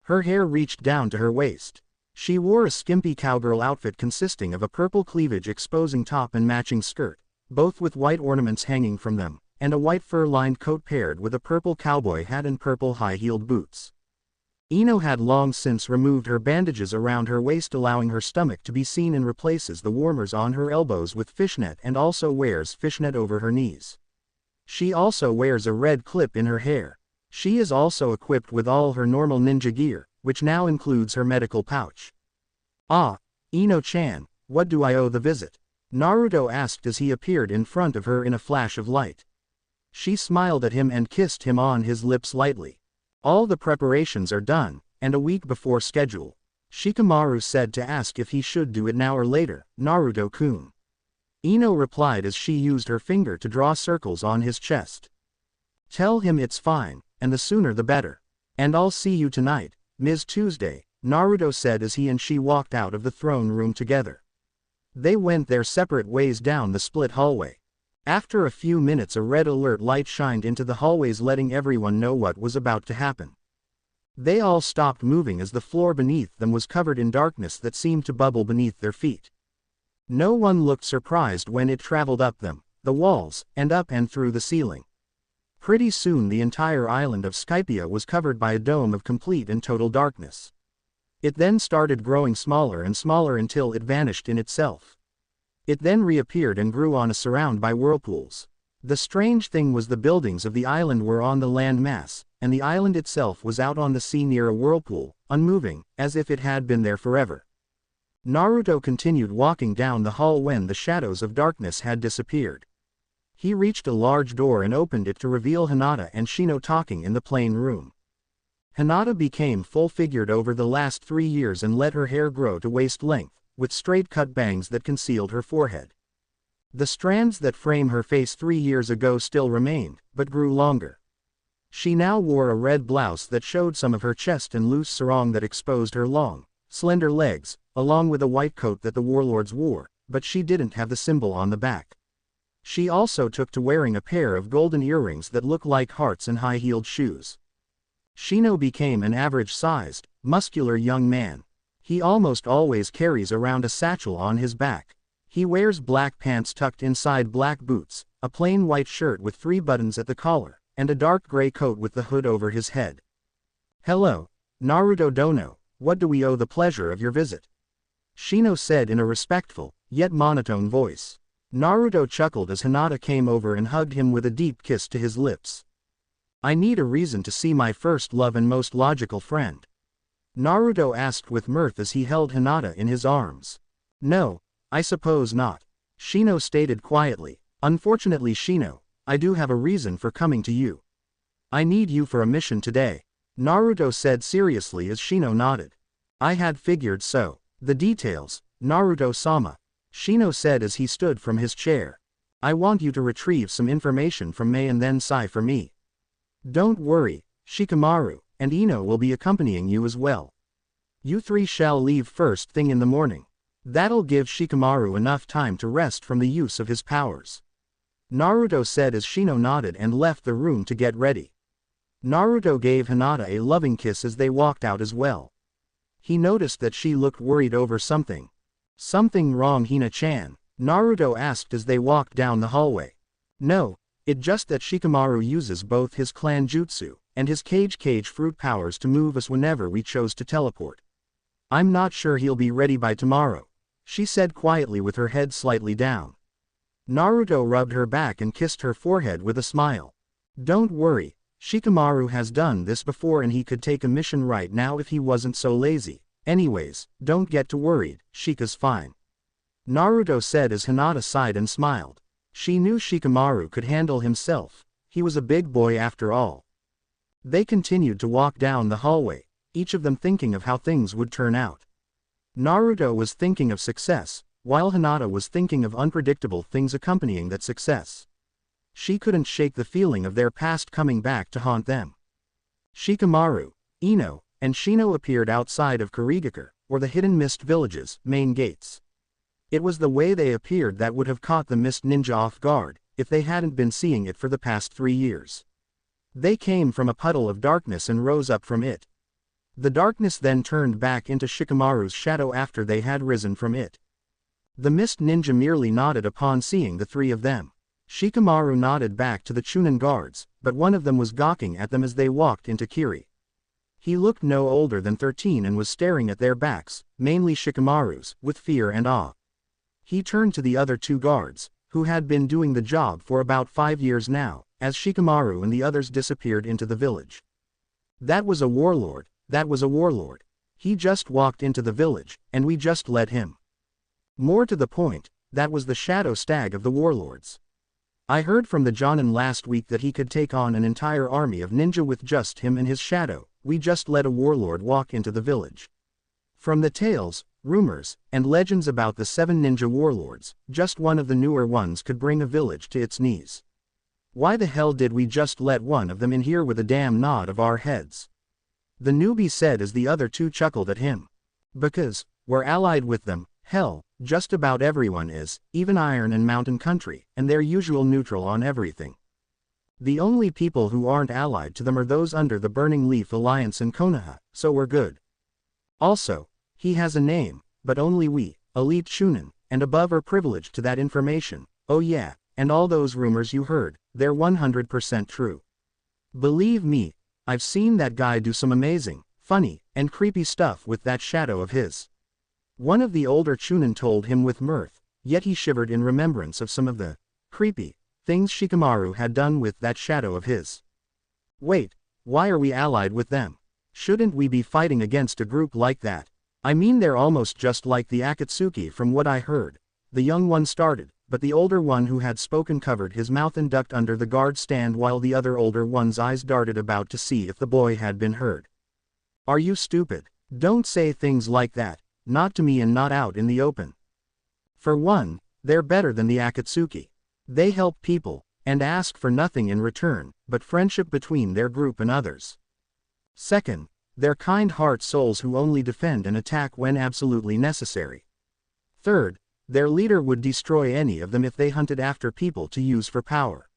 Her hair reached down to her waist. She wore a skimpy cowgirl outfit consisting of a purple cleavage exposing top and matching skirt, both with white ornaments hanging from them, and a white fur-lined coat paired with a purple cowboy hat and purple high-heeled boots. Ino had long since removed her bandages around her waist, allowing her stomach to be seen, and replaces the warmers on her elbows with fishnet, and also wears fishnet over her knees. She also wears a red clip in her hair. She is also equipped with all her normal ninja gear, which now includes her medical pouch. Ah, Ino-chan, what do I owe the visit? Naruto asked as he appeared in front of her in a flash of light. She smiled at him and kissed him on his lips lightly. All the preparations are done, and a week before schedule. Shikamaru said to ask if he should do it now or later, Naruto-kun. Ino replied as she used her finger to draw circles on his chest. Tell him it's fine, and the sooner the better. And I'll see you tonight, Ms. Tuesday, Naruto said as he and she walked out of the throne room together. They went their separate ways down the split hallway. After a few minutes a red alert light shined into the hallways, letting everyone know what was about to happen. They all stopped moving as the floor beneath them was covered in darkness that seemed to bubble beneath their feet. No one looked surprised when it traveled up them, the walls, and up and through the ceiling. Pretty soon the entire island of Skypia was covered by a dome of complete and total darkness. It then started growing smaller and smaller until it vanished in itself. It then reappeared and grew on a surround by whirlpools. The strange thing was the buildings of the island were on the land mass, and the island itself was out on the sea near a whirlpool, unmoving, as if it had been there forever. Naruto continued walking down the hall when the shadows of darkness had disappeared. He reached a large door and opened it to reveal Hinata and Shino talking in the plain room. Hinata became full-figured over the last 3 years and let her hair grow to waist length, with straight-cut bangs that concealed her forehead. The strands that frame her face 3 years ago still remained, but grew longer. She now wore a red blouse that showed some of her chest and loose sarong that exposed her long, slender legs, along with a white coat that the warlords wore, but she didn't have the symbol on the back. She also took to wearing a pair of golden earrings that looked like hearts and high-heeled shoes. Shino became an average-sized, muscular young man. He almost always carries around a satchel on his back. He wears black pants tucked inside black boots, a plain white shirt with 3 buttons at the collar, and a dark gray coat with the hood over his head. Hello, Naruto Dono, what do we owe the pleasure of your visit? Shino said in a respectful, yet monotone voice. Naruto chuckled as Hinata came over and hugged him with a deep kiss to his lips. I need a reason to see my first love and most logical friend. Naruto asked with mirth as he held Hinata in his arms. No, I suppose not. Shino stated quietly. Unfortunately Shino, I do have a reason for coming to you. I need you for a mission today. Naruto said seriously as Shino nodded. I had figured so. The details, Naruto-sama. Shino said as he stood from his chair. I want you to retrieve some information from Mei and then Sai for me. Don't worry, Shikamaru and Ino will be accompanying you as well. You 3 shall leave first thing in the morning. That'll give Shikamaru enough time to rest from the use of his powers. Naruto said as Shino nodded and left the room to get ready. Naruto gave Hinata a loving kiss as they walked out as well. He noticed that she looked worried over something. Something wrong, Hina-chan? Naruto asked as they walked down the hallway. No, it's just that Shikamaru uses both his clan jutsu and his cage fruit powers to move us whenever we chose to teleport. I'm not sure he'll be ready by tomorrow, she said quietly with her head slightly down. Naruto rubbed her back and kissed her forehead with a smile. Don't worry, Shikamaru has done this before and he could take a mission right now if he wasn't so lazy. Anyways, don't get too worried, Shika's fine. Naruto said as Hinata sighed and smiled. She knew Shikamaru could handle himself. He was a big boy after all. They continued to walk down the hallway, each of them thinking of how things would turn out. Naruto was thinking of success, while Hinata was thinking of unpredictable things accompanying that success. She couldn't shake the feeling of their past coming back to haunt them. Shikamaru, Ino, and Shino appeared outside of Kurigakure, or the Hidden Mist Village's main gates. It was the way they appeared that would have caught the Mist Ninja off guard, if they hadn't been seeing it for the past 3 years. They came from a puddle of darkness and rose up from it. The darkness then turned back into Shikamaru's shadow after they had risen from it. The Mist Ninja merely nodded upon seeing the 3 of them. Shikamaru nodded back to the Chunin guards, but one of them was gawking at them as they walked into Kiri. He looked no older than 13 and was staring at their backs, mainly Shikamaru's, with fear and awe. He turned to the other 2 guards, who had been doing the job for about 5 years now, as Shikamaru and the others disappeared into the village. That was a warlord, that was a warlord. He just walked into the village, and we just let him. More to the point, that was the shadow stag of the warlords. I heard from the Jonin last week that he could take on an entire army of ninja with just him and his shadow. We just let a warlord walk into the village. From the tales, rumors, and legends about the 7 ninja warlords, just one of the newer ones could bring a village to its knees. Why the hell did we just let one of them in here with a damn nod of our heads? The newbie said as the other 2 chuckled at him. Because, we're allied with them, hell, just about everyone is, even Iron and Mountain Country, and they're usual neutral on everything. The only people who aren't allied to them are those under the Burning Leaf Alliance in Konoha, so we're good. Also, he has a name, but only we, elite Chunin, and above are privileged to that information. Oh yeah, and all those rumors you heard, they're 100% true. Believe me, I've seen that guy do some amazing, funny, and creepy stuff with that shadow of his. One of the older Chunin told him with mirth, yet he shivered in remembrance of some of the creepy things Shikamaru had done with that shadow of his. Wait, why are we allied with them? Shouldn't we be fighting against a group like that? I mean, they're almost just like the Akatsuki from what I heard. The young one started, but the older one who had spoken covered his mouth and ducked under the guard stand while the other older one's eyes darted about to see if the boy had been heard. Are you stupid? Don't say things like that, not to me and not out in the open. For one, they're better than the Akatsuki. They help people, and ask for nothing in return, but friendship between their group and others. Second, they're kind-heart souls who only defend and attack when absolutely necessary. Third, their leader would destroy any of them if they hunted after people to use for power.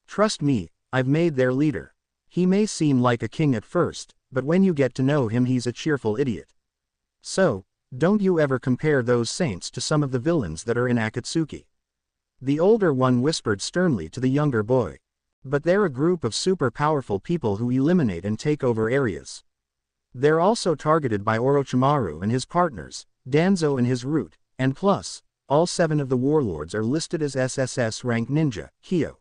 Trust me, I've made their leader. He may seem like a king at first, but when you get to know him he's a cheerful idiot. So, don't you ever compare those saints to some of the villains that are in Akatsuki. The older one whispered sternly to the younger boy. But they're a group of super powerful people who eliminate and take over areas. They're also targeted by Orochimaru and his partners, Danzo and his root, and plus, all 7 of the warlords are listed as SSS rank ninja, Kyo.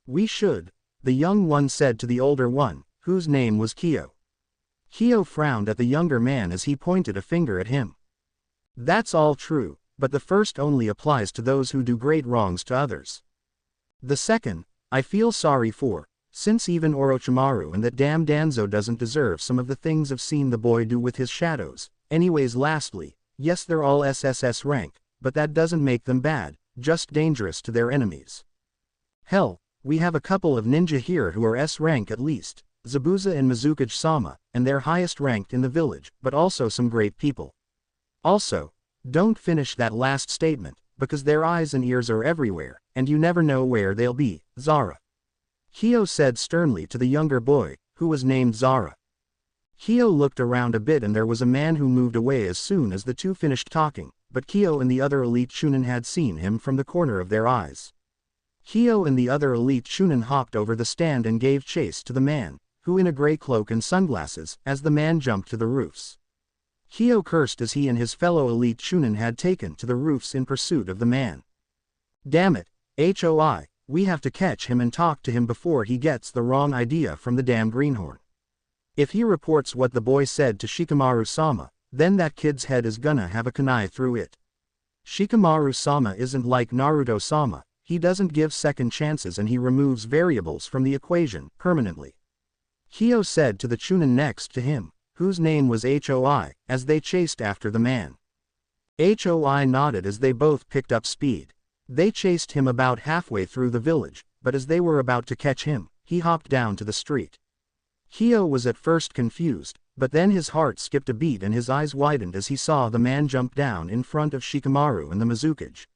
We should, the young one said to the older one, whose name was Kyo. Kyo frowned at the younger man as he pointed a finger at him. That's all true, but the first only applies to those who do great wrongs to others. The second, I feel sorry for, since even Orochimaru and that damn Danzo doesn't deserve some of the things I've seen the boy do with his shadows. Anyways, lastly, yes, they're all SSS rank, but that doesn't make them bad, just dangerous to their enemies. Hell, we have a couple of ninja here who are S rank at least, Zabuza and Mizukage-sama, and they're highest ranked in the village, but also some great people. Also, don't finish that last statement, because their eyes and ears are everywhere, and you never know where they'll be, Zara. Kyo said sternly to the younger boy, who was named Zara. Kyo looked around a bit and there was a man who moved away as soon as the 2 finished talking, but Kyo and the other elite Chunin had seen him from the corner of their eyes. Kyo and the other elite Chunin hopped over the stand and gave chase to the man, who in a gray cloak and sunglasses, as the man jumped to the roofs. Kyo cursed as he and his fellow elite Chunin had taken to the roofs in pursuit of the man. Damn it, HOI, We have to catch him and talk to him before he gets the wrong idea from the damn greenhorn. If he reports what the boy said to Shikamaru-sama, then that kid's head is gonna have a kunai through it. Shikamaru-sama isn't like Naruto-sama, he doesn't give second chances and he removes variables from the equation permanently. Kyo said to the Chunin next to him, whose name was Hoi, as they chased after the man. Hoi nodded as they both picked up speed. They chased him about halfway through the village, but as they were about to catch him, he hopped down to the street. Kyo was at first confused, but then his heart skipped a beat and his eyes widened as he saw the man jump down in front of Shikamaru and the Mizukage.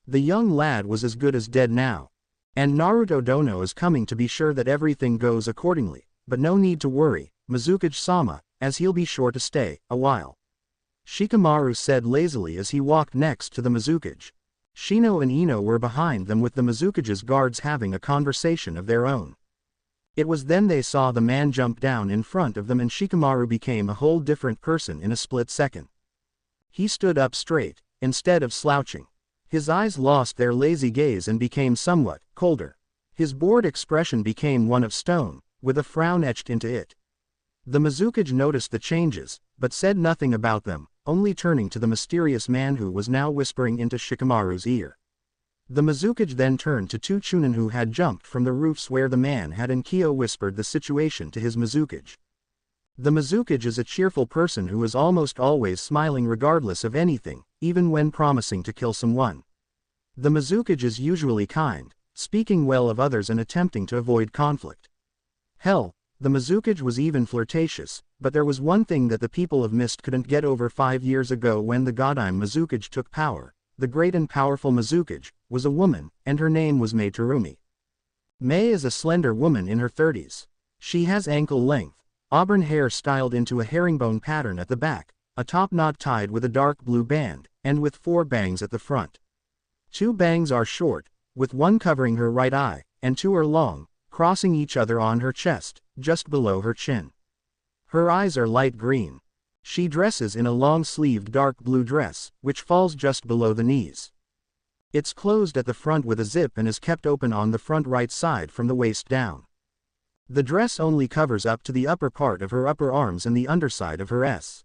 The young lad was as good as dead now. And Naruto Dono is coming to be sure that everything goes accordingly, but no need to worry, Mizukage-sama, as he'll be sure to stay a while. Shikamaru said lazily as he walked next to the Mizukage. Shino and Ino were behind them with the Mizukage's guards having a conversation of their own. It was then they saw the man jump down in front of them and Shikamaru became a whole different person in a split second. He stood up straight, instead of slouching. His eyes lost their lazy gaze and became somewhat colder. His bored expression became one of stone, with a frown etched into it. The Mizukage noticed the changes, but said nothing about them, only turning to the mysterious man who was now whispering into Shikamaru's ear. The Mizukage then turned to two Chunin who had jumped from the roofs where the man had and Kyo whispered the situation to his Mizukage. The Mizukage is a cheerful person who is almost always smiling regardless of anything, even when promising to kill someone. The Mizukage is usually kind, speaking well of others and attempting to avoid conflict. Hell, the Mizukage was even flirtatious, but there was one thing that the people of Mist couldn't get over 5 years ago when the Godime Mizukage took power. The great and powerful Mizukage was a woman, and her name was Mei Terumi. Mei is a slender woman in her 30s. She has ankle-length, auburn hair styled into a herringbone pattern at the back, a top knot tied with a dark blue band, and with 4 bangs at the front. 2 bangs are short, with one covering her right eye, and 2 are long, crossing each other on her chest, just below her chin. Her eyes are light green. She dresses in a long-sleeved dark blue dress, which falls just below the knees. It's closed at the front with a zip and is kept open on the front right side from the waist down. The dress only covers up to the upper part of her upper arms and the underside of her S.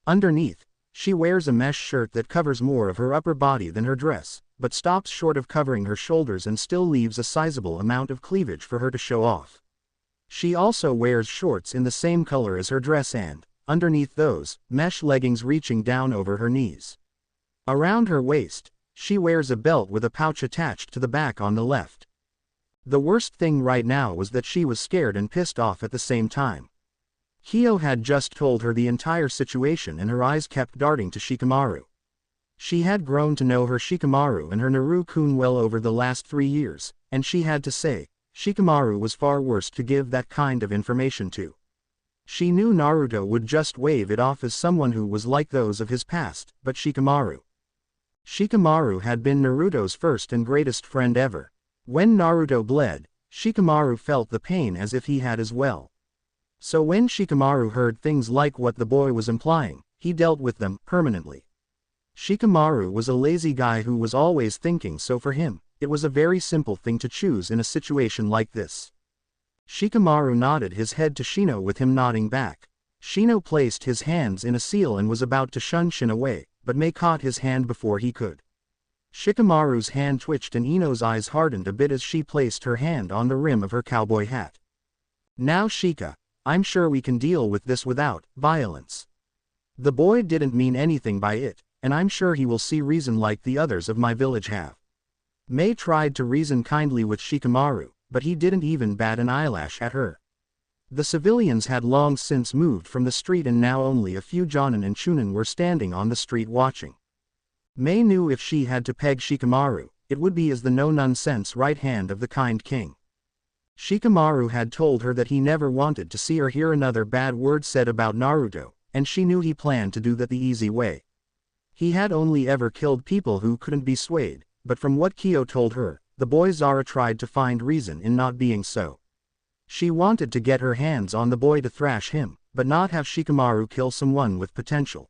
Underneath, she wears a mesh shirt that covers more of her upper body than her dress, but stops short of covering her shoulders and still leaves a sizable amount of cleavage for her to show off. She also wears shorts in the same color as her dress and, underneath those, mesh leggings reaching down over her knees. Around her waist, she wears a belt with a pouch attached to the back on the left. The worst thing right now was that she was scared and pissed off at the same time. Kyo had just told her the entire situation and her eyes kept darting to Shikamaru. She had grown to know her Shikamaru and her Naru-kun well over the last 3 years, and she had to say, Shikamaru was far worse to give that kind of information to. She knew Naruto would just wave it off as someone who was like those of his past, but Shikamaru had been Naruto's first and greatest friend ever. When Naruto bled, Shikamaru felt the pain as if he had as well. So when Shikamaru heard things like what the boy was implying, he dealt with them permanently. Shikamaru was a lazy guy who was always thinking, so for him, it was a very simple thing to choose in a situation like this. Shikamaru nodded his head to Shino with him nodding back. Shino placed his hands in a seal and was about to shun Shin away, but Mei caught his hand before he could. Shikamaru's hand twitched and Ino's eyes hardened a bit as she placed her hand on the rim of her cowboy hat. Now Shika, I'm sure we can deal with this without violence. The boy didn't mean anything by it, and I'm sure he will see reason like the others of my village have. Mei tried to reason kindly with Shikamaru, but he didn't even bat an eyelash at her. The civilians had long since moved from the street and now only a few Jonin and Chunin were standing on the street watching. Mei knew if she had to peg Shikamaru, it would be as the no-nonsense right hand of the kind king. Shikamaru had told her that he never wanted to see or hear another bad word said about Naruto, and she knew he planned to do that the easy way. He had only ever killed people who couldn't be swayed, but from what Kyo told her, the boy Zara tried to find reason in not being so. She wanted to get her hands on the boy to thrash him, but not have Shikamaru kill someone with potential.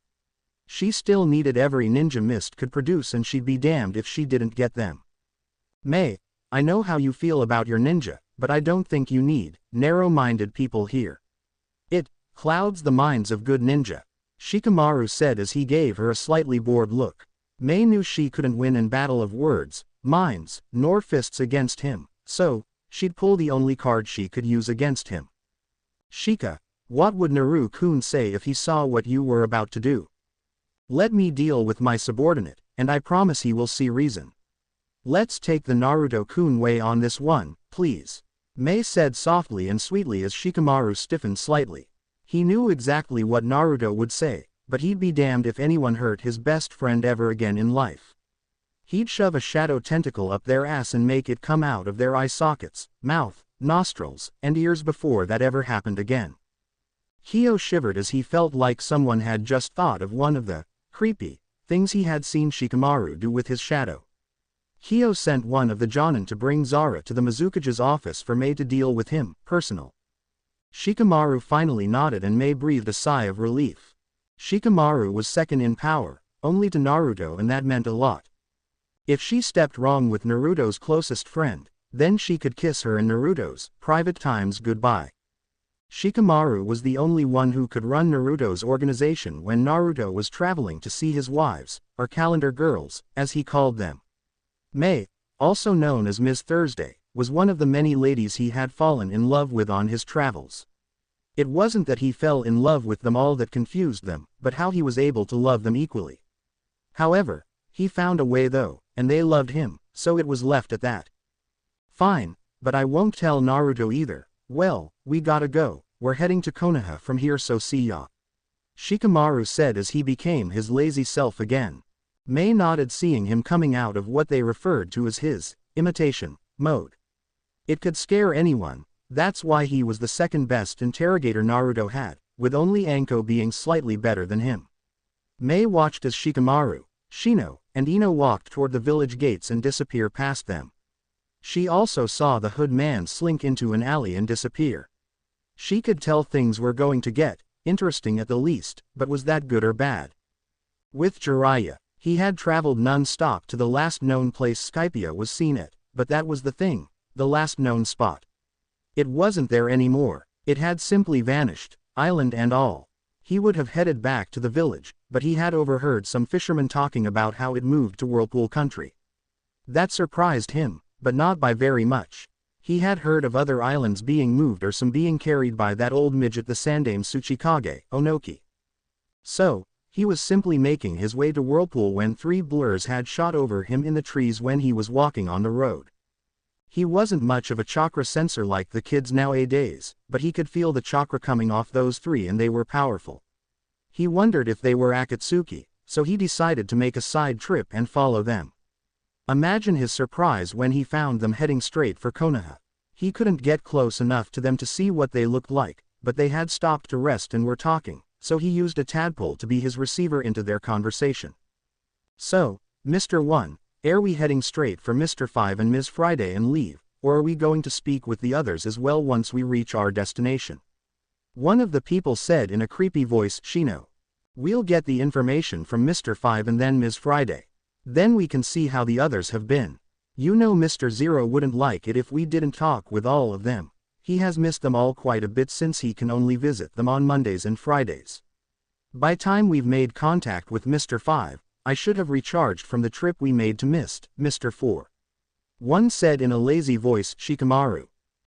She still needed every ninja Mist could produce and she'd be damned if she didn't get them. Mei, I know how you feel about your ninja, but I don't think you need narrow-minded people here. It clouds the minds of good ninja, Shikamaru said as he gave her a slightly bored look. Mei knew she couldn't win in battle of words, minds, nor fists against him, so she'd pull the only card she could use against him. Shika, what would Naru-kun say if he saw what you were about to do? Let me deal with my subordinate, and I promise he will see reason. Let's take the Naruto-kun way on this one, please. Mei said softly and sweetly as Shikamaru stiffened slightly. He knew exactly what Naruto would say, but he'd be damned if anyone hurt his best friend ever again in life. He'd shove a shadow tentacle up their ass and make it come out of their eye sockets, mouth, nostrils, and ears before that ever happened again. Kyo shivered as he felt like someone had just thought of one of the creepy things he had seen Shikamaru do with his shadow. Kyo sent one of the Jonin to bring Zara to the Mizukage's office for Mei to deal with him, personal. Shikamaru finally nodded and Mei breathed a sigh of relief. Shikamaru was second in power, only to Naruto, and that meant a lot. If she stepped wrong with Naruto's closest friend, then she could kiss her and Naruto's private times goodbye. Shikamaru was the only one who could run Naruto's organization when Naruto was traveling to see his wives, or calendar girls, as he called them. Mei, also known as Ms. Thursday, was one of the many ladies he had fallen in love with on his travels. It wasn't that he fell in love with them all that confused them, but how he was able to love them equally. However, he found a way though, and they loved him, so it was left at that. Fine, but I won't tell Naruto either. Well, we gotta go, we're heading to Konoha from here, so see ya. Shikamaru said as he became his lazy self again. Mei nodded, seeing him coming out of what they referred to as his imitation mode. It could scare anyone, that's why he was the second best interrogator Naruto had, with only Anko being slightly better than him. Mei watched as Shikamaru, Shino, and Ino walked toward the village gates and disappear past them. She also saw the hood man slink into an alley and disappear. She could tell things were going to get interesting at the least, but was that good or bad? With Jiraiya, he had traveled non-stop to the last known place Skypia was seen at, but that was the thing, the last known spot. It wasn't there anymore, it had simply vanished, island and all. He would have headed back to the village, but he had overheard some fishermen talking about how it moved to Whirlpool Country. That surprised him, but not by very much. He had heard of other islands being moved or some being carried by that old midget the Sandame Tsuchikage, Onoki. So, he was simply making his way to Whirlpool when three blurs had shot over him in the trees when he was walking on the road. He wasn't much of a chakra sensor like the kids nowadays, but he could feel the chakra coming off those three and they were powerful. He wondered if they were Akatsuki, so he decided to make a side trip and follow them. Imagine his surprise when he found them heading straight for Konoha. He couldn't get close enough to them to see what they looked like, but they had stopped to rest and were talking, so he used a tadpole to be his receiver into their conversation. So, Mr. 1, are we heading straight for Mr. 5 and Ms. Friday and leave, or are we going to speak with the others as well once we reach our destination? One of the people said in a creepy voice, Shino. We'll get the information from Mr. 5 and then Ms. Friday. Then we can see how the others have been. You know Mr. Zero wouldn't like it if we didn't talk with all of them. He has missed them all quite a bit since he can only visit them on Mondays and Fridays. By time we've made contact with Mr. 5, I should have recharged from the trip we made to Mr. 4. One said in a lazy voice, Shikamaru.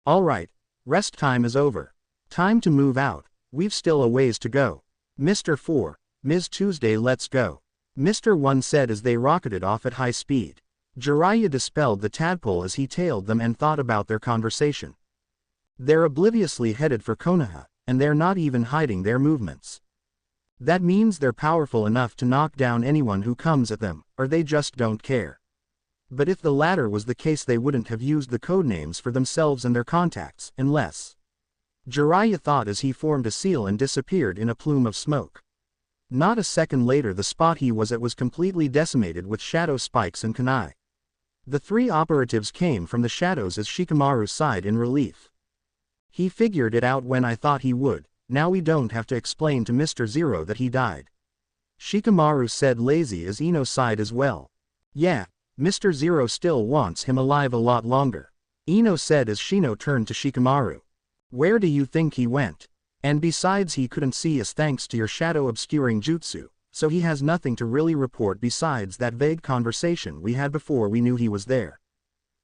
Alright, rest time is over. Time to move out, we've still a ways to go. Mr. 4, Ms. Tuesday, let's go. Mr. 1 said as they rocketed off at high speed. Jiraiya dispelled the tadpole as he tailed them and thought about their conversation. They're obliviously headed for Konoha, and they're not even hiding their movements. That means they're powerful enough to knock down anyone who comes at them, or they just don't care. But if the latter was the case, they wouldn't have used the codenames for themselves and their contacts, unless... Jiraiya thought as he formed a seal and disappeared in a plume of smoke. Not a second later the spot he was at was completely decimated with shadow spikes and kunai. The three operatives came from the shadows as Shikamaru sighed in relief. He figured it out when I thought he would. Now we don't have to explain to Mr. Zero that he died. Shikamaru said lazy as Ino sighed as well. Yeah, Mr. Zero still wants him alive a lot longer. Ino said as Shino turned to Shikamaru. Where do you think he went? And besides, he couldn't see us thanks to your shadow obscuring jutsu, so he has nothing to really report besides that vague conversation we had before we knew he was there.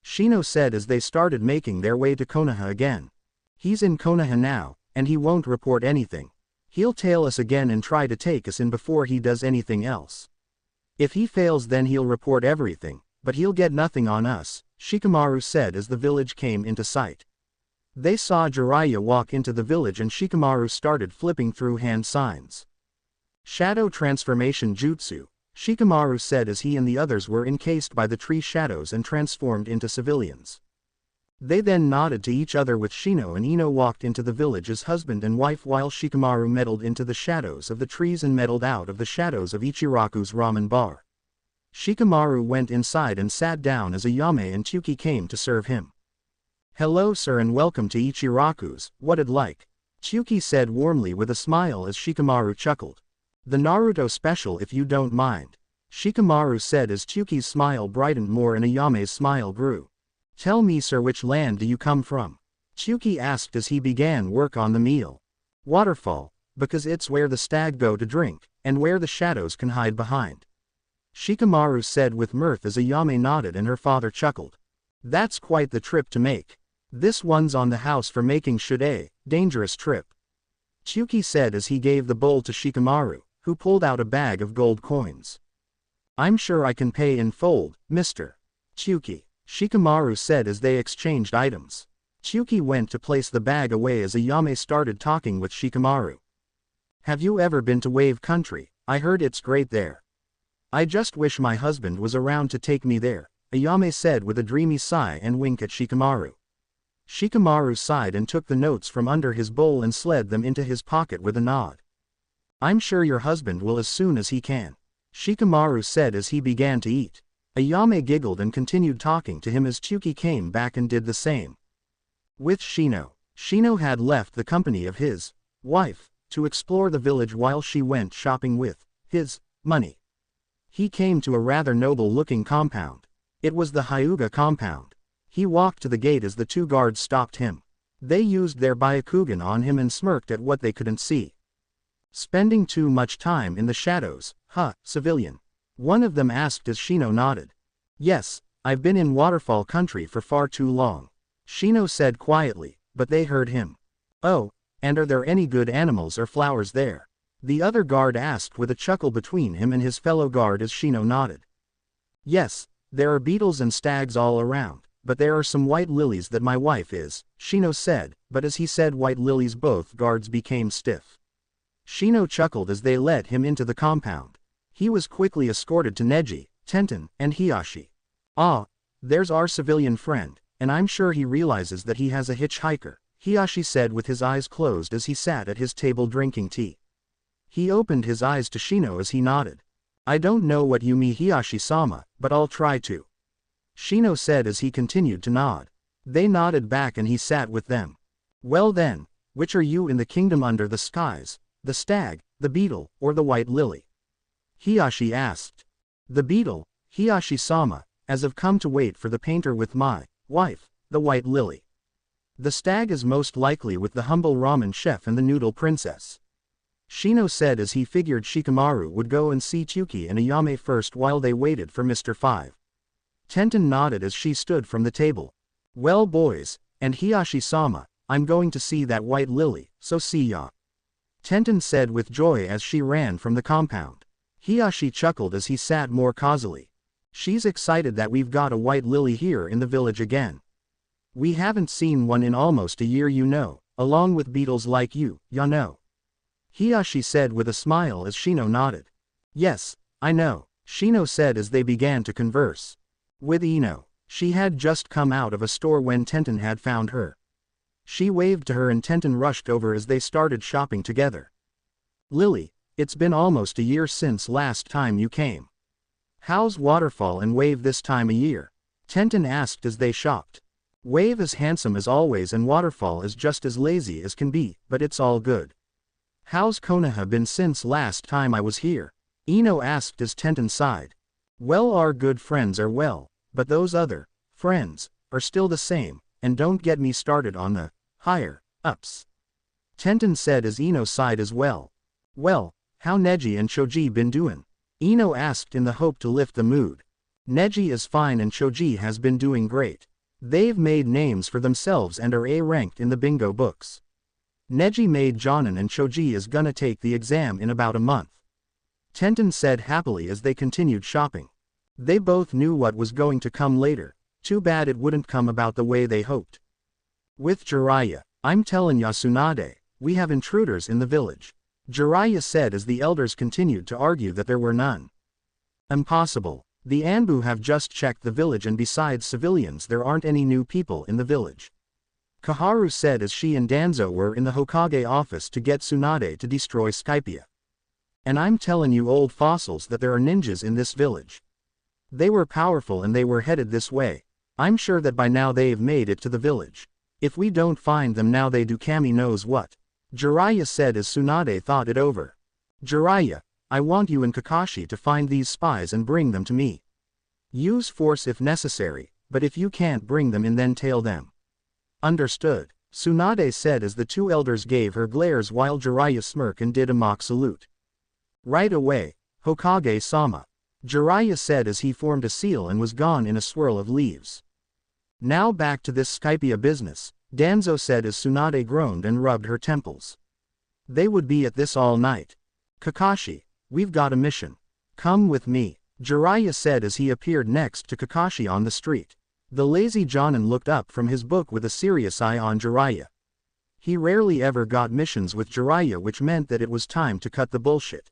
Shino said as they started making their way to Konoha again. He's in Konoha now, and he won't report anything. He'll tail us again and try to take us in before he does anything else. If he fails, then he'll report everything, but he'll get nothing on us, Shikamaru said as the village came into sight. They saw Jiraiya walk into the village and Shikamaru started flipping through hand signs. Shadow transformation jutsu, Shikamaru said as he and the others were encased by the tree shadows and transformed into civilians. They then nodded to each other with Shino and Ino walked into the village as husband and wife while Shikamaru meddled into the shadows of the trees and meddled out of the shadows of Ichiraku's ramen bar. Shikamaru went inside and sat down as Ayame and Tsuki came to serve him. Hello sir and welcome to Ichiraku's, what'd like? Tsuki said warmly with a smile as Shikamaru chuckled. The Naruto special if you don't mind. Shikamaru said as Tsuki's smile brightened more and Ayame's smile grew. Tell me sir, which land do you come from? Tsuki asked as he began work on the meal. Waterfall, because it's where the stag go to drink, and where the shadows can hide behind. Shikamaru said with mirth as Ayame nodded and her father chuckled. That's quite the trip to make. This one's on the house for making should a dangerous trip. Tsuki said as he gave the bowl to Shikamaru, who pulled out a bag of gold coins. I'm sure I can pay in full, Mr. Tsuki, Shikamaru said as they exchanged items. Tsuki went to place the bag away as Ayame started talking with Shikamaru. Have you ever been to Wave Country? I heard it's great there. I just wish my husband was around to take me there, Ayame said with a dreamy sigh and wink at Shikamaru. Shikamaru sighed and took the notes from under his bowl and slid them into his pocket with a nod. I'm sure your husband will as soon as he can, Shikamaru said as he began to eat. Ayame giggled and continued talking to him as Tsuki came back and did the same. With Shino, Shino had left the company of his wife to explore the village while she went shopping with his money. He came to a rather noble-looking compound. It was the Hyuga compound. He walked to the gate as the two guards stopped him. They used their Byakugan on him and smirked at what they couldn't see. Spending too much time in the shadows, huh, civilian? One of them asked as Shino nodded. Yes, I've been in Waterfall Country for far too long, Shino said quietly, but they heard him. Oh, and are there any good animals or flowers there? The other guard asked with a chuckle between him and his fellow guard as Shino nodded. Yes, there are beetles and stags all around, but there are some white lilies that my wife is, Shino said, but as he said white lilies both guards became stiff. Shino chuckled as they led him into the compound. He was quickly escorted to Neji, Tenten, and Hiyashi. Ah, there's our civilian friend, and I'm sure he realizes that he has a hitchhiker, Hiyashi said with his eyes closed as he sat at his table drinking tea. He opened his eyes to Shino as he nodded. I don't know what you mean Hiyashi-sama, but I'll try to, Shino said as he continued to nod. They nodded back and he sat with them. Well then, which are you in the kingdom under the skies, the stag, the beetle, or the white lily? Hiyashi asked. The beetle, Hiyashi-sama, as I've come to wait for the painter with my wife, the white lily. The stag is most likely with the humble ramen chef and the noodle princess, Shino said as he figured Shikamaru would go and see Tsuki and Ayame first while they waited for Mr. 5. Tenten nodded as she stood from the table. Well boys, and Hiyashi-sama, I'm going to see that white lily, so see ya. Tenten said with joy as she ran from the compound. Hiyashi chuckled as he sat more cosily. She's excited that we've got a white lily here in the village again. We haven't seen one in almost a year, you know, along with beetles like you, ya know. Hiyashi said with a smile as Shino nodded. Yes, I know, Shino said as they began to converse. With Ino, she had just come out of a store when Tenten had found her. She waved to her and Tenten rushed over as they started shopping together. Lily, it's been almost a year since last time you came. How's Waterfall and Wave this time of year? Tenten asked as they shopped. Wave is handsome as always and Waterfall is just as lazy as can be, but it's all good. How's Konoha been since last time I was here? Ino asked as Tenten sighed. Well, our good friends are well, but those other friends are still the same, and don't get me started on the higher ups. Tenten said as Ino sighed as well. Well, how Neji and Choji been doing? Ino asked in the hope to lift the mood. Neji is fine and Choji has been doing great. They've made names for themselves and are A-ranked in the bingo books. Neji made Jonin and Choji is gonna take the exam in about a month. Tenten said happily as they continued shopping. They both knew what was going to come later. Too bad it wouldn't come about the way they hoped. With Jiraiya, I'm telling Yasunade, we have intruders in the village. Jiraiya said as the elders continued to argue that there were none. Impossible. The Anbu have just checked the village and besides civilians there aren't any new people in the village. Kaharu said as she and Danzo were in the Hokage office to get Tsunade to destroy Skypia. And I'm telling you old fossils that there are ninjas in this village. They were powerful and they were headed this way. I'm sure that by now they've made it to the village. If we don't find them now they do Kami knows what. Jiraiya said as Tsunade thought it over. Jiraiya, I want you and Kakashi to find these spies and bring them to me. Use force if necessary, but if you can't bring them in then tail them. Understood, Tsunade said as the two elders gave her glares while Jiraiya smirked and did a mock salute. Right away, Hokage-sama. Jiraiya said as he formed a seal and was gone in a swirl of leaves. Now back to this Skypia business, Danzo said as Tsunade groaned and rubbed her temples. They would be at this all night. Kakashi, we've got a mission. Come with me, Jiraiya said as he appeared next to Kakashi on the street. The lazy Jonin looked up from his book with a serious eye on Jiraiya. He rarely ever got missions with Jiraiya, which meant that it was time to cut the bullshit.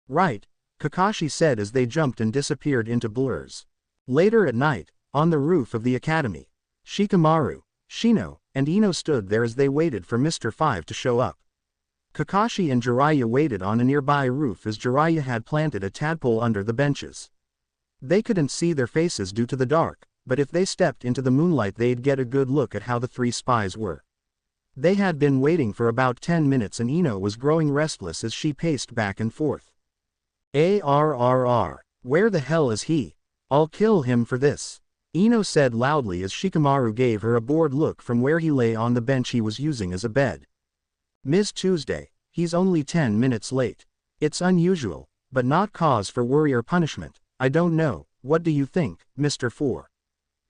Right, Kakashi said as they jumped and disappeared into blurs. Later at night, on the roof of the academy, Shikamaru, Shino, and Ino stood there as they waited for Mr. 5 to show up. Kakashi and Jiraiya waited on a nearby roof as Jiraiya had planted a tadpole under the benches. They couldn't see their faces due to the dark, but if they stepped into the moonlight they'd get a good look at how the three spies were. They had been waiting for about 10 minutes and Ino was growing restless as she paced back and forth. Arrr, where the hell is he? I'll kill him for this, Ino said loudly as Shikamaru gave her a bored look from where he lay on the bench he was using as a bed. Ms. Tuesday, he's only 10 minutes late. It's unusual, but not cause for worry or punishment. I don't know, what do you think, Mr. 4?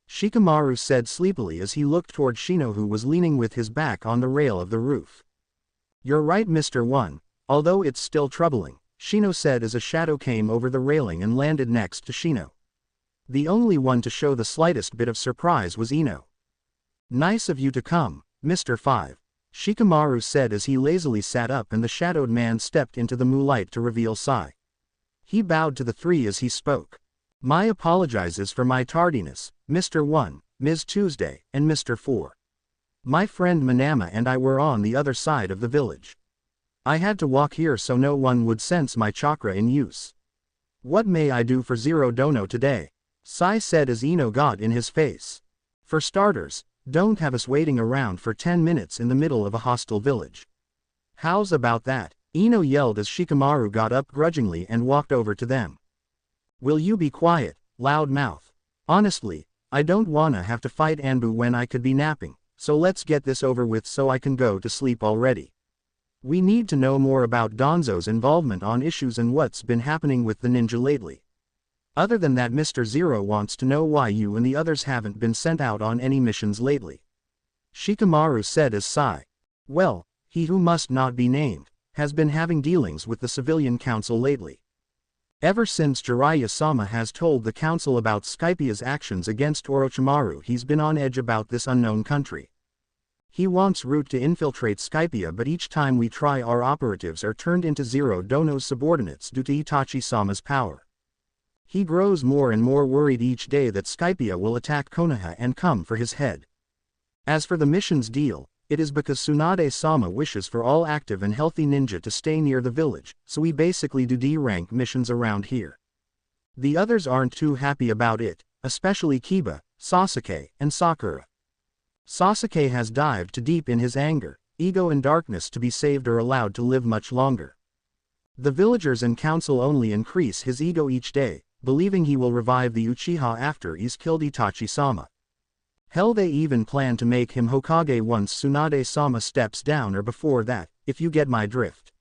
Shikamaru said sleepily as he looked toward Shino who was leaning with his back on the rail of the roof. You're right, Mr. 1, although it's still troubling, Shino said as a shadow came over the railing and landed next to Shino. The only one to show the slightest bit of surprise was Ino. Nice of you to come, Mr. 5, Shikamaru said as he lazily sat up and the shadowed man stepped into the moonlight to reveal Sai. He bowed to the three as he spoke. My apologizes for my tardiness, Mr. 1, Ms. Tuesday, and Mr. 4. My friend Manama and I were on the other side of the village. I had to walk here so no one would sense my chakra in use. What may I do for Zero Dono today? Sai said as Ino got in his face. For starters, don't have us waiting around for 10 minutes in the middle of a hostile village. How's about that? Ino yelled as Shikamaru got up grudgingly and walked over to them. Will you be quiet, loud mouth? Honestly, I don't wanna have to fight Anbu when I could be napping, so let's get this over with so I can go to sleep already. We need to know more about Danzo's involvement on issues and what's been happening with the ninja lately. Other than that, Mr. Zero wants to know why you and the others haven't been sent out on any missions lately. Shikamaru said as Sai. Well, he who must not be named, has been having dealings with the civilian council lately. Ever since Jiraiya-sama has told the council about Skypia's actions against Orochimaru, he's been on edge about this unknown country. He wants Root to infiltrate Skypia, but each time we try our operatives are turned into Zero Dono's subordinates due to Itachi-sama's power. He grows more and more worried each day that Skypia will attack Konoha and come for his head. As for the missions deal, it is because Tsunade-sama wishes for all active and healthy ninja to stay near the village, so we basically do D-rank missions around here. The others aren't too happy about it, especially Kiba, Sasuke, and Sakura. Sasuke has dived too deep in his anger, ego and darkness to be saved or allowed to live much longer. The villagers and council only increase his ego each day, believing he will revive the Uchiha after he's killed Itachi-sama. Hell, they even plan to make him Hokage once Tsunade-sama steps down or before that, if you get my drift.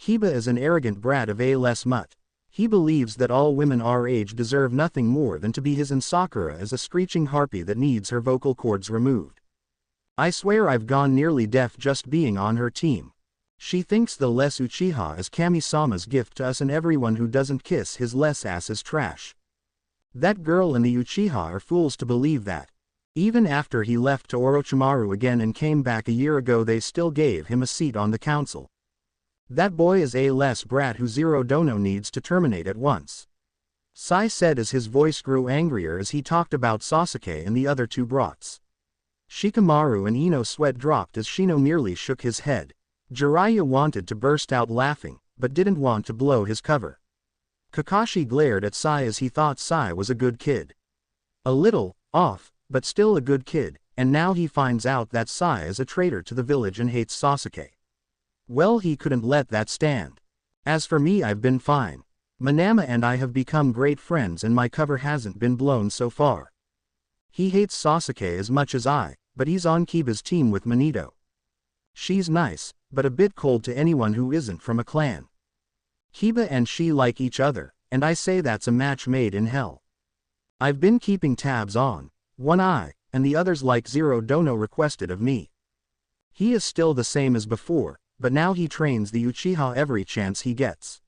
Hiba is an arrogant brat of a less mutt. He believes that all women our age deserve nothing more than to be his, and Sakura is a screeching harpy that needs her vocal cords removed. I swear I've gone nearly deaf just being on her team. She thinks the less Uchiha is Kami-sama's gift to us, and everyone who doesn't kiss his less ass is trash. That girl and the Uchiha are fools to believe that. Even after he left to Orochimaru again and came back a year ago, they still gave him a seat on the council. That boy is a less brat who Zero Dono needs to terminate at once. Sai said as his voice grew angrier as he talked about Sasuke and the other two brats. Shikamaru and Ino sweat dropped as Shino merely shook his head. Jiraiya wanted to burst out laughing, but didn't want to blow his cover. Kakashi glared at Sai as he thought Sai was a good kid. A little off, but still a good kid, and now he finds out that Sai is a traitor to the village and hates Sasuke. Well, he couldn't let that stand. As for me, I've been fine. Manama and I have become great friends and my cover hasn't been blown so far. He hates Sasuke as much as I, but he's on Kiba's team with Manito. She's nice, but a bit cold to anyone who isn't from a clan. Kiba and she like each other, and I say that's a match made in hell. I've been keeping tabs on one eye, and the others like Zero Dono requested of me. He is still the same as before, but now he trains the Uchiha every chance he gets.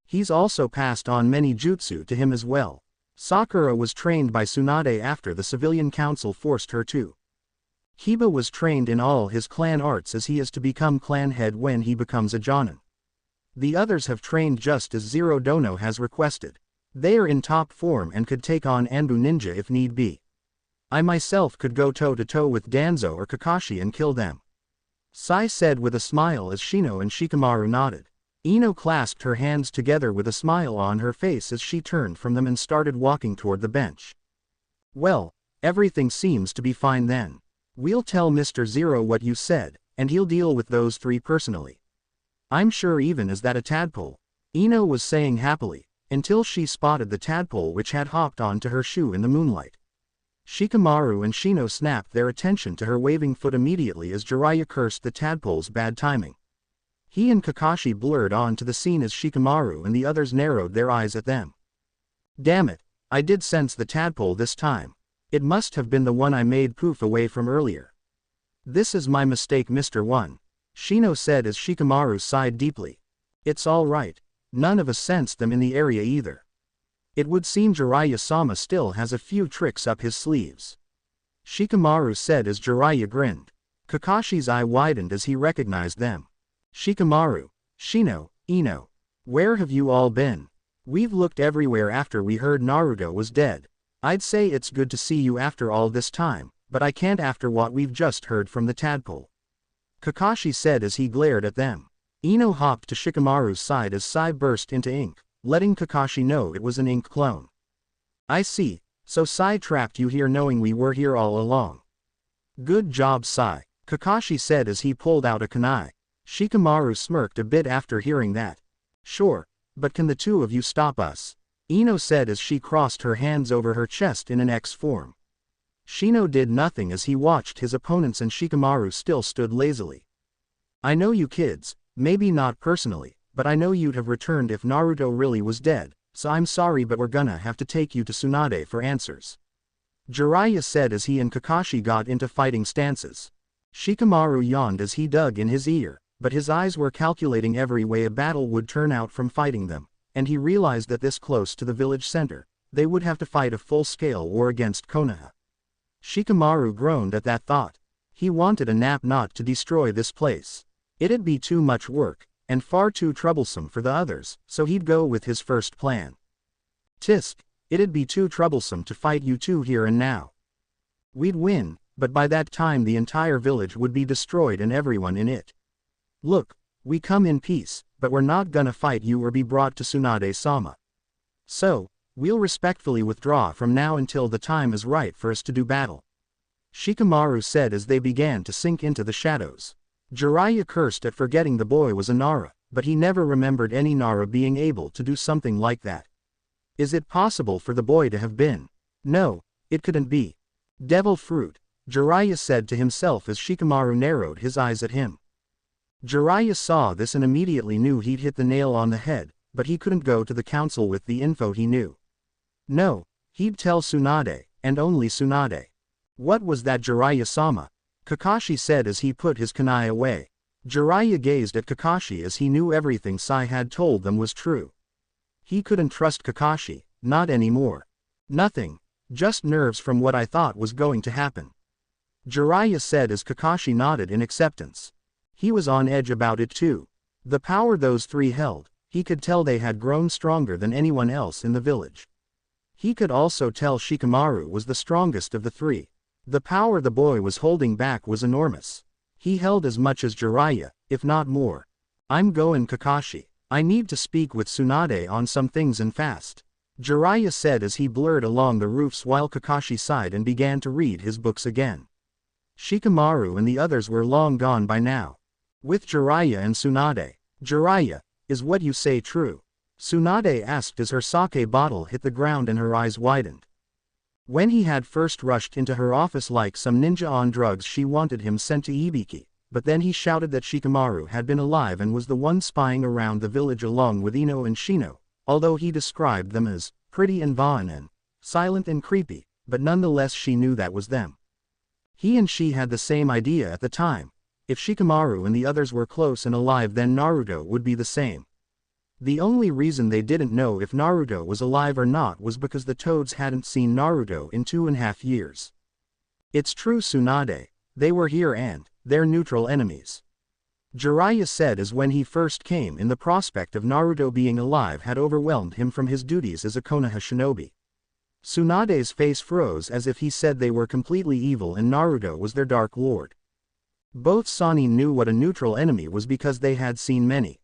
He's also passed on many jutsu to him as well. Sakura was trained by Tsunade after the civilian council forced her to. Kiba was trained in all his clan arts as he is to become clan head when he becomes a Jonin. The others have trained just as Zero Dono has requested. They are in top form and could take on Anbu Ninja if need be. I myself could go toe-to-toe with Danzo or Kakashi and kill them. Sai said with a smile as Shino and Shikamaru nodded. Ino clasped her hands together with a smile on her face as she turned from them and started walking toward the bench. Well, everything seems to be fine then. We'll tell Mr. Zero what you said, and he'll deal with those three personally. I'm sure even as that a tadpole, Ino was saying happily, until she spotted the tadpole which had hopped onto her shoe in the moonlight. Shikamaru and Shino snapped their attention to her waving foot immediately as Jiraiya cursed the tadpole's bad timing. He and Kakashi blurred onto the scene as Shikamaru and the others narrowed their eyes at them. Damn it, I did sense the tadpole this time. It must have been the one I made poof away from earlier. This is my mistake, Mr. One, Shino said as Shikamaru sighed deeply. It's all right, none of us sensed them in the area either. It would seem Jiraiya-sama still has a few tricks up his sleeves. Shikamaru said as Jiraiya grinned. Kakashi's eye widened as he recognized them. Shikamaru, Shino, Ino. Where have you all been? We've looked everywhere after we heard Naruto was dead. I'd say it's good to see you after all this time, but I can't after what we've just heard from the tadpole. Kakashi said as he glared at them. Ino hopped to Shikamaru's side as Sai burst into ink, letting Kakashi know it was an ink clone. I see, so Sai trapped you here knowing we were here all along. Good job, Sai, Kakashi said as he pulled out a kunai. Shikamaru smirked a bit after hearing that. Sure, but can the two of you stop us? Ino said as she crossed her hands over her chest in an X form. Shino did nothing as he watched his opponents and Shikamaru still stood lazily. I know you kids, maybe not personally, but I know you'd have returned if Naruto really was dead, so I'm sorry but we're gonna have to take you to Tsunade for answers. Jiraiya said as he and Kakashi got into fighting stances. Shikamaru yawned as he dug in his ear, but his eyes were calculating every way a battle would turn out from fighting them, and he realized that this close to the village center, they would have to fight a full-scale war against Konoha. Shikamaru groaned at that thought. He wanted a nap not to destroy this place. It'd be too much work, and far too troublesome for the others, so he'd go with his first plan. Tisk, it'd be too troublesome to fight you two here and now. We'd win, but by that time the entire village would be destroyed and everyone in it. Look, we come in peace, but we're not gonna fight you or be brought to Tsunade-sama. So, we'll respectfully withdraw from now until the time is right for us to do battle. Shikamaru said as they began to sink into the shadows. Jiraiya cursed at forgetting the boy was a Nara, but he never remembered any Nara being able to do something like that. Is it possible for the boy to have been? No, it couldn't be. Devil fruit, Jiraiya said to himself as Shikamaru narrowed his eyes at him. Jiraiya saw this and immediately knew he'd hit the nail on the head, but he couldn't go to the council with the info he knew. No, he'd tell Tsunade, and only Tsunade. What was that, Jiraiya-sama? Kakashi said as he put his kunai away. Jiraiya gazed at Kakashi as he knew everything Sai had told them was true. He couldn't trust Kakashi, not anymore. Nothing, just nerves from what I thought was going to happen. Jiraiya said as Kakashi nodded in acceptance. He was on edge about it too. The power those three held, he could tell they had grown stronger than anyone else in the village. He could also tell Shikamaru was the strongest of the three. The power the boy was holding back was enormous. He held as much as Jiraiya, if not more. I'm going, Kakashi. I need to speak with Tsunade on some things and fast. Jiraiya said as he blurred along the roofs while Kakashi sighed and began to read his books again. Shikamaru and the others were long gone by now. With Jiraiya and Tsunade. Jiraiya, is what you say true? Tsunade asked as her sake bottle hit the ground and her eyes widened. When he had first rushed into her office like some ninja on drugs, she wanted him sent to Ibiki, but then he shouted that Shikamaru had been alive and was the one spying around the village along with Ino and Shino, although he described them as pretty and vain and silent and creepy, but nonetheless she knew that was them. He and she had the same idea at the time. If Shikamaru and the others were close and alive, then Naruto would be the same. The only reason they didn't know if Naruto was alive or not was because the Toads hadn't seen Naruto in 2.5 years. It's true, Tsunade, they were here and they're neutral enemies. Jiraiya said as when he first came in the prospect of Naruto being alive had overwhelmed him from his duties as a Konoha shinobi. Tsunade's face froze as if he said they were completely evil and Naruto was their Dark Lord. Both Sannin knew what a neutral enemy was because they had seen many.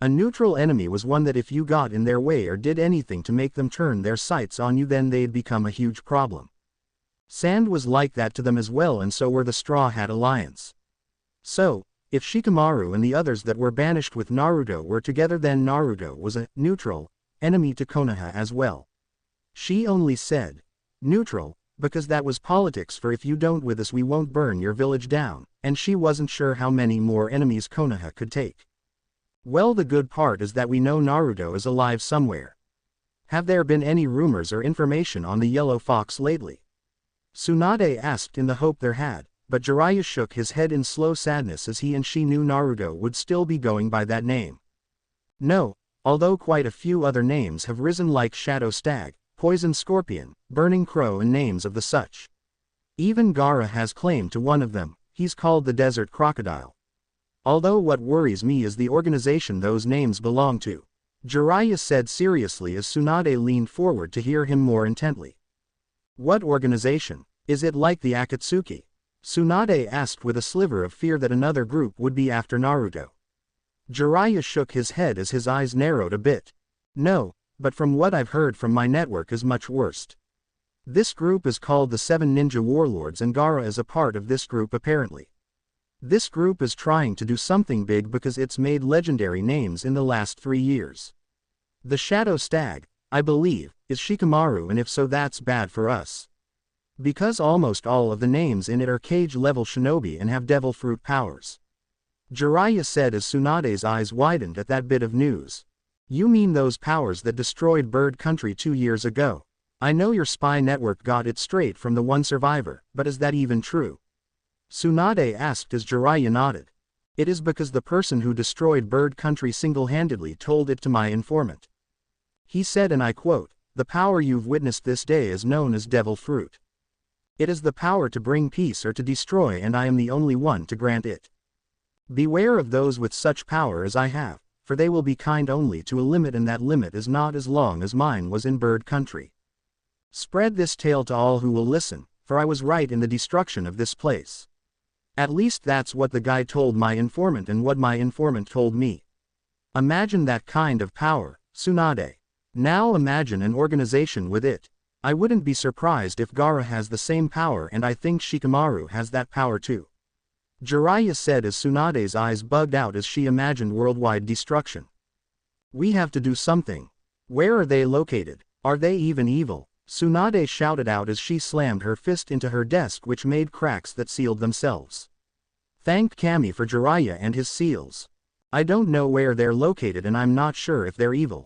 A neutral enemy was one that if you got in their way or did anything to make them turn their sights on you, then they'd become a huge problem. Sand was like that to them as well, and so were the Straw Hat Alliance. So, if Shikamaru and the others that were banished with Naruto were together, then Naruto was a neutral enemy to Konoha as well. She only said neutral because that was politics, for if you don't with us we won't burn your village down, and she wasn't sure how many more enemies Konoha could take. Well, the good part is that we know Naruto is alive somewhere. Have there been any rumors or information on the Yellow Fox lately? Tsunade asked in the hope there had, but Jiraiya shook his head in slow sadness as he and she knew Naruto would still be going by that name. No, although quite a few other names have risen like Shadow Stag, Poison Scorpion, Burning Crow and names of the such. Even Gaara has claim to one of them, he's called the Desert Crocodile. Although what worries me is the organization those names belong to, Jiraiya said seriously as Tsunade leaned forward to hear him more intently. What organization? Is it like the Akatsuki? Tsunade asked with a sliver of fear that another group would be after Naruto. Jiraiya shook his head as his eyes narrowed a bit. No, but from what I've heard from my network is much worse. This group is called the 7 Ninja Warlords and Gaara is a part of this group apparently. This group is trying to do something big because it's made legendary names in the last 3 years. The Shadow Stag, I believe, is Shikamaru, and if so that's bad for us. Because almost all of the names in it are cage-level shinobi and have devil fruit powers. Jiraiya said as Tsunade's eyes widened at that bit of news. You mean those powers that destroyed Bird Country 2 years ago? I know your spy network got it straight from the one survivor, but is that even true? Tsunade asked as Jiraiya nodded. It is because the person who destroyed Bird Country single-handedly told it to my informant. He said, and I quote, "The power you've witnessed this day is known as Devil Fruit. It is the power to bring peace or to destroy, and I am the only one to grant it. Beware of those with such power as I have, for they will be kind only to a limit, and that limit is not as long as mine was in Bird Country. Spread this tale to all who will listen, for I was right in the destruction of this place." At least that's what the guy told my informant and what my informant told me. Imagine that kind of power, Tsunade. Now imagine an organization with it. I wouldn't be surprised if Gaara has the same power, and I think Shikamaru has that power too. Jiraiya said as Tsunade's eyes bugged out as she imagined worldwide destruction. We have to do something. Where are they located? Are they even evil? Tsunade shouted out as she slammed her fist into her desk, which made cracks that sealed themselves. Thanked Kami for Jiraiya and his seals. I don't know where they're located and I'm not sure if they're evil.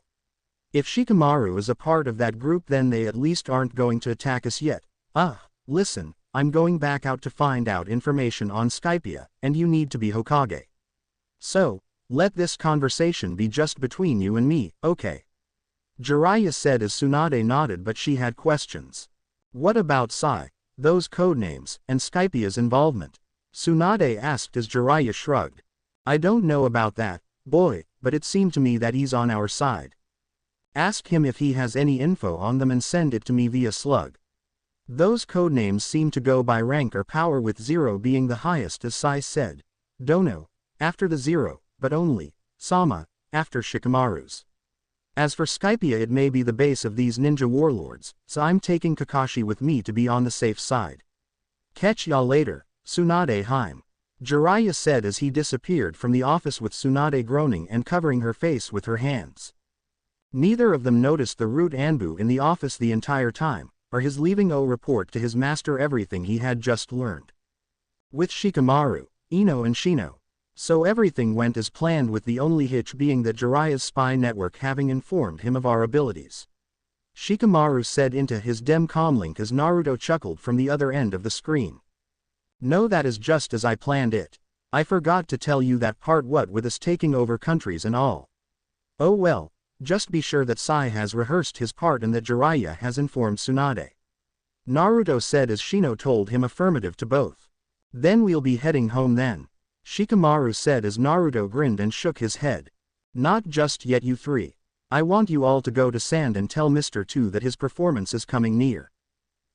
If Shikamaru is a part of that group, then they at least aren't going to attack us yet. Listen, I'm going back out to find out information on Skypiea, and you need to be Hokage. So, let this conversation be just between you and me, okay? Jiraiya said as Tsunade nodded, but she had questions. What about Sai, those codenames, and Skypiea's involvement? Tsunade asked as Jiraiya shrugged. I don't know about that, boy, but it seemed to me that he's on our side. Ask him if he has any info on them and send it to me via slug. Those codenames seem to go by rank or power, with 0 being the highest, as Sai said. Dono, after the 0, but only Sama, after Shikamaru's. As for Skypiea, it may be the base of these ninja warlords, so I'm taking Kakashi with me to be on the safe side. Catch y'all later, Tsunade Haim. Jiraiya said as he disappeared from the office, with Tsunade groaning and covering her face with her hands. Neither of them noticed the rude Anbu in the office the entire time, or his leaving a report to his master everything he had just learned. With Shikamaru, Ino and Shino. So everything went as planned, with the only hitch being that Jiraiya's spy network having informed him of our abilities. Shikamaru said into his dem comlink as Naruto chuckled from the other end of the screen. No, that is just as I planned it. I forgot to tell you that part, what with us taking over countries and all. Oh well, just be sure that Sai has rehearsed his part and that Jiraiya has informed Tsunade. Naruto said as Shino told him affirmative to both. Then we'll be heading home then. Shikamaru said as Naruto grinned and shook his head. Not just yet, you three. I want you all to go to Sand and tell Mr. 2 that his performance is coming near.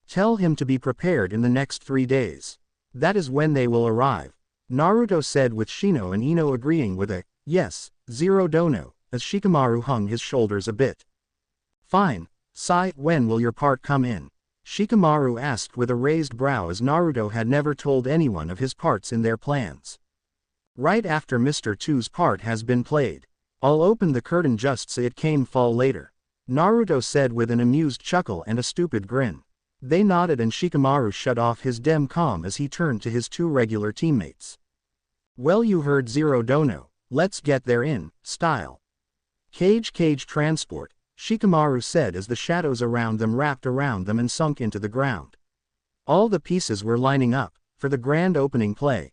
Tell him to be prepared in the next 3 days. That is when they will arrive. Naruto said, with Shino and Ino agreeing with a yes, 0 dono, as Shikamaru hung his shoulders a bit. Fine, Sai, when will your part come in? Shikamaru asked with a raised brow, as Naruto had never told anyone of his parts in their plans. Right after Mr. 2's part has been played. I'll open the curtain just so it came fall later. Naruto said with an amused chuckle and a stupid grin. They nodded and Shikamaru shut off his dem com as he turned to his 2 regular teammates. Well, you heard 0 dono, let's get there in style. Cage transport, Shikamaru said as the shadows around them wrapped around them and sunk into the ground. All the pieces were lining up for the grand opening play.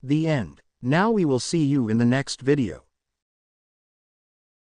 The end. Now we will see you in the next video.